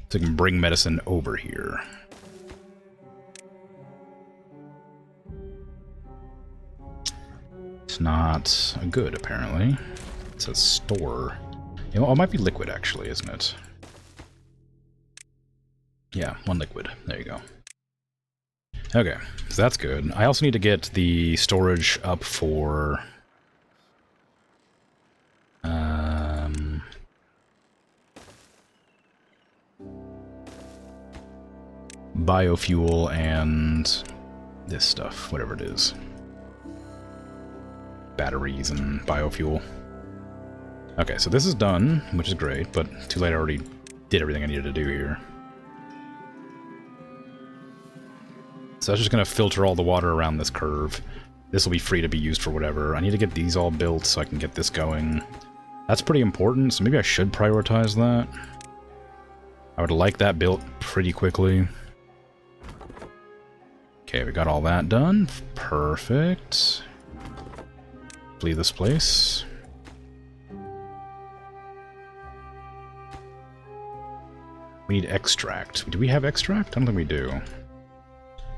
So we can bring medicine over here. It's not good, apparently. It says store. You know, it might be liquid, actually, isn't it? Yeah, one liquid. There you go. Okay, so that's good. I also need to get the storage up for... biofuel and this stuff, whatever it is. Batteries and biofuel. Okay, so this is done, which is great, but too late, I already did everything I needed to do here. So that's just going to filter all the water around this curve. This will be free to be used for whatever. I need to get these all built so I can get this going. That's pretty important, so maybe I should prioritize that. I would like that built pretty quickly. Okay, we got all that done. Perfect. Flee this place. We need extract. Do we have extract? I don't think we do.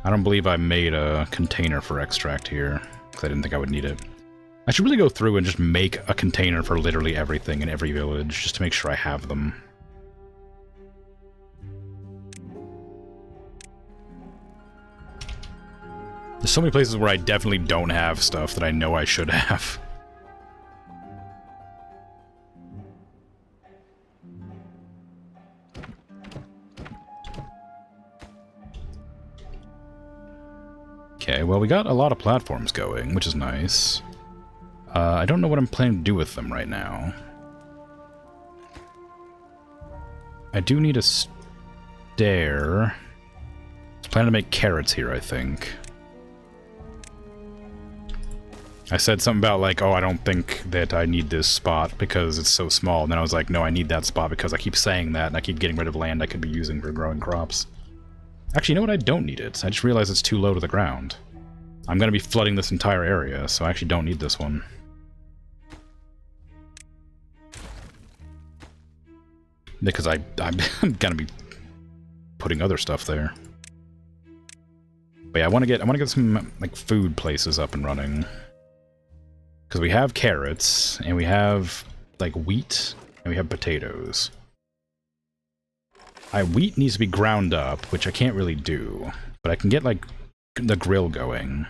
I don't believe I made a container for extract here, because I didn't think I would need it. I should really go through and just make a container for literally everything in every village, just to make sure I have them. There's so many places where I definitely don't have stuff that I know I should have. Okay, well, we got a lot of platforms going, which is nice. I don't know what I'm planning to do with them right now. I do need a stair. I was planning to make carrots here, I think. I said something about, like, oh, I don't think that I need this spot because it's so small. And then I was like, no, I need that spot because I keep saying that and I keep getting rid of land I could be using for growing crops. Actually, you know what? I don't need it. I just realized it's too low to the ground. I'm going to be flooding this entire area, so I actually don't need this one. Because I'm going to be putting other stuff there. But yeah, I want to get some, like, food places up and running. Because we have carrots, and we have, like, wheat, and we have potatoes. Wheat needs to be ground up, which I can't really do. But I can get, like, the grill going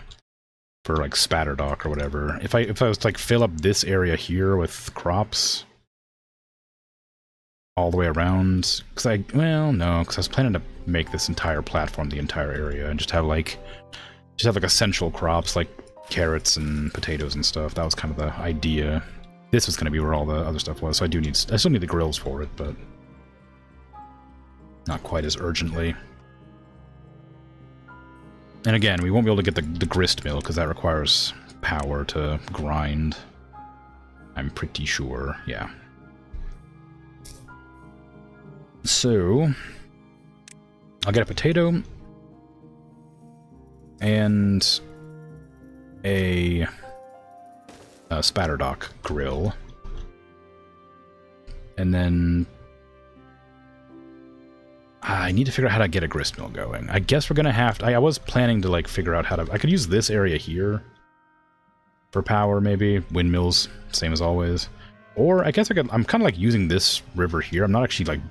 for, like, spatterdock or whatever. If I was to, like, fill up this area here with crops all the way around, well, no, because I was planning to make this entire platform the entire area and just have, like, essential crops, like carrots and potatoes and stuff. That was kind of the idea. This was going to be where all the other stuff was, so I still need the grills for it, but not quite as urgently. And again, we won't be able to get the grist mill, because that requires power to grind. I'm pretty sure, yeah. So, I'll get a potato and a spatterdock grill. And then I need to figure out how to get a grist mill going. I guess we're gonna have to... I was planning to, like, figure out how to... I could use this area here for power, maybe. Windmills, same as always. Or I guess I'm kind of, like, using this river here. I'm not actually, like...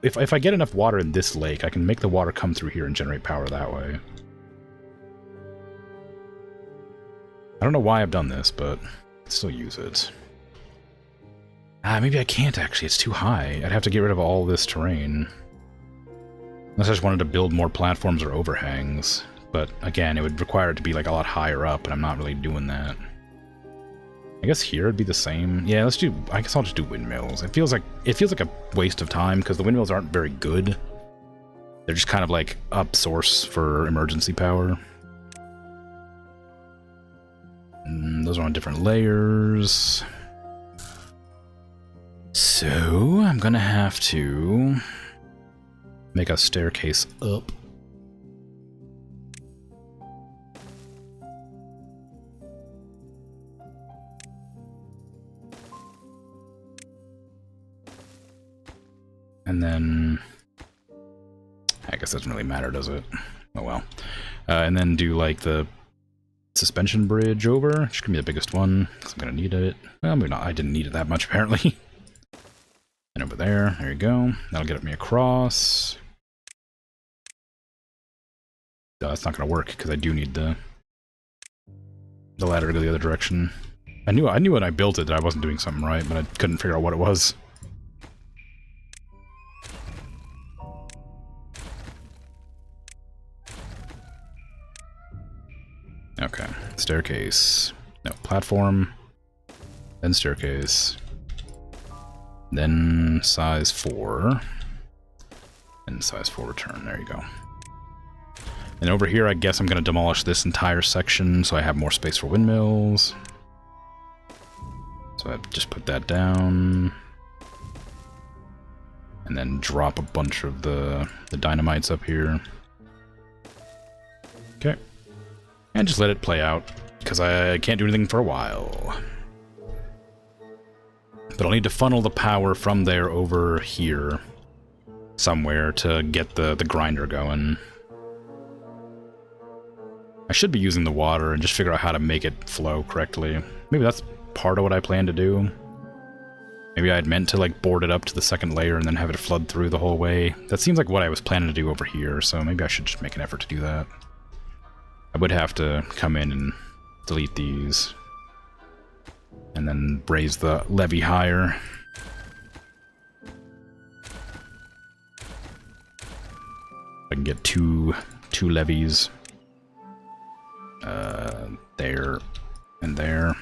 If I get enough water in this lake, I can make the water come through here and generate power that way. I don't know why I've done this, but I'll still use it. Maybe I can't, actually. It's too high. I'd have to get rid of all this terrain. Unless I just wanted to build more platforms or overhangs. But, again, it would require it to be, like, a lot higher up, and I'm not really doing that. I guess here it'd be the same. Yeah, I guess I'll just do windmills. It feels like a waste of time, because the windmills aren't very good. They're just kind of like up source for emergency power. And those are on different layers. So, I'm gonna have to make a staircase up. And then, I guess that doesn't really matter, does it? Oh well. And then do, like, the suspension bridge over, which can be the biggest one, because I'm going to need it. Well, maybe not. I didn't need it that much, apparently. And over there you go. That'll get me across. That's not going to work, because I do need the ladder to go the other direction. I knew when I built it that I wasn't doing something right, but I couldn't figure out what it was. Okay, staircase. No, platform. Then staircase. Then size 4. And size 4 return. There you go. And over here, I guess I'm going to demolish this entire section so I have more space for windmills. So I just put that down. And then drop a bunch of the dynamites up here. Okay. And just let it play out, because I can't do anything for a while. But I'll need to funnel the power from there over here somewhere to get the grinder going. I should be using the water and just figure out how to make it flow correctly. Maybe that's part of what I plan to do. Maybe I had meant to, like, board it up to the second layer and then have it flood through the whole way. That seems like what I was planning to do over here, so maybe I should just make an effort to do that. I would have to come in and delete these. And then raise the levee higher. I can get two levees. There and there.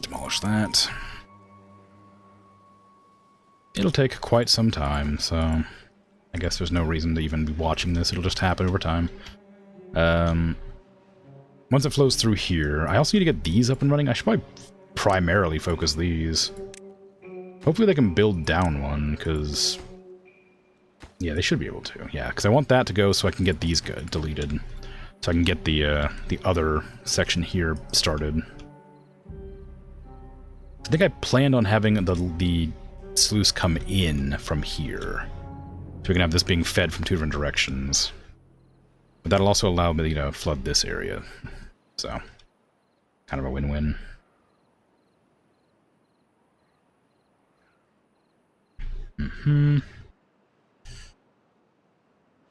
Demolish that. It'll take quite some time, so I guess there's no reason to even be watching this. It'll just happen over time. Once it flows through here, I also need to get these up and running. I should probably primarily focus these. Hopefully they can build down one, because... yeah, they should be able to. Yeah, because I want that to go so I can get these deleted. So I can get the other section here started. I think I planned on having the sluice come in from here. So we can have this being fed from 2 different directions. But that'll also allow me to flood this area. So, kind of a win-win.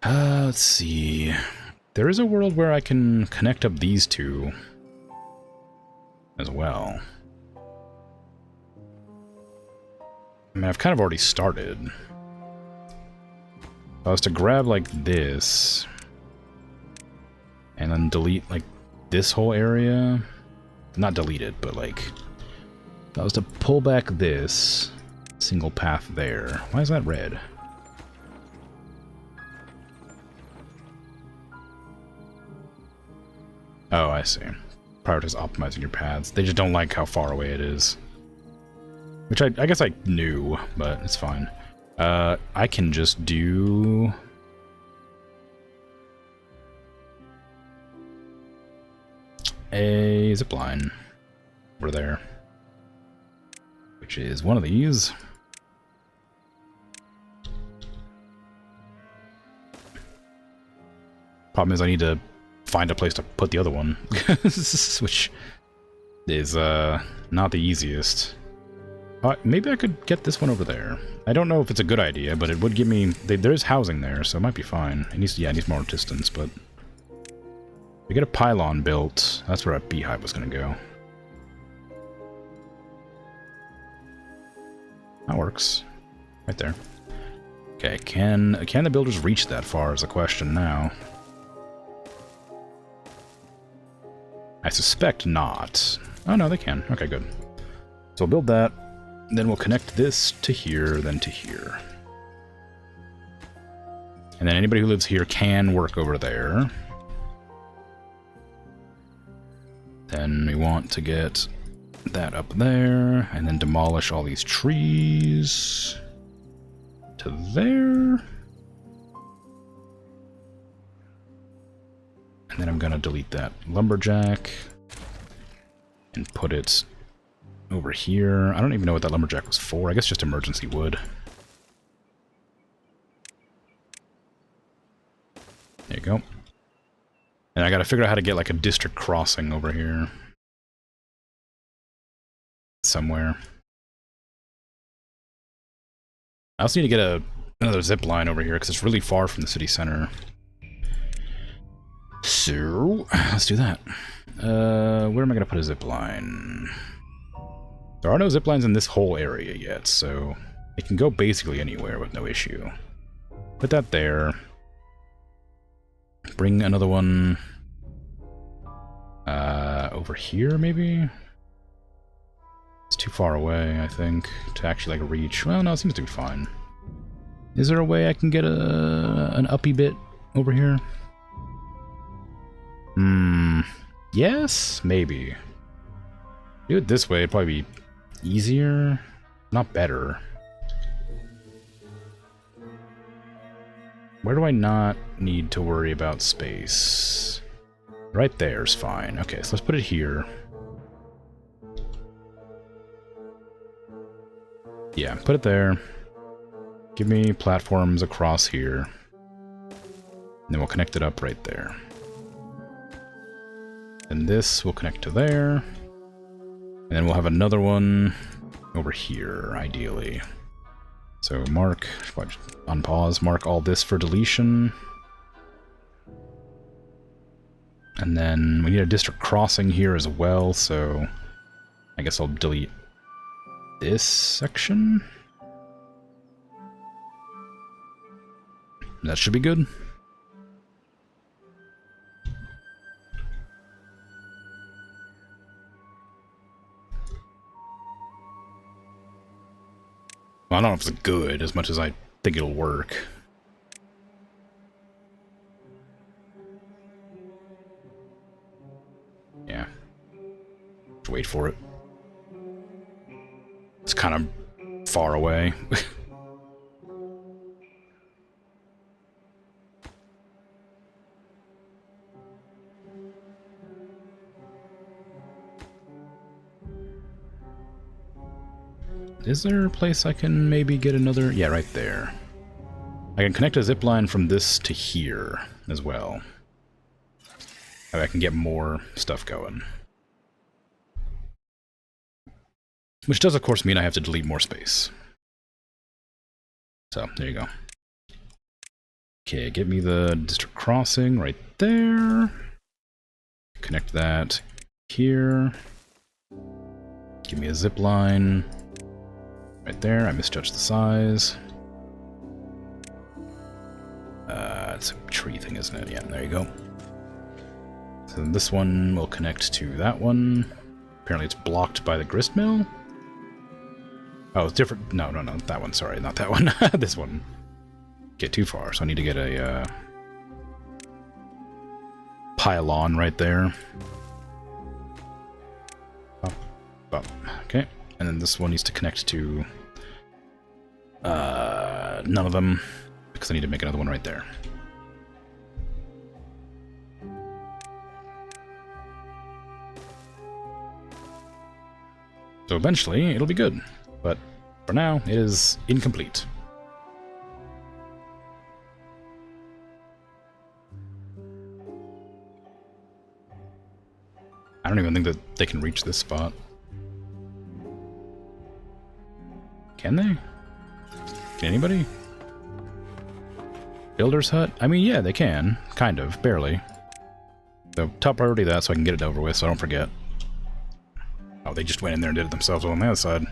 Let's see. There is a world where I can connect up these two as well. I mean, I've kind of already started. If I was to grab, like, this, and then delete, like, this whole area. Not delete it, but, like, if I was to pull back this single path there. Why is that red? Oh, I see. Prioritize optimizing your paths. They just don't like how far away it is. Which I guess I knew, but it's fine. I can just do... a zipline over there. Which is one of these. Problem is I need to find a place to put the other one, which is not the easiest. Maybe I could get this one over there. I don't know if it's a good idea, but it would give me... there's housing there, so it might be fine. It needs, yeah, it needs more distance, but... we get a pylon built. That's where a beehive was going to go. That works. Right there. Okay, can the builders reach that far is the question now. I suspect not. Oh, no, they can. Okay, good. So we'll build that, then we'll connect this to here, then to here. And then anybody who lives here can work over there. Then we want to get that up there, and then demolish all these trees to there. And then I'm going to delete that lumberjack and put it over here. I don't even know what that lumberjack was for. I guess just emergency wood. There you go. And I got to figure out how to get like a district crossing over here. Somewhere. I also need to get another zip line over here because it's really far from the city center. So, let's do that. Where am I going to put a zip line? There are no zip lines in this whole area yet, so it can go basically anywhere with no issue. Put that there. Bring another one over here, maybe? It's too far away, I think, to actually like reach. Well, no, it seems to be fine. Is there a way I can get an uppy bit over here? Yes, maybe. Do it this way, it'd probably be easier, not better. Where do I not need to worry about space? Right there's fine. Okay, so let's put it here. Yeah, put it there. Give me platforms across here. And then we'll connect it up right there. And this will connect to there. And then we'll have another one over here, ideally. So mark, unpause, mark all this for deletion. And then we need a district crossing here as well, so I guess I'll delete this section. That should be good. Well, I don't know if it's good as much as I think it'll work. Yeah. Just wait for it. It's kind of far away. Is there a place I can maybe get another? Yeah, right there. I can connect a zip line from this to here as well. I can get more stuff going. Which does, of course, mean I have to delete more space. So, there you go. Okay, get me the district crossing right there. Connect that here. Give me a zip line right there. I misjudged the size. It's a tree thing, isn't it? Yeah, there you go. So this one will connect to that one. Apparently it's blocked by the grist mill. Oh, it's different. No, that one. Sorry, not that one. This one. Get too far, so I need to get a pylon right there. Up. Okay, and then this one needs to connect to none of them because I need to make another one right there. So eventually it'll be good, but for now it is incomplete. I don't even think that they can reach this spot. Can they? Can anybody? Builder's hut? I mean, yeah, they can. Kind of. Barely. So, top priority that so I can get it over with so I don't forget. Oh, they just went in there and did it themselves on the other side.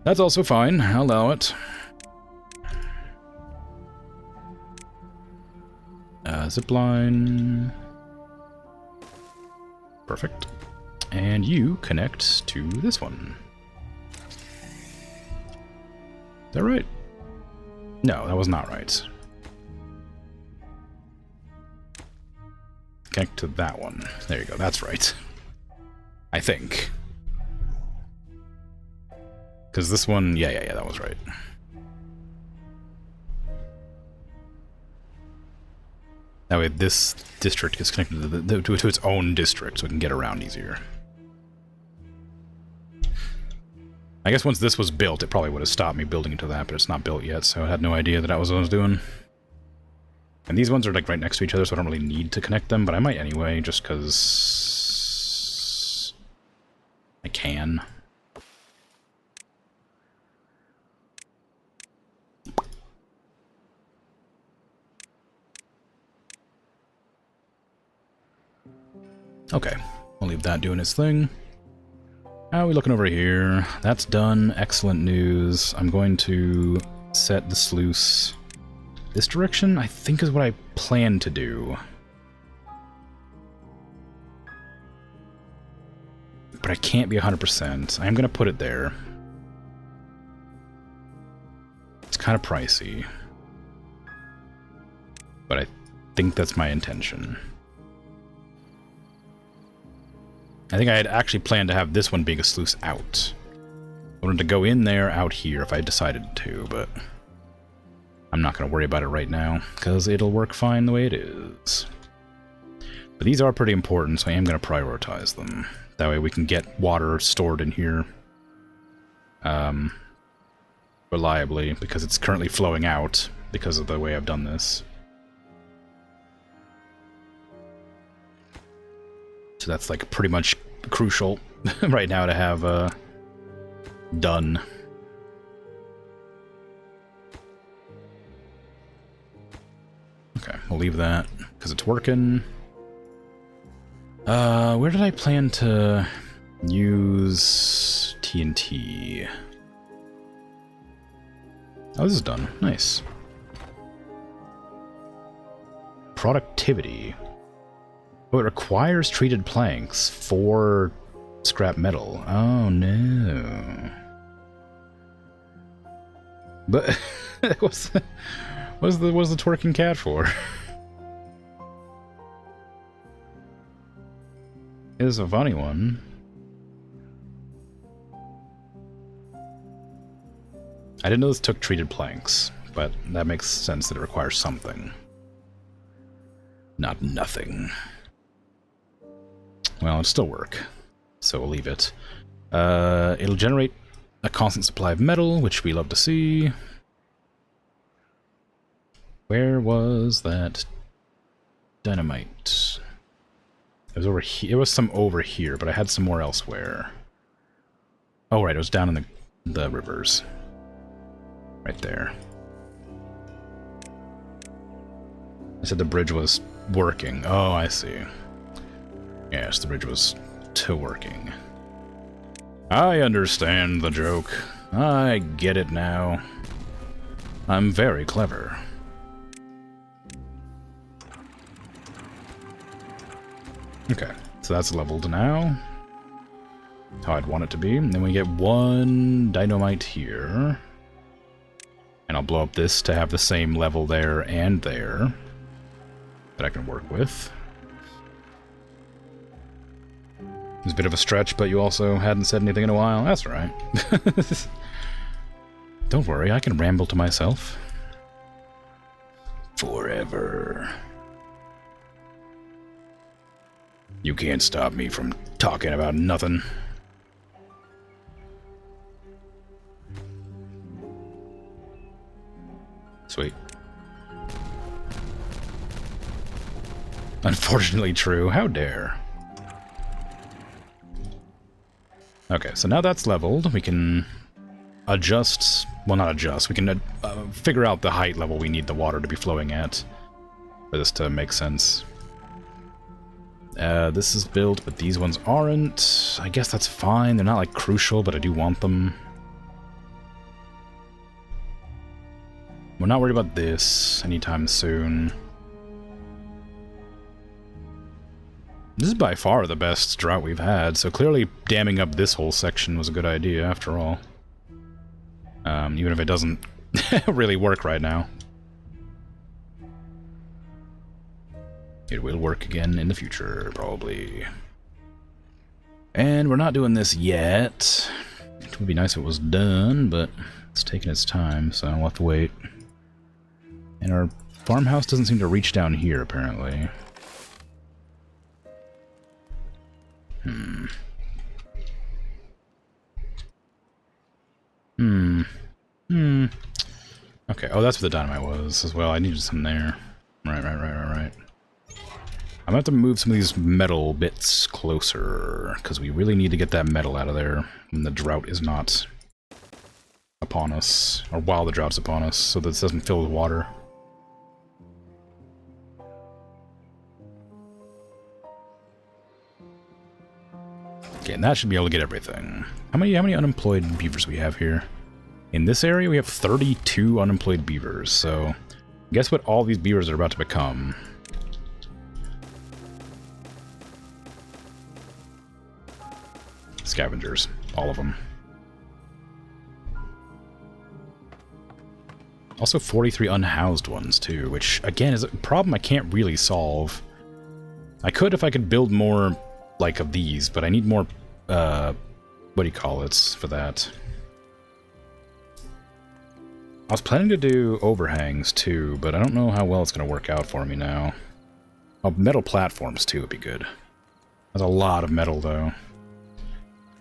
That's also fine. I'll allow it. Zipline. Perfect. And you connect to this one. Is that right? No, that was not right. Connect to that one. There you go, that's right. I think. Because this one, yeah, that was right. That way this district gets connected to its own district so it can get around easier. I guess once this was built, it probably would have stopped me building into that, but it's not built yet, so I had no idea that that was what I was doing. And these ones are like right next to each other, so I don't really need to connect them, but I might anyway, just because I can. Okay, we'll leave that doing its thing. How are we looking over here? That's done. Excellent news. I'm going to set the sluice this direction, I think is what I plan to do. But I can't be 100%. I am going to put it there. It's kind of pricey. But I think that's my intention. I think I had actually planned to have this one being a sluice out. I wanted to go in there, out here, if I decided to, but I'm not going to worry about it right now, because it'll work fine the way it is. But these are pretty important, so I am going to prioritize them. That way we can get water stored in here reliably, because it's currently flowing out because of the way I've done this. So that's like pretty much crucial right now to have done. Okay, we'll leave that because it's working. Where did I plan to use TNT? Oh, this is done. Nice. Productivity. Oh, it requires treated planks for scrap metal. Oh no. But what's the twerking cat for? It is a funny one. I didn't know this took treated planks, but that makes sense that it requires something. Not nothing. Well, it'll still work, so we'll leave it. It'll generate a constant supply of metal, which we love to see. Where was that dynamite? It was over here. It was some over here, but I had some more elsewhere. Oh, right, it was down in the rivers. Right there. I said the bridge was working. Oh, I see. Yes, the bridge was working. I understand the joke. I get it now. I'm very clever. Okay, so that's leveled now. How I'd want it to be. And then we get one dynamite here. And I'll blow up this to have the same level there and there that I can work with. It's a bit of a stretch, but you also hadn't said anything in a while. That's right. Don't worry, I can ramble to myself. Forever. You can't stop me from talking about nothing. Sweet. Unfortunately true. How dare. Okay, so now that's leveled. We can adjust... Well, not adjust. We can figure out the height level we need the water to be flowing at for this to make sense. This is built, but these ones aren't. I guess that's fine. They're not, like, crucial, but I do want them. We're not worried about this anytime soon. This is by far the best drought we've had, so clearly damming up this whole section was a good idea, after all. Even if it doesn't really work right now. It will work again in the future, probably. And we're not doing this yet. It would be nice if it was done, but it's taking its time, so we'll have to wait. And our farmhouse doesn't seem to reach down here, apparently. Okay, oh, that's what the dynamite was as well. I needed some there. Right. I'm gonna have to move some of these metal bits closer, because we really need to get that metal out of there when the drought is not upon us, or while the drought's upon us, so that it doesn't fill with water. Okay, and that should be able to get everything. How many unemployed beavers we have here? In this area, we have 32 unemployed beavers, so guess what all these beavers are about to become? Scavengers. All of them. Also 43 unhoused ones, too, which, again, is a problem I can't really solve. I could if I could build more, like, of these, but I need more, what do you call it for that? I was planning to do overhangs, too, but I don't know how well it's going to work out for me now. Oh, metal platforms, too, would be good. That's a lot of metal, though.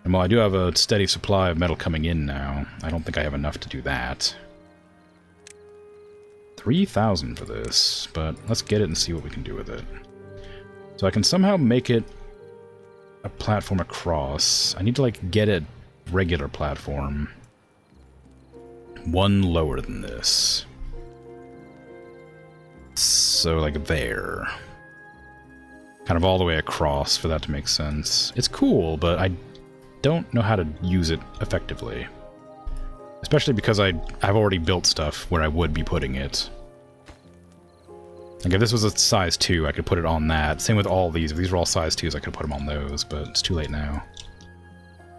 And while I do have a steady supply of metal coming in now, I don't think I have enough to do that. 3,000 for this, but let's get it and see what we can do with it. So I can somehow make it a platform across. I need to, like, get a regular platform. One lower than this. So, like, there. Kind of all the way across for that to make sense. It's cool, but I don't know how to use it effectively. Especially because I've already built stuff where I would be putting it. Like, if this was a size 2, I could put it on that. Same with all these. If these were all size 2s, I could put them on those, but it's too late now.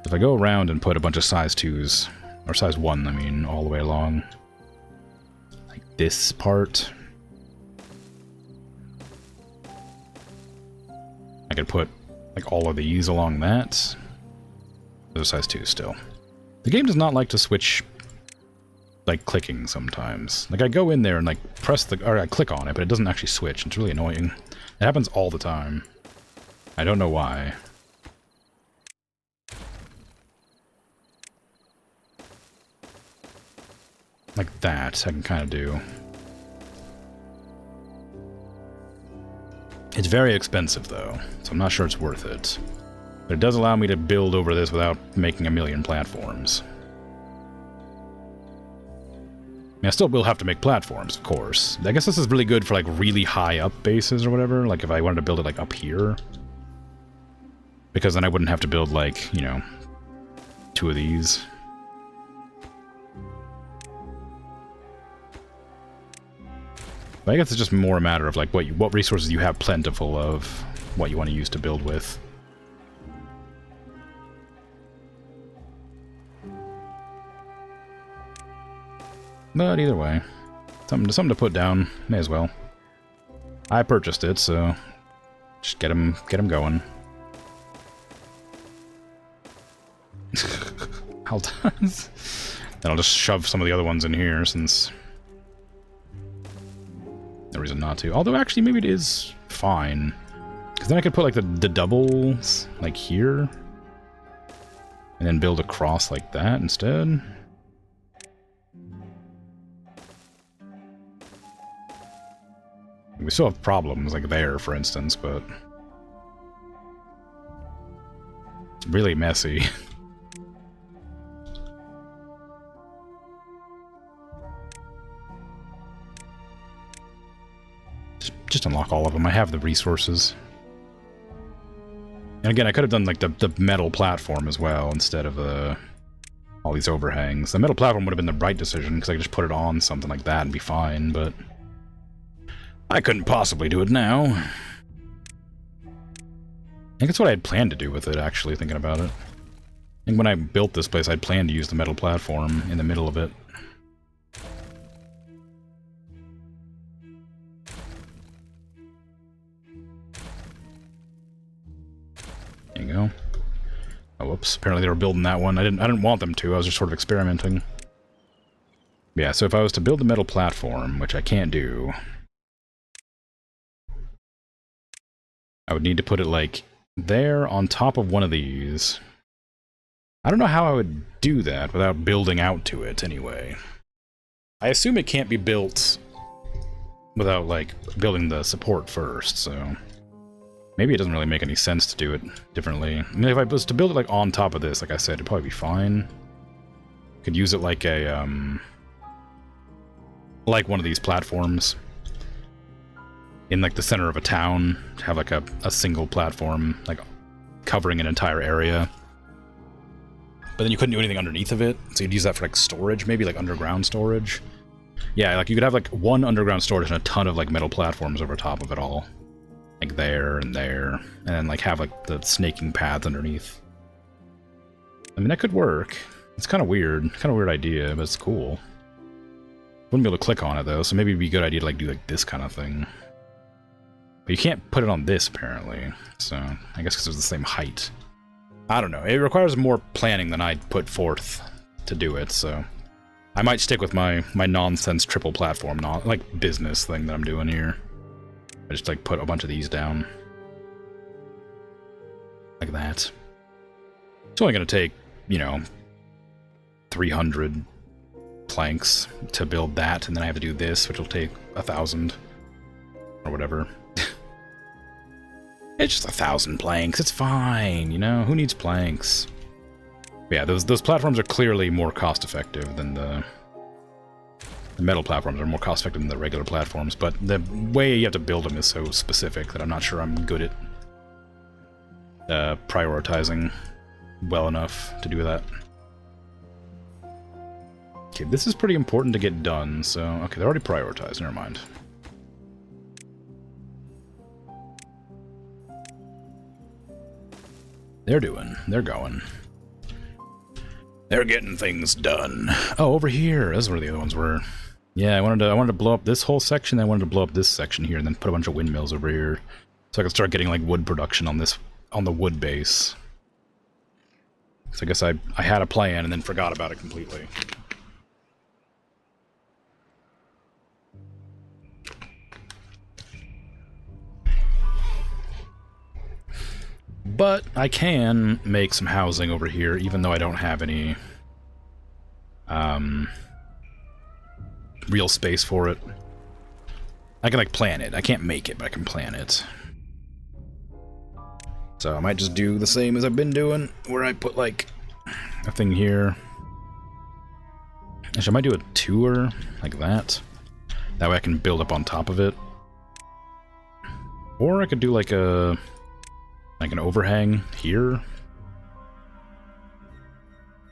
If I go around and put a bunch of size 2s, or size 1, I mean, all the way along, like this part, I could put, like, all of these along that. Those size 2s still. The game does not like to switch, like, clicking sometimes. Like, I go in there and, like, or I click on it, but it doesn't actually switch. It's really annoying. It happens all the time. I don't know why. Like that, I can kind of do. It's very expensive, though, so I'm not sure it's worth it. But it does allow me to build over this without making a million platforms. I still will have to make platforms, of course. I guess this is really good for, like, really high up bases or whatever. Like, if I wanted to build it, like, up here. Because then I wouldn't have to build, like, you know, 2 of these. But I guess it's just more a matter of, like, what resources you have plentiful of, what you want to use to build with. But either way, something to put down. May as well. I purchased it, so just get him going. Then I'll just shove some of the other ones in here, since no reason not to. Although actually, maybe it is fine, because then I could put like the doubles like here, and then build across like that instead. We still have problems, like there, for instance, but it's really messy. Just unlock all of them. I have the resources. And again, I could have done like the metal platform as well instead of all these overhangs. The metal platform would have been the right decision, because I could just put it on something like that and be fine, but I couldn't possibly do it now. I think that's what I had planned to do with it, actually, thinking about it. I think when I built this place, I'd planned to use the metal platform in the middle of it. There you go. Oh, whoops. Apparently they were building that one. I didn't want them to. I was just sort of experimenting. Yeah, so if I was to build the metal platform, which I can't do, I would need to put it, like, there on top of one of these. I don't know how I would do that without building out to it, anyway. I assume it can't be built without, like, building the support first, so maybe it doesn't really make any sense to do it differently. I mean, if I was to build it, like, on top of this, like I said, it'd probably be fine. Could use it like a, like one of these platforms in, like, the center of a town, to have, like, a single platform, like, covering an entire area. But then you couldn't do anything underneath of it, so you'd use that for, like, storage, maybe, like, underground storage. Yeah, like, you could have, like, one underground storage and a ton of, like, metal platforms over top of it all. Like, there, and then, like, have, like, the snaking paths underneath. I mean, that could work. It's kind of weird idea, but it's cool. Wouldn't be able to click on it, though, so maybe it'd be a good idea to, like, do, like, this kind of thing. But you can't put it on this, apparently, so I guess because it's the same height. I don't know. It requires more planning than I'd put forth to do it, so I might stick with my nonsense triple platform, like, business thing that I'm doing here. I just, like, put a bunch of these down. Like that. It's only going to take, you know, 300 planks to build that, and then I have to do this, which will take 1,000. Or whatever. It's just 1,000 planks. It's fine, you know? Who needs planks? But yeah, those platforms are clearly more cost-effective than the metal platforms are more cost-effective than the regular platforms, but the way you have to build them is so specific that I'm not sure I'm good at prioritizing well enough to do that. Okay, this is pretty important to get done, so... Okay, they're already prioritized, never mind. They're going. They're getting things done. Oh, over here. That's where the other ones were. Yeah, I wanted to blow up this whole section, then I wanted to blow up this section here, and then put a bunch of windmills over here. So I could start getting, like, wood production on the wood base. So I guess I had a plan and then forgot about it completely. But I can make some housing over here, even though I don't have any real space for it. I can, like, plan it. I can't make it, but I can plan it. So I might just do the same as I've been doing, where I put like a thing here. Actually, I might do a tour like that. That way I can build up on top of it. Or I could do like an overhang here.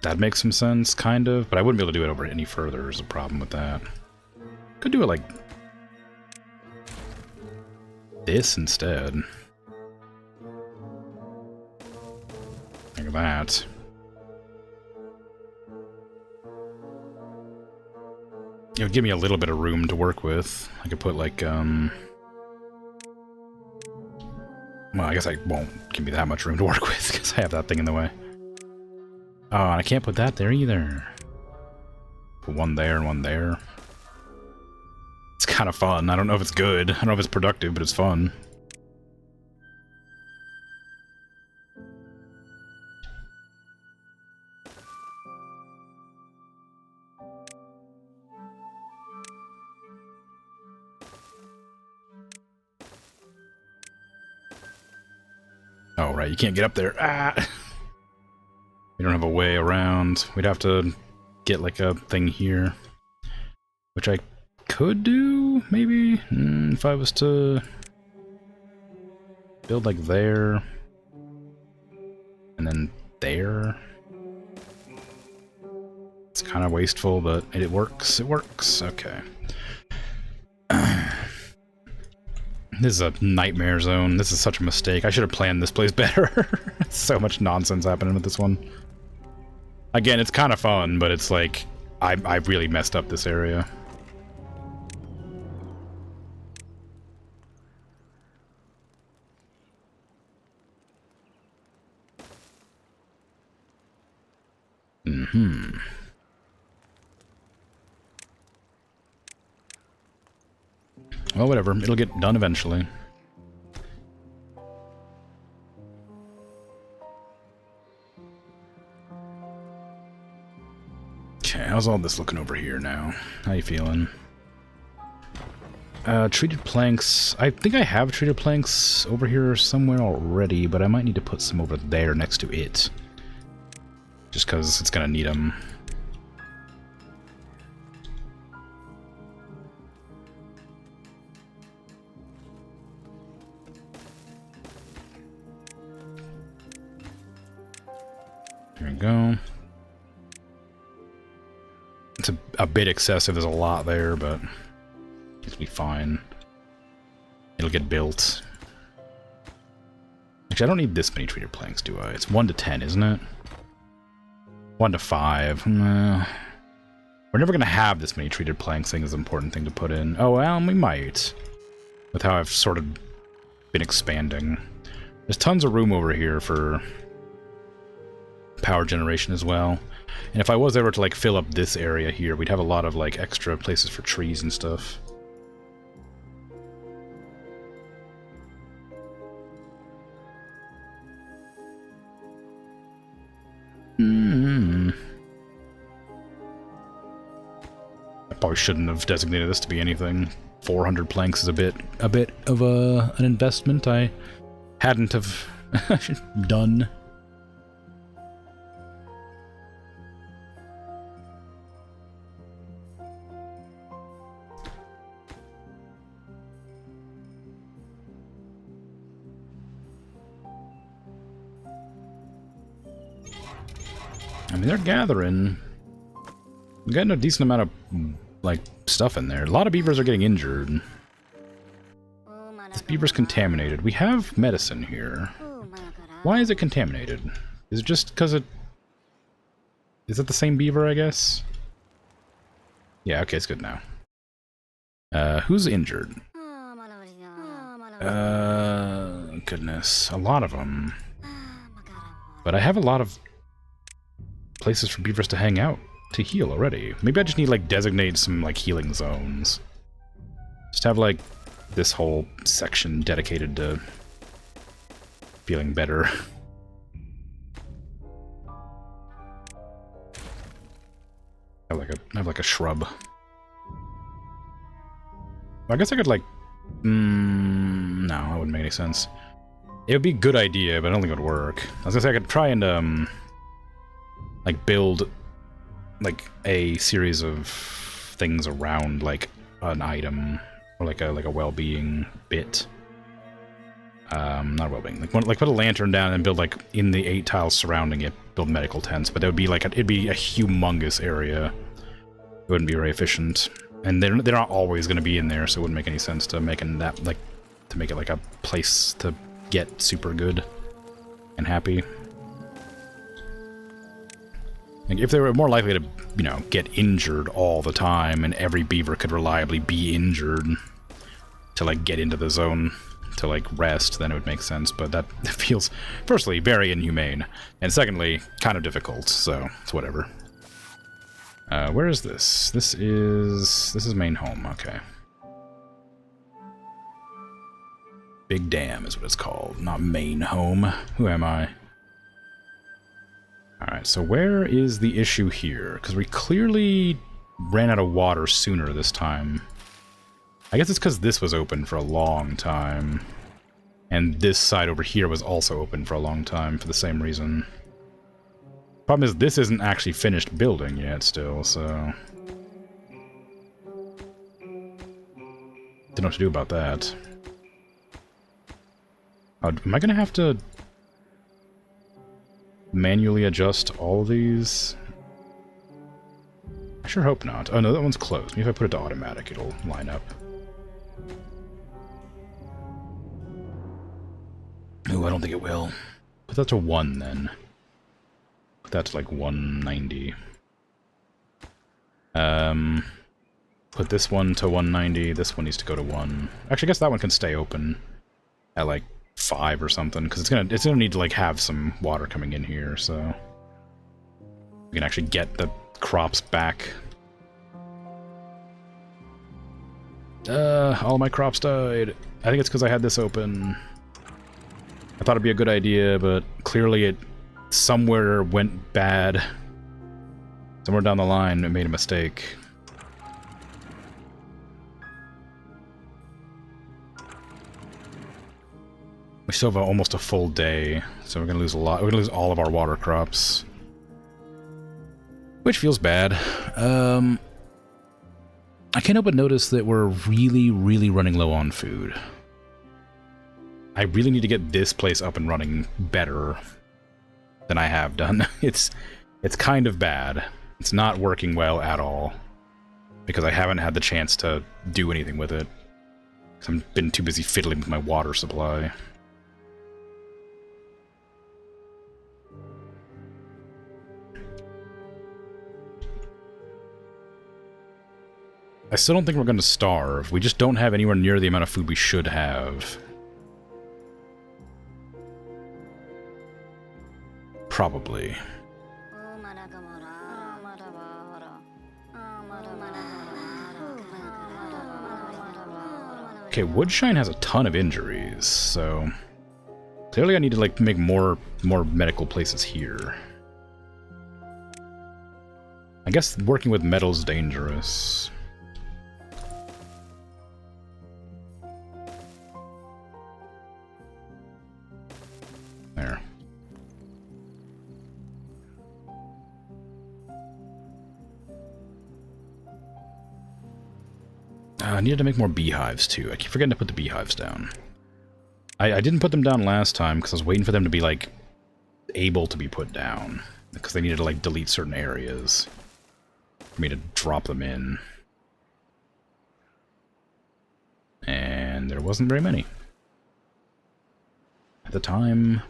That makes some sense, kind of, but I wouldn't be able to do it over any further. There's a problem with that. Could do it like this instead. Like that. It would give me a little bit of room to work with. I could put like, well, I guess I won't give me that much room to work with because I have that thing in the way. Oh, and I can't put that there either. Put one there and one there. It's kind of fun. I don't know if it's good. I don't know if it's productive, but it's fun. Oh, right. You can't get up there. Ah! We don't have a way around. We'd have to get like a thing here. Which I could do, maybe? If I was to build like there. And then there. It's kind of wasteful, but it works. It works. Okay. This is a nightmare zone. This is such a mistake. I should have planned this place better. So much nonsense happening with this one. Again, it's kind of fun, but it's like, I really messed up this area. Mm-hmm. Well, whatever. It'll get done eventually. Okay, how's all this looking over here now? How you feeling? Treated planks. I think I have treated planks over here somewhere already, but I might need to put some over there next to it. Just because it's gonna need them. There we go. It's a bit excessive, there's a lot there, but it'll be fine. It'll get built. Actually, I don't need this many treated planks, do I? It's 1 to 10, isn't it? 1 to 5. We're never going to have this many treated planks. I think is an important thing to put in. Oh, well, we might. With how I've sort of been expanding. There's tons of room over here for power generation as well. And if I was ever to, like, fill up this area here, we'd have a lot of, like, extra places for trees and stuff. I probably shouldn't have designated this to be anything. 400 planks is a bit of an investment I hadn't have done. I mean, they're gathering. We're getting a decent amount of, like, stuff in there. A lot of beavers are getting injured. This beaver's contaminated. We have medicine here. Why is it contaminated? Is it just because it... Is it the same beaver, I guess? Yeah, okay, it's good now. Who's injured? Goodness. A lot of them. But I have a lot of places for beavers to hang out to heal already. Maybe I just need, like, designate some, like, healing zones. Just have, like, this whole section dedicated to feeling better. I have like a shrub. I guess I could, like... no, that wouldn't make any sense. It would be a good idea, but I don't think it would work. I was gonna say I could try and like build like a series of things around like an item or like a well-being bit. Not well-being. Like put a lantern down and build like in the 8 tiles surrounding it, build medical tents. But that would be like it'd be a humongous area. It wouldn't be very efficient, and they're not always going to be in there, so it wouldn't make any sense to make it like a place to get super good and happy. Like if they were more likely to, you know, get injured all the time, and every beaver could reliably be injured to like get into the zone to like rest, then it would make sense. But that feels, firstly, very inhumane, and secondly, kind of difficult. So it's whatever. Where is this? This is main home. Okay. Big Dam is what it's called, not main home. Who am I? Alright, so where is the issue here? Because we clearly ran out of water sooner this time. I guess it's because this was open for a long time. And this side over here was also open for a long time for the same reason. Problem is, this isn't actually finished building yet still, so... Don't know what to do about that. Oh, am I gonna have to manually adjust all of these? I sure hope not. Oh no, that one's closed. Maybe if I put it to automatic, it'll line up. Ooh, I don't think it will. Put that to 1 then. Put that to like 190. Put this one to 190. This one needs to go to 1. Actually, I guess that one can stay open at like 5 or something, because it's gonna need to like have some water coming in here, so we can actually get the crops back. All my crops died. I think it's because I had this open. I thought it'd be a good idea, but clearly it somewhere went bad. Somewhere down the line, it made a mistake. We still have almost a full day, so we're gonna lose a lot. We're gonna lose all of our water crops, which feels bad. I can't help but notice that we're really, really running low on food. I really need to get this place up and running better than I have done. It's kind of bad. It's not working well at all because I haven't had the chance to do anything with it. Because I've been too busy fiddling with my water supply. I still don't think we're going to starve. We just don't have anywhere near the amount of food we should have. Probably. Okay, Woodshine has a ton of injuries, so clearly I need to like make more medical places here. I guess working with metal is dangerous. There. I needed to make more beehives too. I keep forgetting to put the beehives down. I didn't put them down last time because I was waiting for them to be like able to be put down because they needed to like delete certain areas for me to drop them in. And there wasn't very many at the time.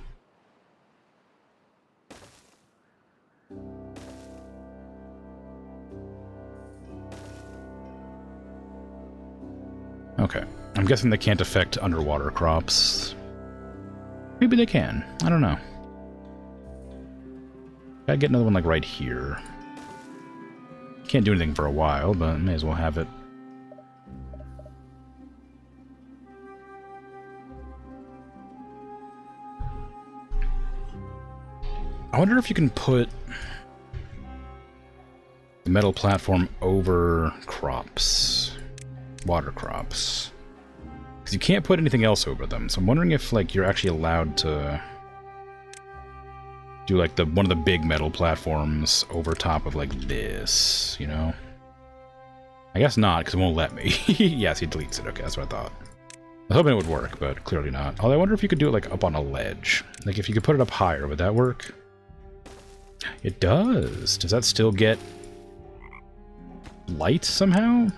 Okay. I'm guessing they can't affect underwater crops. Maybe they can. I don't know. Gotta get another one, like, right here. Can't do anything for a while, but may as well have it. I wonder if you can put the metal platform over crops. Water crops. Because you can't put anything else over them. So I'm wondering if, like, you're actually allowed to do, like, one of the big metal platforms over top of, like, this, you know? I guess not, because it won't let me. Yes, he deletes it. Okay, that's what I thought. I was hoping it would work, but clearly not. Although I wonder if you could do it, like, up on a ledge. Like, if you could put it up higher, would that work? It does. Does that still get light somehow?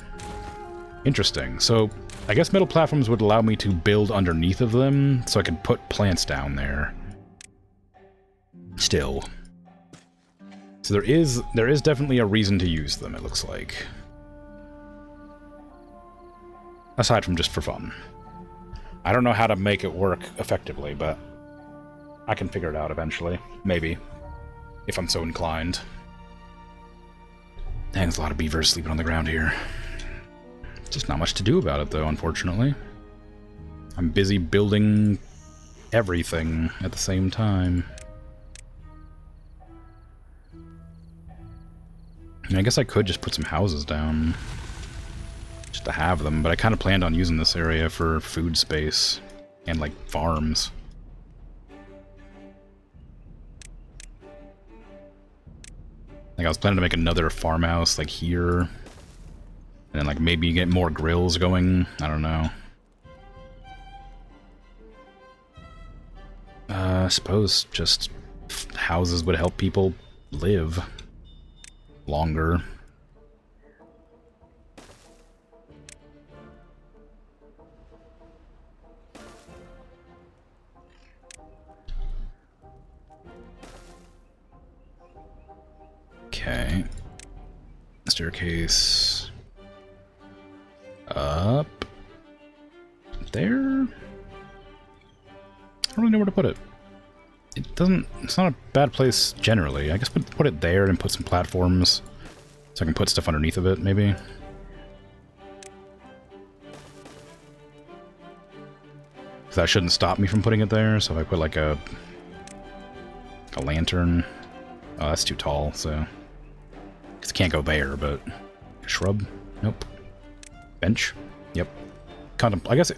Interesting. So, I guess metal platforms would allow me to build underneath of them, so I could put plants down there. Still. So there is definitely a reason to use them, it looks like. Aside from just for fun. I don't know how to make it work effectively, but I can figure it out eventually. Maybe. If I'm so inclined. Dang, there's a lot of beavers sleeping on the ground here. Just not much to do about it, though, unfortunately. I'm busy building everything at the same time. I guess I could just put some houses down. Just to have them, but I kind of planned on using this area for food space. And, like, farms. Like, I was planning to make another farmhouse, like, here. And then, like, maybe get more grills going. I don't know. I suppose just houses would help people live longer. Okay. Staircase. Up. There? I don't really know where to put it. It's not a bad place generally. I guess put it there and put some platforms so I can put stuff underneath of it, maybe. Because that shouldn't stop me from putting it there, so if I put like a lantern... Oh, that's too tall, so... Because it can't go there, but... A shrub? Nope. Bench? Yep. I guess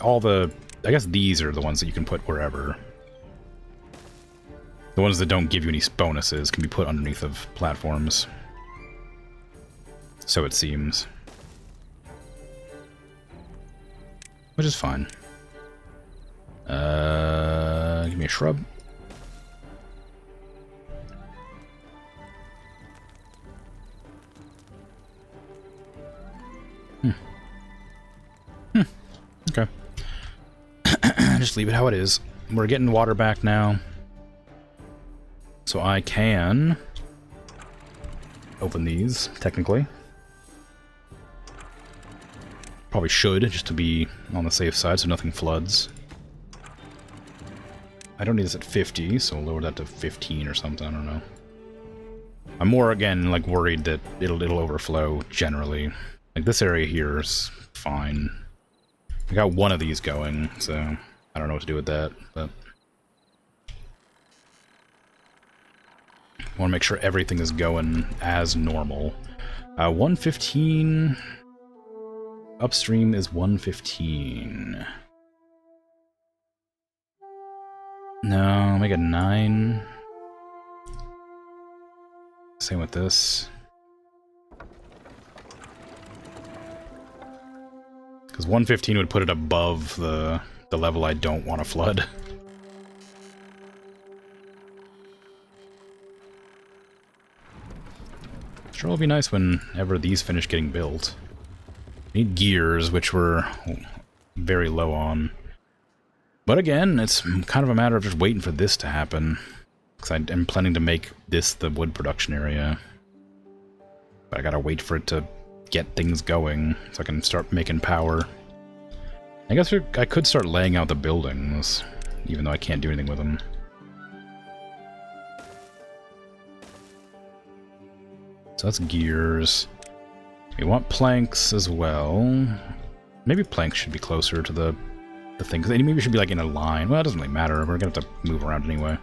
these are the ones that you can put wherever. The ones that don't give you any bonuses can be put underneath of platforms. So it seems. Which is fine. Give me a shrub. Okay. Just leave it how it is. We're getting water back now. So I can open these, technically. Probably should, just to be on the safe side so nothing floods. I don't need this at 50, so we'll lower that to 15 or something, I don't know. I'm more, again, like, worried that it'll overflow, generally. Like, this area here is fine. I got one of these going, so I don't know what to do with that, but... I want to make sure everything is going as normal. 115... Upstream is 115. No, make it 9. Same with this. Because 115 would put it above the level I don't want to flood. Sure will be nice whenever these finish getting built. Need gears, which we're very low on. But again, it's kind of a matter of just waiting for this to happen. Because I'm planning to make this the wood production area. But I gotta wait for it to get things going, so I can start making power. I guess I could start laying out the buildings, even though I can't do anything with them. So that's gears. We want planks as well. Maybe planks should be closer to the thing, because they maybe should be like in a line. Well, it doesn't really matter. We're gonna have to move around anyway.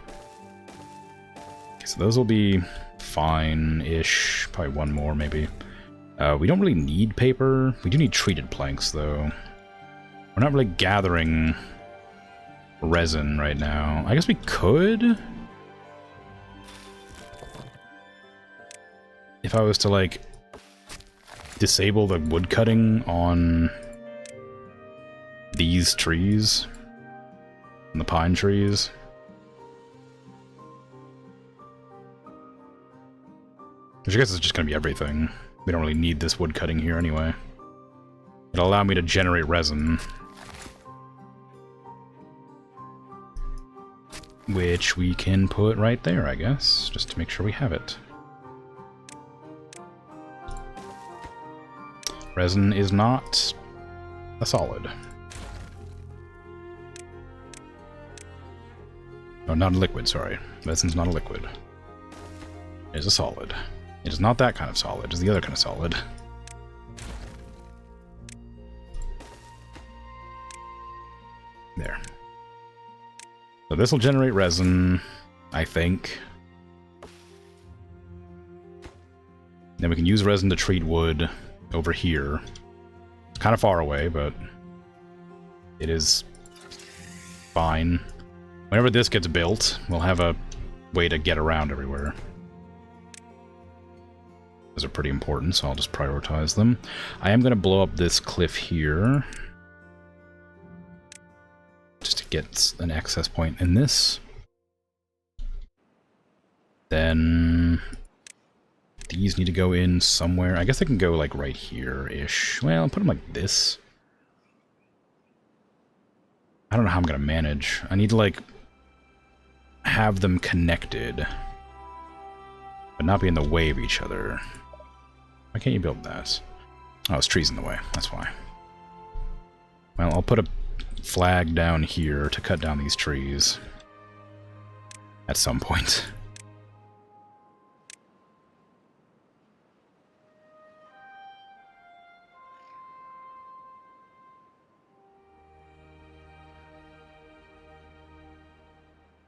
Okay, so those will be fine-ish. Probably one more, maybe. We don't really need paper. We do need treated planks, though. We're not really gathering resin right now. I guess we could. If I was to, like, disable the wood cutting on these trees, and the pine trees. Which I guess is just going to be everything. We don't really need this wood cutting here anyway. It'll allow me to generate resin. Which we can put right there, I guess, just to make sure we have it. Resin is not a solid. Oh, not a liquid, sorry. Resin's not a liquid. It is a solid. It is not that kind of solid, it is the other kind of solid. There. So this will generate resin, I think. Then we can use resin to treat wood over here. It's kind of far away, but it is fine. Whenever this gets built, we'll have a way to get around everywhere. Those are pretty important, so I'll just prioritize them. I am going to blow up this cliff here, just to get an access point in this. Then these need to go in somewhere. I guess they can go like right here-ish. Well, I'll put them like this. I don't know how I'm going to manage. I need to like have them connected, but not be in the way of each other. Why can't you build that? Oh, it's trees in the way. That's why. Well, I'll put a flag down here to cut down these trees at some point.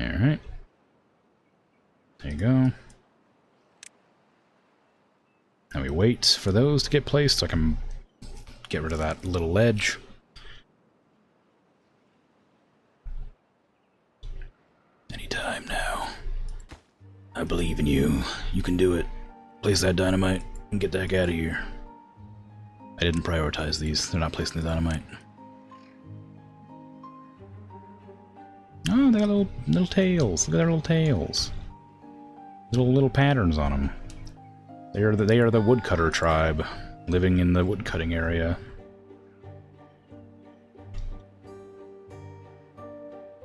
Alright. There you go. And we wait for those to get placed so I can get rid of that little ledge. Anytime now. I believe in you. You can do it. Place that dynamite and get the heck out of here. I didn't prioritize these. They're not placing the dynamite. Oh, they got little tails. Look at their little tails. Little patterns on them. They are the woodcutter tribe, living in the woodcutting area.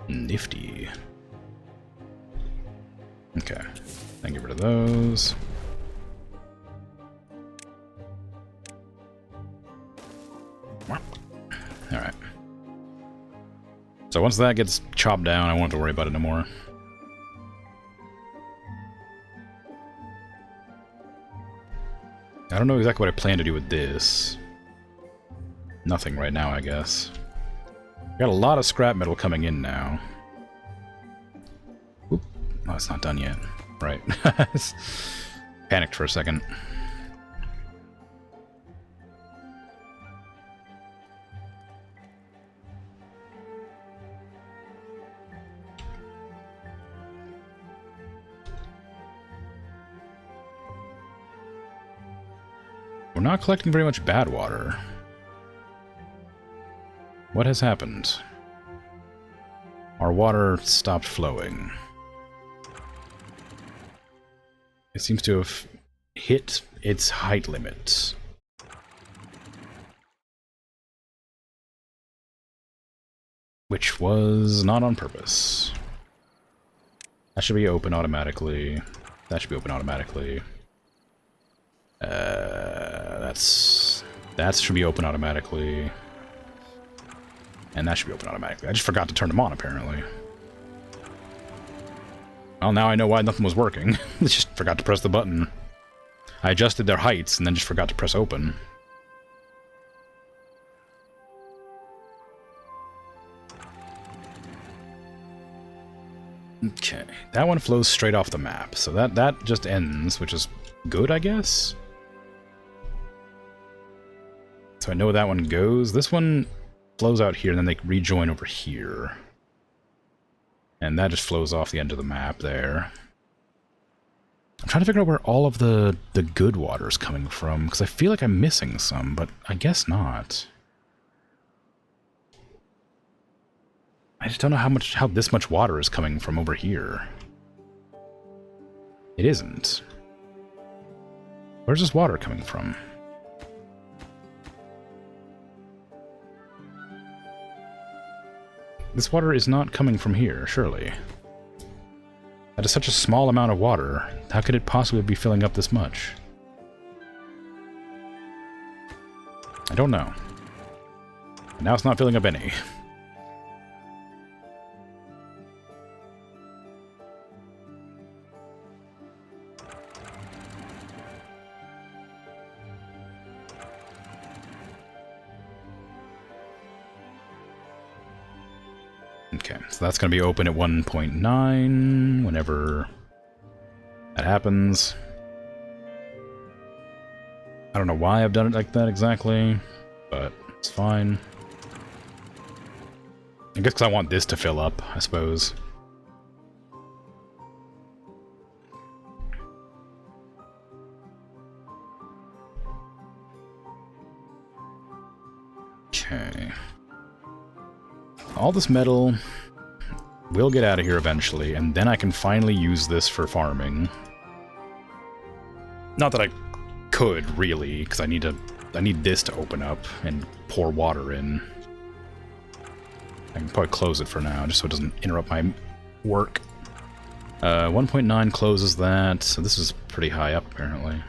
Nifty. Okay, then get rid of those. Alright. So once that gets chopped down, I won't have to worry about it no more. I don't know exactly what I plan to do with this. Nothing right now, I guess. Got a lot of scrap metal coming in now. Oop. Oh, it's not done yet. Right. Panicked for a second. We're not collecting very much bad water. What has happened? Our water stopped flowing. It seems to have hit its height limit. Which was not on purpose. That should be open automatically. That should be open automatically. That should be open automatically. And that should be open automatically. I just forgot to turn them on, apparently. Well, now I know why nothing was working. I just forgot to press the button. I adjusted their heights and then just forgot to press open. Okay, that one flows straight off the map, so that just ends, which is good, I guess? So I know where that one goes. This one flows out here, and then they rejoin over here. And that just flows off the end of the map there. I'm trying to figure out where all of the good water is coming from, because I feel like I'm missing some, but I guess not. I just don't know how this much water is coming from over here. It isn't. Where's this water coming from? This water is not coming from here, surely. That is such a small amount of water. How could it possibly be filling up this much? I don't know. And now it's not filling up any. Okay, so that's going to be open at 1.9 whenever that happens. I don't know why I've done it like that exactly, but it's fine. I guess because I want this to fill up, I suppose. Okay. All this metal will get out of here eventually, and then I can finally use this for farming. Not that I could, really, because I need this to open up and pour water in. I can probably close it for now, just so it doesn't interrupt my work. 1.9 closes that, so this is pretty high up, apparently.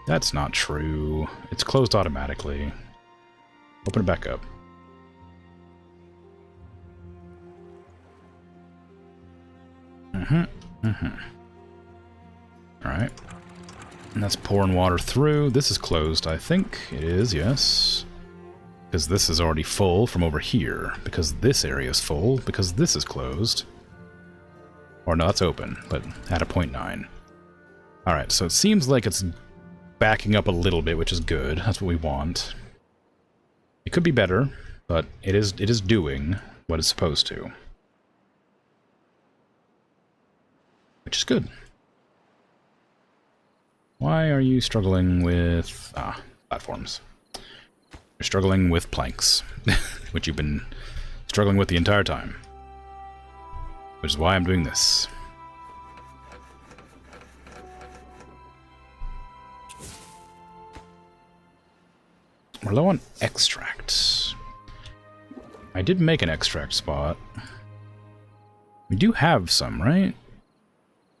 That's not true. It's closed automatically. Open it back up. Alright. And that's pouring water through. This is closed, I think. It is, yes. Because this is already full from over here. Because this area is full. Because this is closed. Or no, that's open, but at a 0.9. Alright, so it seems like it's backing up a little bit, which is good. That's what we want. It could be better, but it is doing what it's supposed to. Which is good. Why are you struggling with... platforms. You're struggling with planks, which you've been struggling with the entire time. Which is why I'm doing this. We're low on extracts. I did make an extract spot. We do have some, right?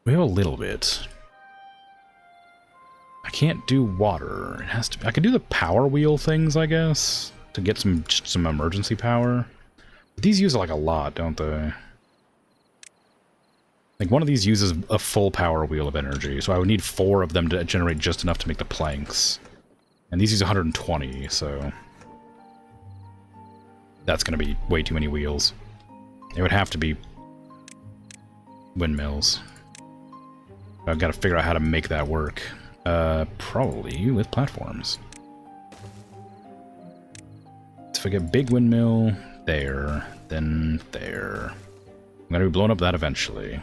We have a little bit. I can't do water. It has to be... I can do the power wheel things, I guess, to get some emergency power. But these use like a lot, don't they? Like one of these uses a full power wheel of energy, so I would need 4 of them to generate just enough to make the planks. And these use 120, so that's going to be way too many wheels. They would have to be windmills. I've got to figure out how to make that work. Probably with platforms. So if I get big windmill there, then there. I'm going to be blowing up that eventually.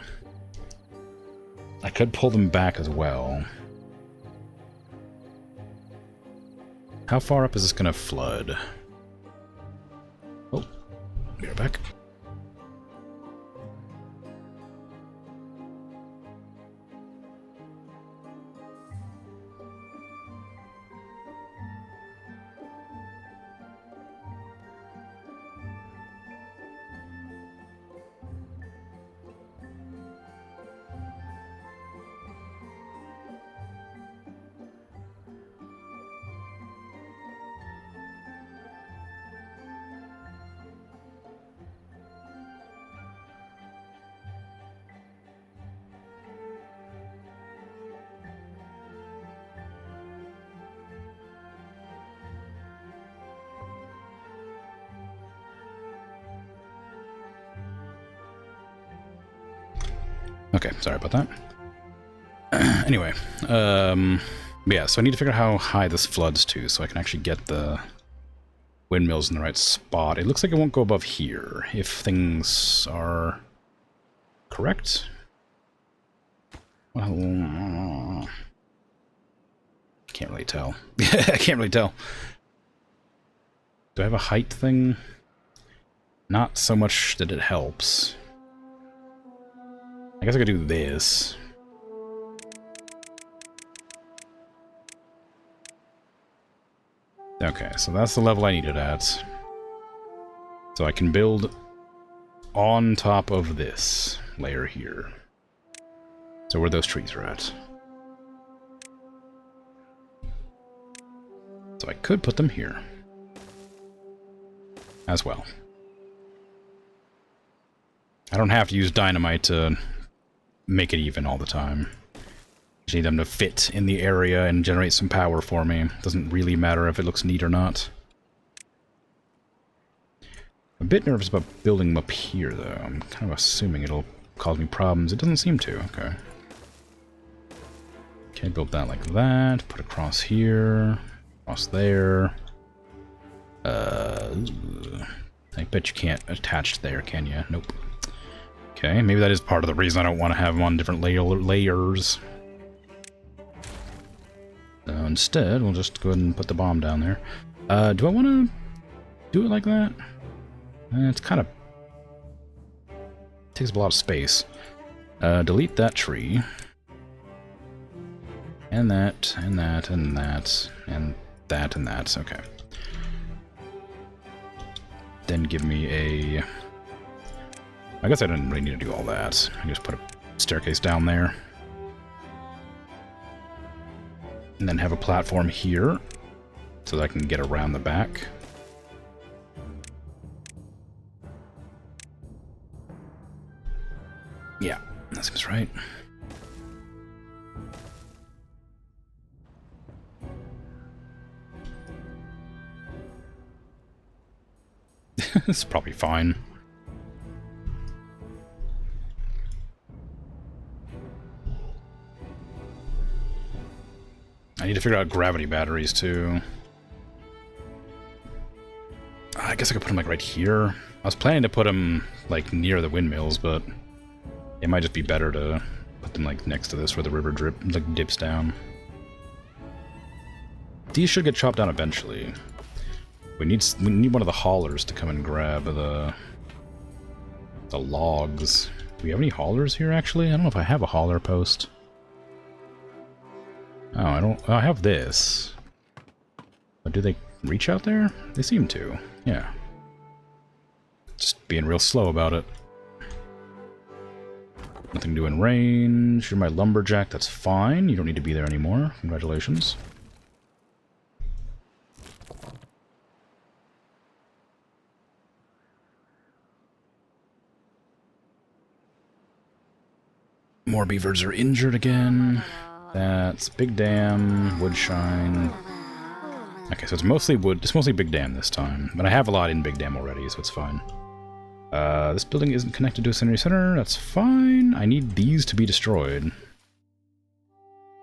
I could pull them back as well. How far up is this going to flood? Oh, be right back. Okay, sorry about that. Anyway, yeah, so I need to figure out how high this floods to, so I can actually get the windmills in the right spot. It looks like it won't go above here, if things are correct. Well, can't really tell. I can't really tell. Do I have a height thing? Not so much that it helps. I guess I could do this. Okay, so that's the level I need it at. So I can build on top of this layer here. So where those trees are at. So I could put them here. As well. I don't have to use dynamite to make it even all the time. Just need them to fit in the area and generate some power for me. Doesn't really matter if it looks neat or not. I'm a bit nervous about building them up here, though. I'm kind of assuming it'll cause me problems. It doesn't seem to. Okay. Okay, build that like that. Put across here. Across there. I bet you can't attach there, can you? Nope. Okay, maybe that is part of the reason I don't want to have them on different layers. So instead, we'll just go ahead and put the bomb down there. Do I want to do it like that? It's kind of... takes up a lot of space. Delete that tree. And that, and that, and that, and that, and that. Okay. Then give me a... I guess I didn't really need to do all that. I just put a staircase down there. And then have a platform here, so that I can get around the back. Yeah, that seems right. This is probably fine. I need to figure out gravity batteries, too. I guess I could put them, like, right here. I was planning to put them, like, near the windmills, but it might just be better to put them, like, next to this where the river dips down. These should get chopped down eventually. We need one of the haulers to come and grab the logs. Do we have any haulers here, actually? I don't know if I have a hauler post. Oh, I don't... Oh, I have this. But do they reach out there? They seem to. Yeah. Just being real slow about it. Nothing to do in range. You're my lumberjack. That's fine. You don't need to be there anymore. Congratulations. More beavers are injured again. That's Big Dam, Woodshine. Okay, so it's mostly wood. It's mostly Big Dam this time. But I have a lot in Big Dam already, so it's fine. This building isn't connected to a Century Center. That's fine. I need these to be destroyed.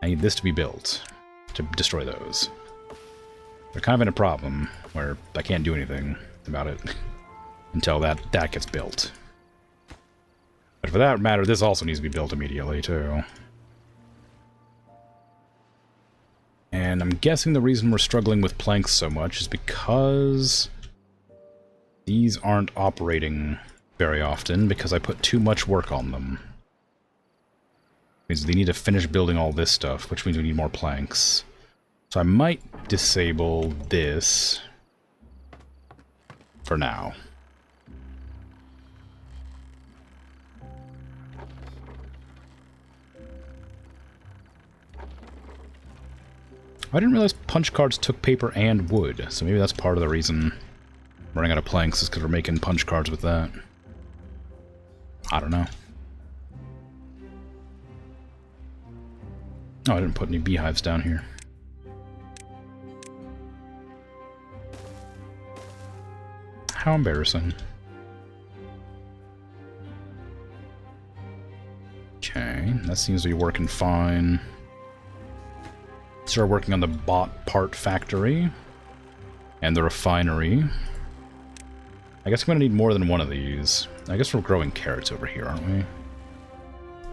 I need this to be built to destroy those. They're kind of in a problem where I can't do anything about it until that gets built. But for that matter, this also needs to be built immediately, too. And I'm guessing the reason we're struggling with planks so much is because these aren't operating very often because I put too much work on them. It means they need to finish building all this stuff, which means we need more planks. So I might disable this for now. I didn't realize punch cards took paper and wood, so maybe that's part of the reason I'm running out of planks is because we're making punch cards with that. I don't know. Oh, I didn't put any beehives down here. How embarrassing. Okay, that seems to be working fine. Start working on the bot part factory. And the refinery. I guess I'm gonna need more than one of these. I guess we're growing carrots over here, aren't we?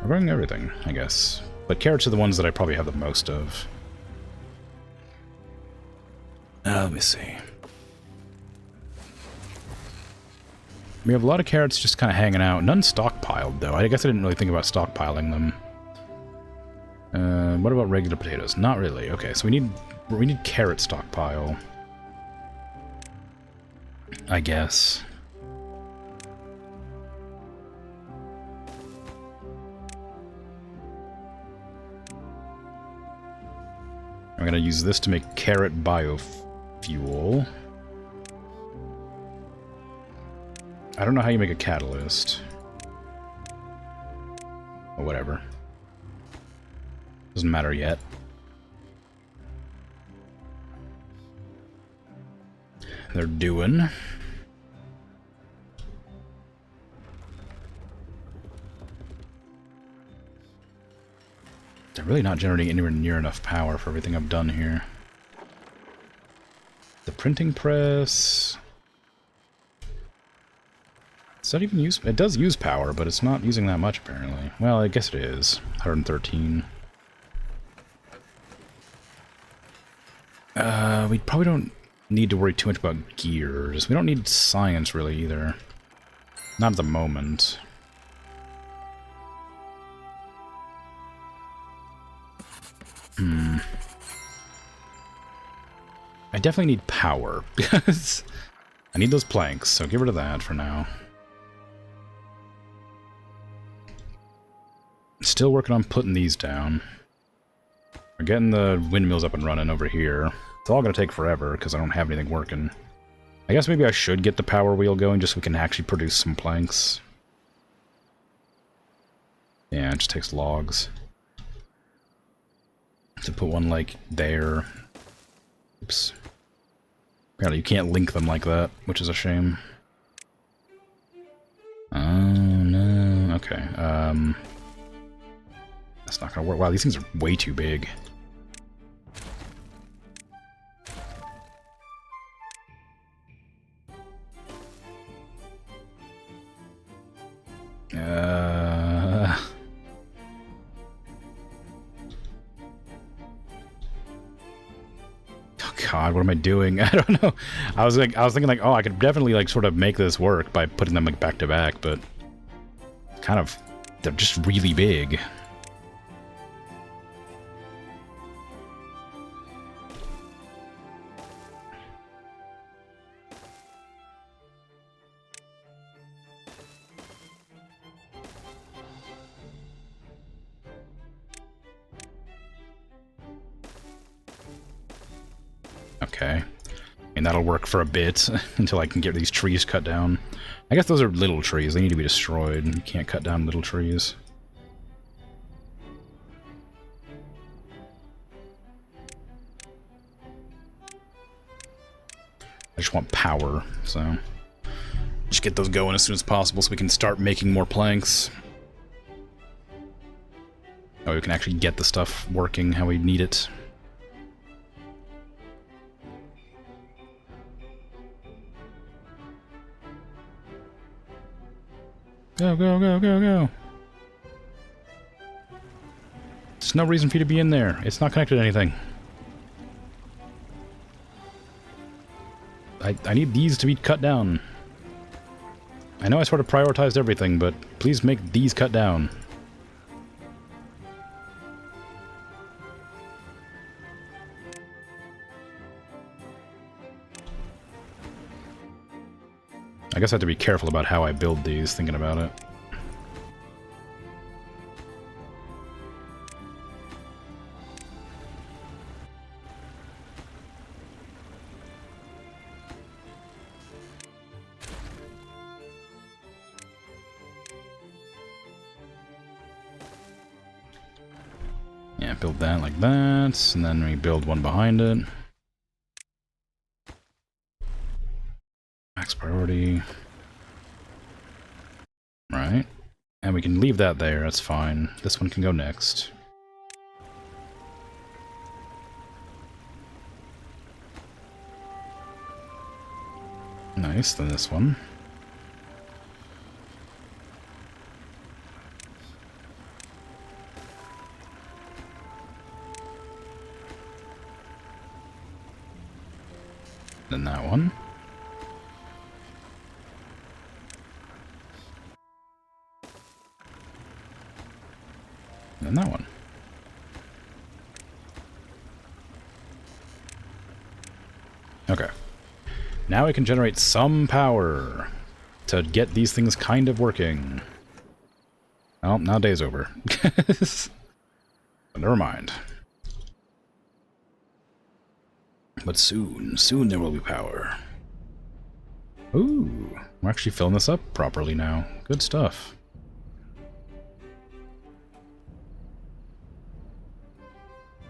We're growing everything, I guess. But carrots are the ones that I probably have the most of. Let me see. We have a lot of carrots just kind of hanging out. None stockpiled, though. I guess I didn't really think about stockpiling them. What about regular potatoes? Not really. Okay, so we need carrot stockpile. I guess. I'm gonna use this to make carrot biofuel. I don't know how you make a catalyst. Or whatever. Doesn't matter yet. They're doing. They're really not generating anywhere near enough power for everything I've done here. The printing press... Does that even use... It does use power, but it's not using that much, apparently. Well, I guess it is. 113. We probably don't need to worry too much about gears. We don't need science, really, either. Not at the moment. I definitely need power, because I need those planks, so get rid of that for now. Still working on putting these down. We're getting the windmills up and running over here. It's all going to take forever, because I don't have anything working. I guess maybe I should get the power wheel going, just so we can actually produce some planks. Yeah, it just takes logs. To put one, like, there. Oops. Apparently you can't link them like that, which is a shame. Oh, no. Okay, that's not gonna work. Wow, these things are way too big. God, what am I doing? I don't know. I was thinking like, oh, I could definitely like sort of make this work by putting them like back to back, but kind of, they're just really big. Okay. And that'll work for a bit until I can get these trees cut down. I guess those are little trees. They need to be destroyed. You can't cut down little trees. I just want power, so... just get those going as soon as possible so we can start making more planks. Oh, we can actually get the stuff working how we need it. Go, go, go, go, go. There's no reason for you to be in there. It's not connected to anything. I need these to be cut down. I know I sort of prioritized everything, but please make these cut down. I guess I have to be careful about how I build these, thinking about it. Yeah, build that like that, and then we build one behind it. Max priority. Right. And we can leave that there, that's fine. This one can go next. Nice, then this one. Then that one. And then that one. Okay. Now we can generate some power to get these things kind of working. Well, now day's over. But never mind. But soon there will be power. Ooh, we're actually filling this up properly now. Good stuff.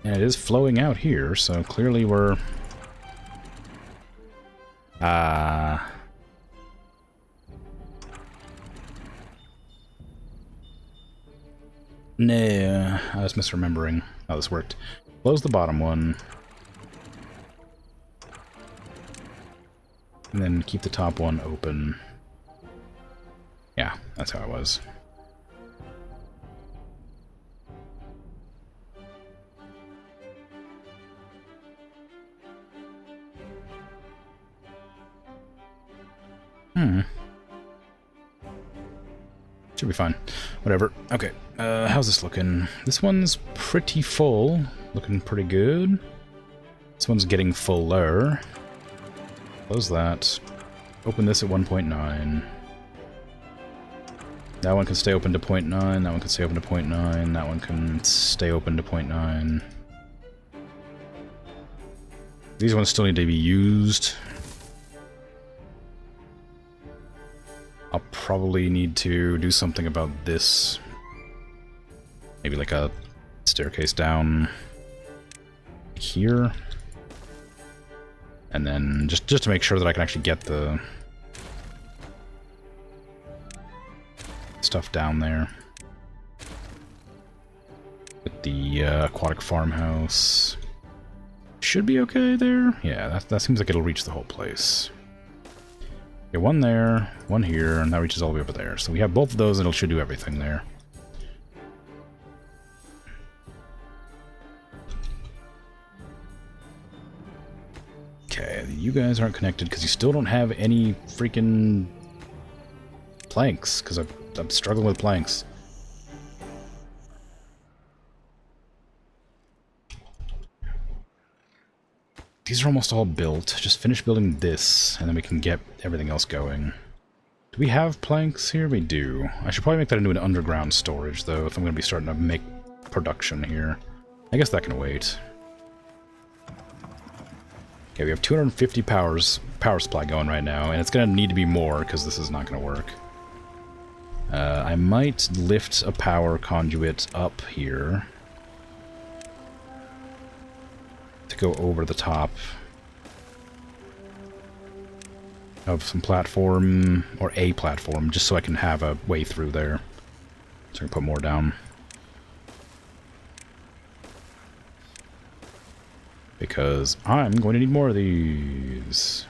And it is flowing out here, so clearly we're... Nah, I was misremembering how this worked. Close the bottom one. And then keep the top one open. Yeah, that's how it was. Should be fine. Whatever. Okay. How's this looking? This one's pretty full. Looking pretty good. This one's getting fuller. Close that. Open this at 1.9. That one can stay open to 0.9. That one can stay open to 0.9. That one can stay open to 0.9. These ones still need to be used. I'll probably need to do something about this. Maybe like a staircase down here. And then just to make sure that I can actually get the stuff down there. With the aquatic farmhouse. Should be okay there. Yeah, that seems like it'll reach the whole place. Okay, one there, one here, and that reaches all the way over there. So we have both of those, and it should do everything there. Okay, you guys aren't connected because you still don't have any freaking planks, because I'm struggling with planks. These are almost all built. Just finish building this, and then we can get everything else going. Do we have planks here? We do. I should probably make that into an underground storage, though, if I'm going to be starting to make production here. I guess that can wait. Okay, we have 250 power supply going right now, and it's going to need to be more, because this is not going to work. I might lift a power conduit up here to go over the top of some platform, or a platform, just so I can have a way through there. So I can put more down. Because I'm going to need more of these.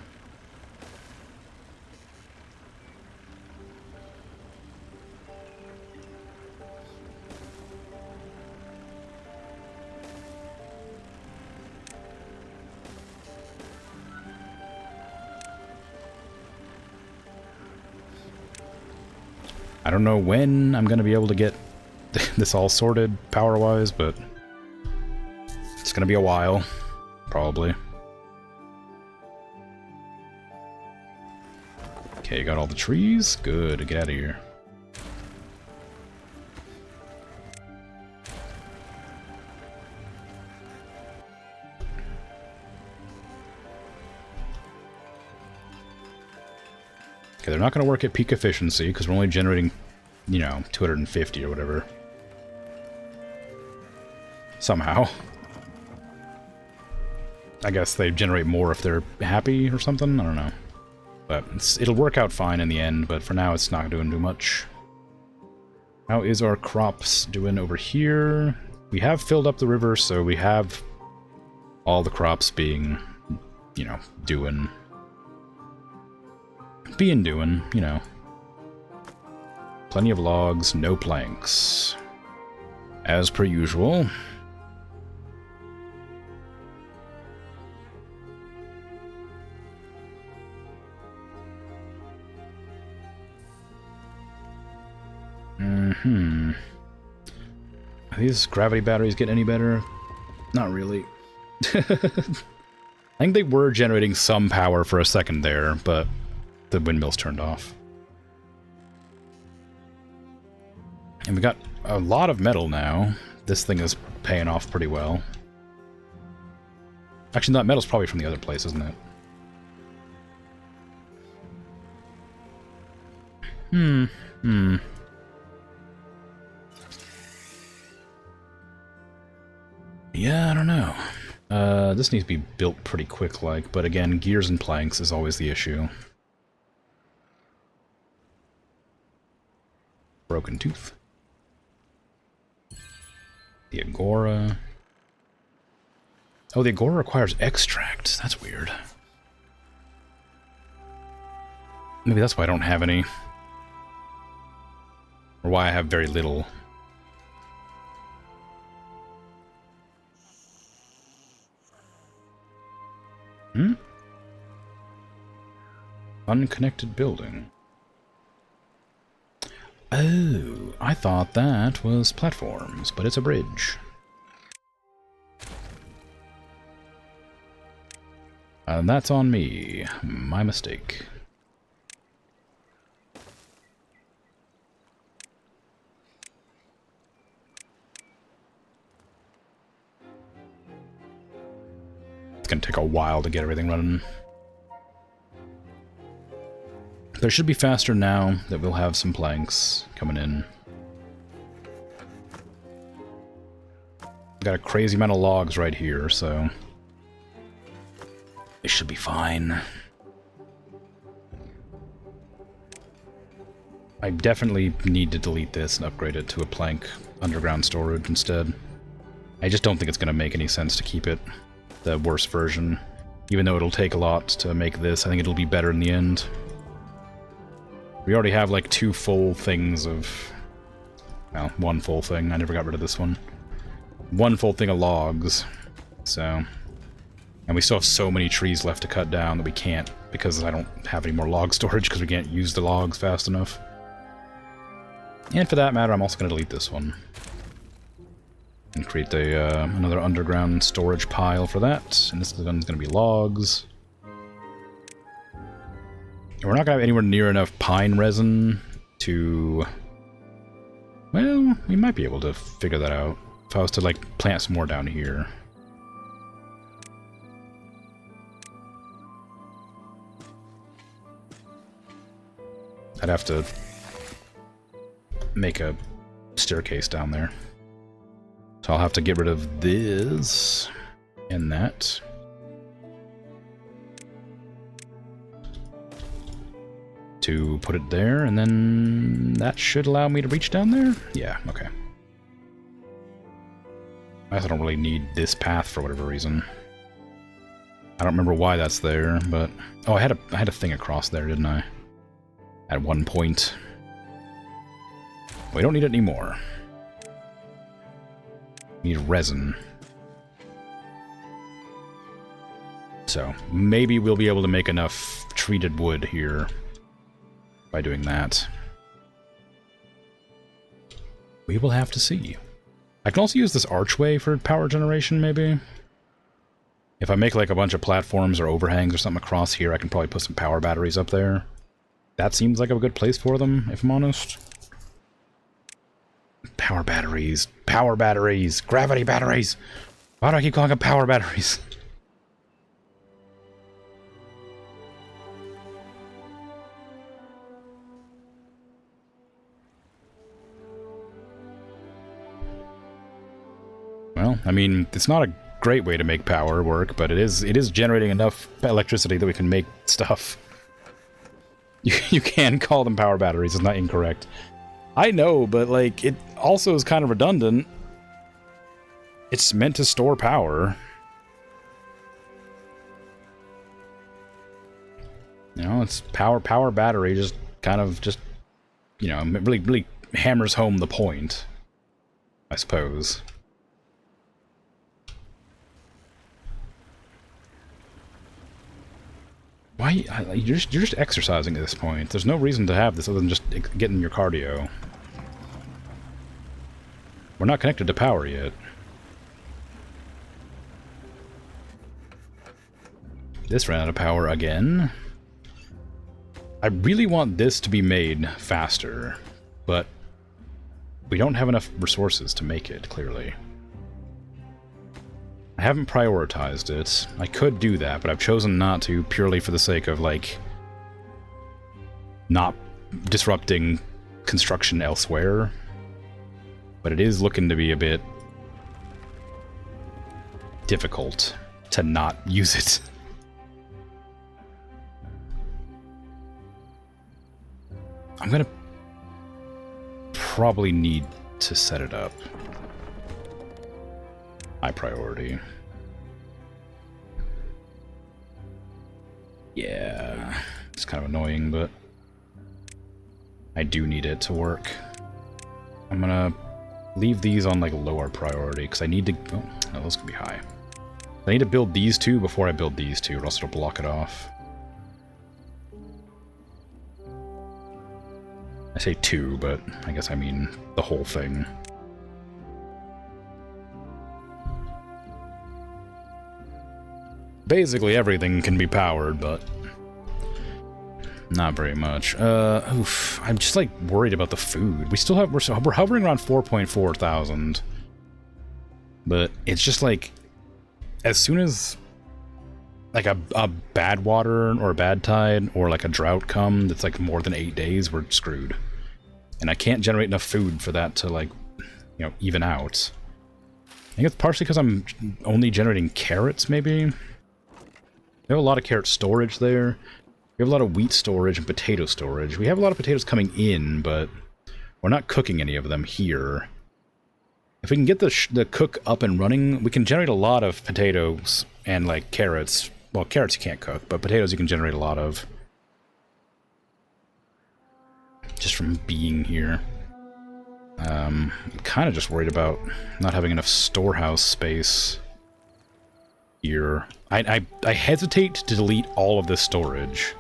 I don't know when I'm going to be able to get this all sorted power-wise, but it's going to be a while, probably. Okay, you got all the trees? Good, get out of here. Okay, they're not going to work at peak efficiency, because we're only generating, you know, 250 or whatever. Somehow. I guess they generate more if they're happy or something, I don't know. But it'll work out fine in the end, but for now it's not doing too much. How is our crops doing over here? We have filled up the river, so we have all the crops being, you know, doing... being doing, you know. Plenty of logs, no planks. As per usual. Are these gravity batteries get any better? Not really. I think they were generating some power for a second there, but the windmills turned off. And we got a lot of metal now. This thing is paying off pretty well. Actually, that metal's probably from the other place, isn't it? Yeah, I don't know. This needs to be built pretty quick-like, but again, gears and planks is always the issue. Broken tooth. The Agora. Oh, the Agora requires extract. That's weird. Maybe that's why I don't have any. Or why I have very little. Unconnected building. Oh, I thought that was platforms, but it's a bridge. And that's on me. My mistake. It's gonna take a while to get everything running. There should be faster now that we'll have some planks coming in. Got a crazy amount of logs right here, so it should be fine. I definitely need to delete this and upgrade it to a plank underground storage instead. I just don't think it's going to make any sense to keep it the worst version. Even though it'll take a lot to make this, I think it'll be better in the end. We already have like 2 full things of... well, 1 full thing. I never got rid of this one. 1 full thing of logs. So... and we still have so many trees left to cut down that we can't, because I don't have any more log storage because we can't use the logs fast enough. And for that matter, I'm also going to delete this one. And create another underground storage pile for that. And this one's going to be logs. And we're not going to have anywhere near enough pine resin to... well, we might be able to figure that out. If I was to, like, plant some more down here. I'd have to make a staircase down there. So I'll have to get rid of this and that. To put it there, and then that should allow me to reach down there? Yeah, okay. I don't really need this path for whatever reason. I don't remember why that's there, but... oh, I had a thing across there, didn't I? At one point. We don't need it anymore. We need resin. So, maybe we'll be able to make enough treated wood here by doing that. We will have to see. I can also use this archway for power generation, maybe? If I make like a bunch of platforms or overhangs or something across here, I can probably put some power batteries up there. That seems like a good place for them, if I'm honest. Power batteries. Power batteries. Gravity batteries. Why do I keep calling them power batteries? Well, I mean, it's not a great way to make power work, but it is generating enough electricity that we can make stuff. You can call them power batteries, it's not incorrect. I know, but like, it also is kind of redundant. It's meant to store power. You know, it's power battery just kind of just, you know, really hammers home the point, I suppose. Why? You're just exercising at this point. There's no reason to have this other than just getting your cardio. We're not connected to power yet. This ran out of power again. I really want this to be made faster, but we don't have enough resources to make it, clearly. I haven't prioritized it. I could do that, but I've chosen not to purely for the sake of, like, not disrupting construction elsewhere. But it is looking to be a bit difficult to not use it. I'm gonna probably need to set it up. High priority. Yeah, it's kind of annoying, but I do need it to work. I'm gonna leave these on like lower priority because I need to. Oh, no, those could be high. I need to build these two before I build these two, or else it'll block it off. I say two, but I guess I mean the whole thing. Basically everything can be powered, but not very much. Oof, I'm just like worried about the food. We're hovering around 4.4 thousand, but it's just like as soon as like a bad water or a bad tide or like a drought come that's like more than 8 days, we're screwed. And I can't generate enough food for that to, like, you know, even out. I think it's partially because I'm only generating carrots, maybe? We have a lot of carrot storage there. We have a lot of wheat storage and potato storage. We have a lot of potatoes coming in, but we're not cooking any of them here. If we can get the cook up and running, we can generate a lot of potatoes and, like, carrots. Well, carrots you can't cook, but potatoes you can generate a lot of. Just from being here. I'm kind of just worried about not having enough storehouse space here. I hesitate to delete all of this storage,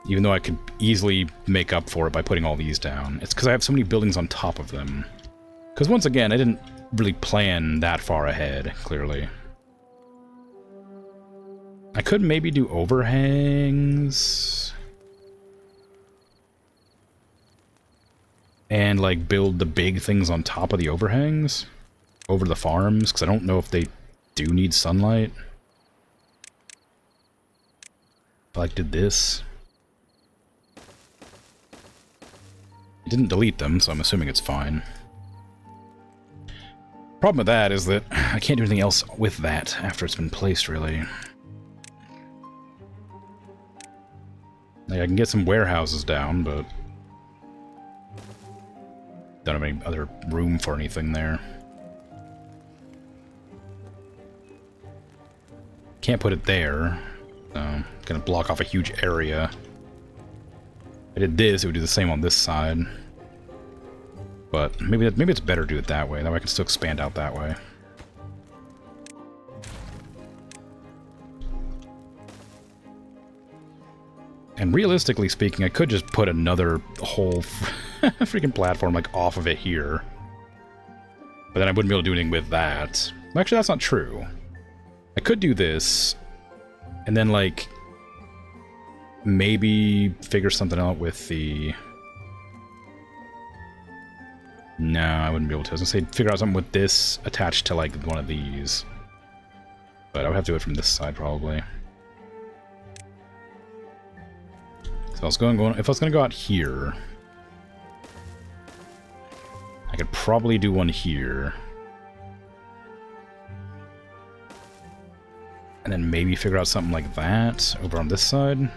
even though I could easily make up for it by putting all these down. It's because I have so many buildings on top of them. Because once again, I didn't really plan that far ahead, clearly. I could maybe do overhangs. And, like, build the big things on top of the overhangs. Over the farms, because I don't know if they do need sunlight. If I, like, did this. I didn't delete them, so I'm assuming it's fine. Problem with that is that I can't do anything else with that after it's been placed, really. Like, I can get some warehouses down, but don't have any other room for anything there. Can't put it there. So, gonna block off a huge area. If I did this, it would do the same on this side. But maybe it's better to do it that way. That way I can still expand out that way. And realistically speaking, I could just put another whole freaking platform like off of it here. But then I wouldn't be able to do anything with that. Actually, that's not true. I could do this, and then like maybe figure something out with the... No, I wouldn't be able to. I was gonna say figure out something with this attached to like one of these. But I would have to do it from this side probably. So if I was gonna go out here, I could probably do one here. And then maybe figure out something like that over on this side.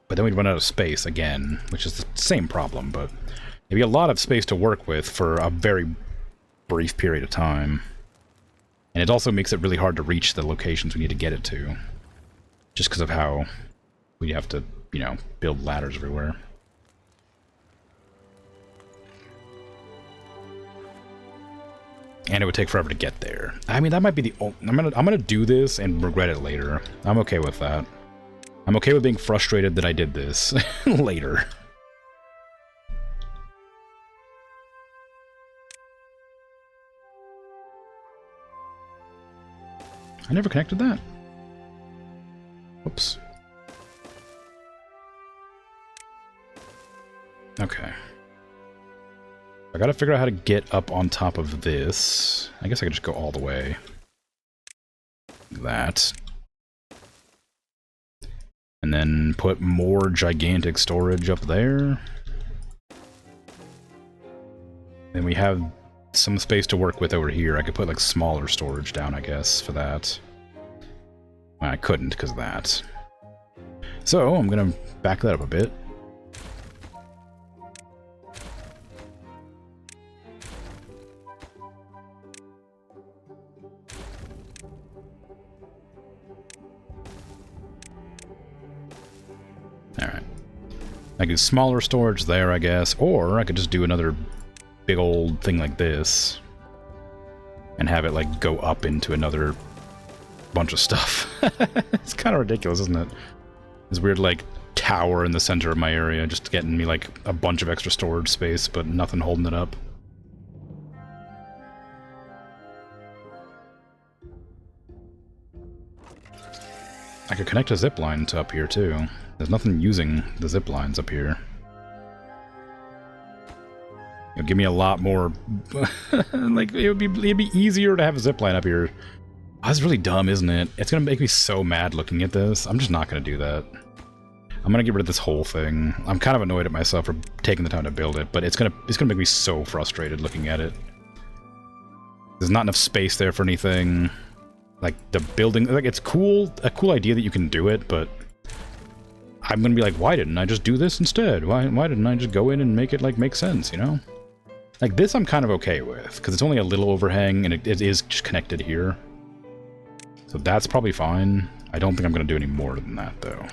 But then we'd run out of space again, which is the same problem, but maybe a lot of space to work with for a very brief period of time. And it also makes it really hard to reach the locations we need to get it to. Just because of how we have to, you know, build ladders everywhere. And it would take forever to get there. I mean, that might be the only... I'm gonna do this and regret it later. I'm okay with that. I'm okay with being frustrated that I did this later. I never connected that. Oops. Okay. I gotta figure out how to get up on top of this. I guess I could just go all the way. That. And then put more gigantic storage up there. Then we have some space to work with over here. I could put like smaller storage down, I guess, for that. I couldn't because of that. So I'm gonna back that up a bit. Alright. I could do smaller storage there, I guess, or I could just do another big old thing like this and have it like go up into another bunch of stuff. It's kind of ridiculous, isn't it? This weird like tower in the center of my area just getting me like a bunch of extra storage space, but nothing holding it up. I could connect a zip line to up here too. There's nothing using the zip lines up here. It'll give me a lot more... like, it'd be easier to have a zipline up here. Oh, that's really dumb, isn't it? It's gonna make me so mad looking at this. I'm just not gonna do that. I'm gonna get rid of this whole thing. I'm kind of annoyed at myself for taking the time to build it, but it's gonna make me so frustrated looking at it. There's not enough space there for anything. Like, the building... Like, it's cool, a cool idea that you can do it, but... I'm gonna be like, why didn't I just do this instead? Why didn't I just go in and make it, like, make sense, you know? Like, this I'm kind of okay with, because it's only a little overhang, and it is just connected here. So that's probably fine. I don't think I'm going to do any more than that, though.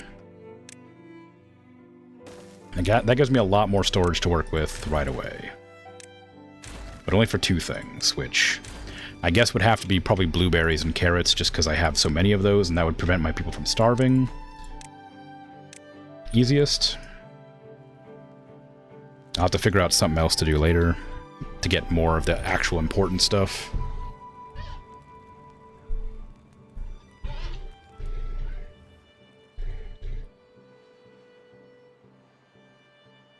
That gives me a lot more storage to work with right away. But only for two things, which I guess would have to be probably blueberries and carrots, just because I have so many of those, and that would prevent my people from starving. Easiest. I'll have to figure out something else to do later to get more of the actual important stuff.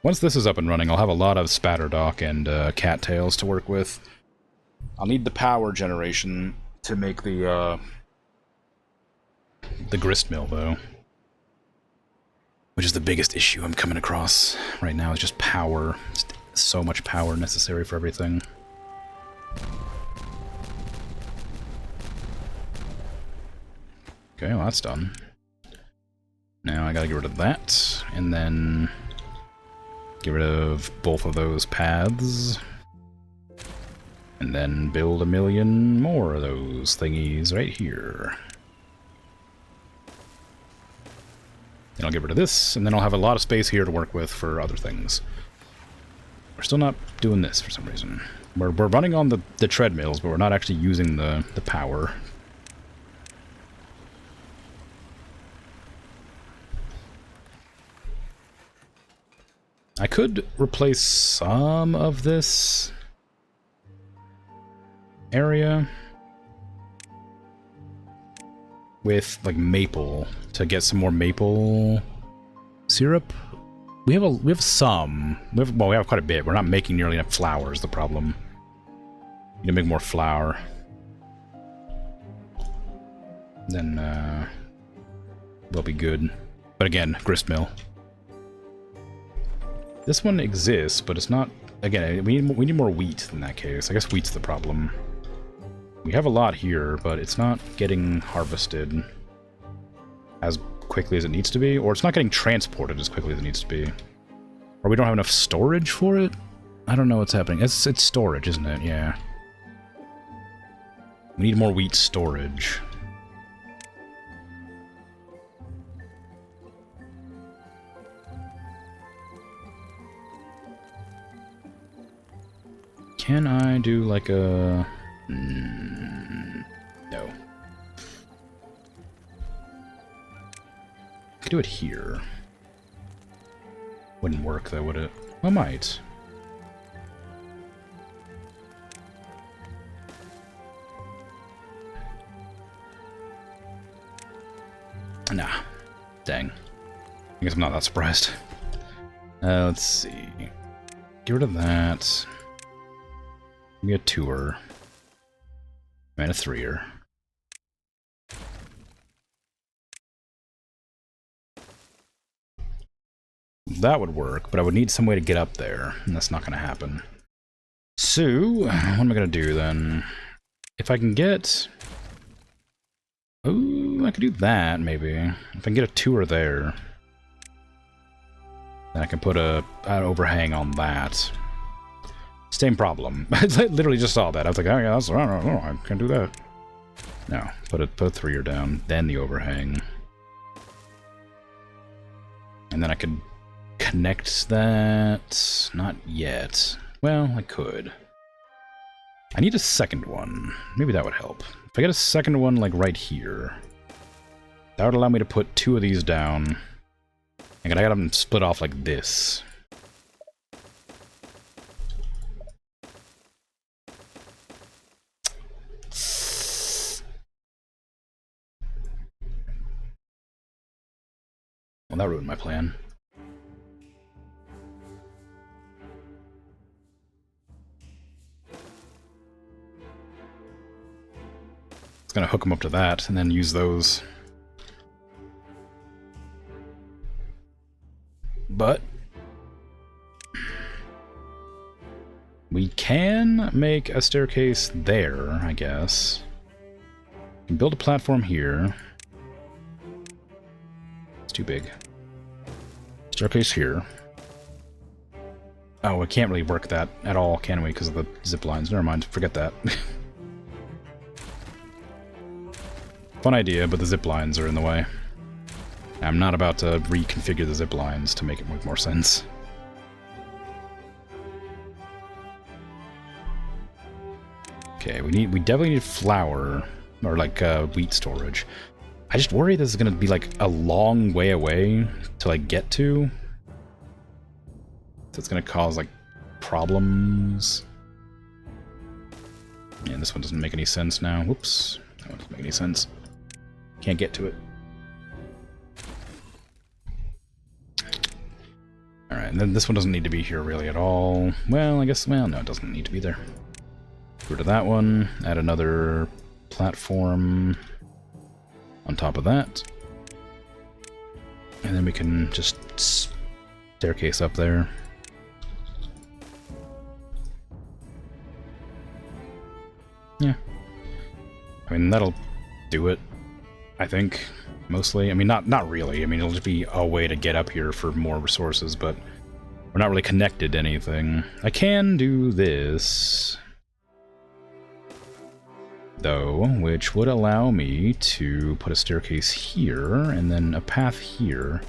Once this is up and running, I'll have a lot of spatterdock and cattails to work with. I'll need the power generation to make the grist mill, though. Which is the biggest issue I'm coming across right now, is just power. Just so much power necessary for everything. Okay, well that's done. Now I gotta get rid of that, and then get rid of both of those paths. And then build a million more of those thingies right here. Then I'll get rid of this, and then I'll have a lot of space here to work with for other things. We're still not doing this for some reason. We're running on the treadmills, but we're not actually using the power. I could replace some of this area with like maple to get some more maple syrup. We have some. Well, we have quite a bit. We're not making nearly enough flour is the problem. Need to make more flour. Then we'll be good. But again, grist mill. This one exists, but it's not. Again, we need more wheat in that case. I guess wheat's the problem. We have a lot here, but it's not getting harvested as quickly as it needs to be, or it's not getting transported as quickly as it needs to be. Or we don't have enough storage for it? I don't know what's happening. It's storage, isn't it? Yeah. We need more wheat storage. Can I do like a... no. I could do it here. Wouldn't work though, would it? Well, it might. Nah. Dang. I guess I'm not that surprised. Let's see. Get rid of that. Give me a 2-er. And a 3-er. That would work, but I would need some way to get up there, and that's not going to happen. So, what am I going to do then? If I can get... oh, I could do that, maybe. If I can get a 2-er there, then I can put an overhang on that. Same problem. I literally just saw that. I was like, oh yeah, that's, I can't do that. No, put a 3-er down, then the overhang. And then I could connect that. Not yet. Well, I could. I need a second one. Maybe that would help. If I get a second one, like right here, that would allow me to put 2 of these down. And I got them split off like this. Well, that ruined my plan. It's gonna hook them up to that and then use those. But we can make a staircase there, I guess. We can build a platform here. It's too big. Staircase here. Oh, we can't really work that at all, can we? Because of the zip lines. Never mind. Forget that. Fun idea, but the zip lines are in the way. I'm not about to reconfigure the zip lines to make it make more sense. Okay, we definitely need flour, or like wheat storage. I just worry this is gonna be like a long way away to like get to. So it's gonna cause like problems. And this one doesn't make any sense now. Whoops. That one doesn't make any sense. Can't get to it. Alright, and then this one doesn't need to be here really at all. Well, I guess, well, no, it doesn't need to be there. Get rid of that one. Add another platform on top of that. And then we can just staircase up there. Yeah. I mean, that'll do it, I think, mostly. I mean, not really. I mean, it'll just be a way to get up here for more resources, but we're not really connected to anything. I can do this, though, which would allow me to put a staircase here, and then a path here.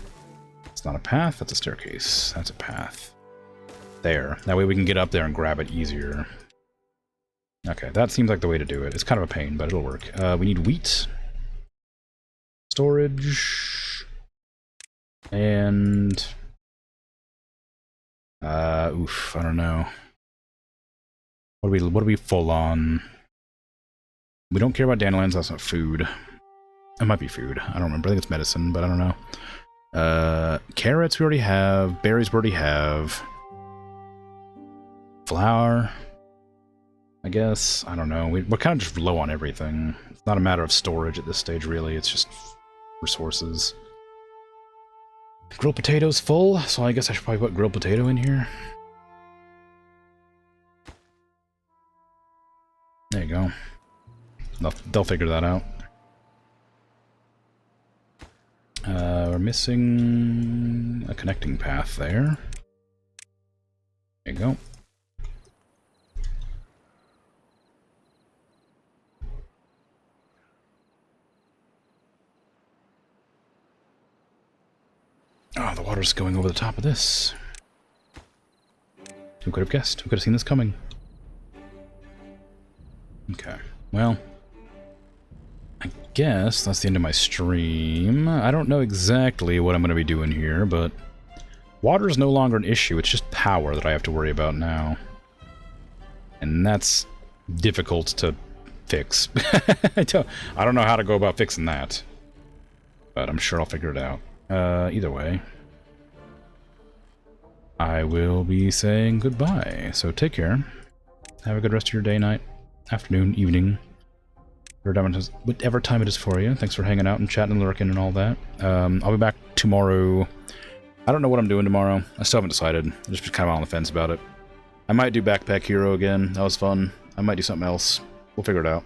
It's not a path, that's a staircase. That's a path. There. That way we can get up there and grab it easier. Okay, that seems like the way to do it. It's kind of a pain, but it'll work. We need wheat. Storage. And... oof, I don't know. What are we full on? We don't care about dandelions, that's not food. It might be food. I don't remember. I think it's medicine, but I don't know. Carrots we already have. Berries we already have. Flour, I guess. I don't know. We're kind of just low on everything. It's not a matter of storage at this stage, really. It's just resources. Grilled potatoes full, so I guess I should probably put grilled potato in here. There you go. They'll figure that out. We're missing a connecting path there. There you go. Oh, the water's going over the top of this. Who could have guessed? Who could have seen this coming? Okay, well, I guess that's the end of my stream. I don't know exactly what I'm going to be doing here, but water is no longer an issue. It's just power that I have to worry about now. And that's difficult to fix. I don't know how to go about fixing that. But I'm sure I'll figure it out. Either way, I will be saying goodbye. So take care. Have a good rest of your day, night, afternoon, evening. Whatever time it is for you. Thanks for hanging out and chatting and lurking and all that. I'll be back tomorrow. I don't know what I'm doing tomorrow. I still haven't decided. I'm just kind of on the fence about it. I might do Backpack Hero again. That was fun. I might do something else. We'll figure it out.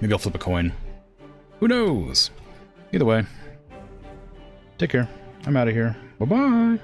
Maybe I'll flip a coin. Who knows? Either way, take care. I'm out of here. Bye-bye.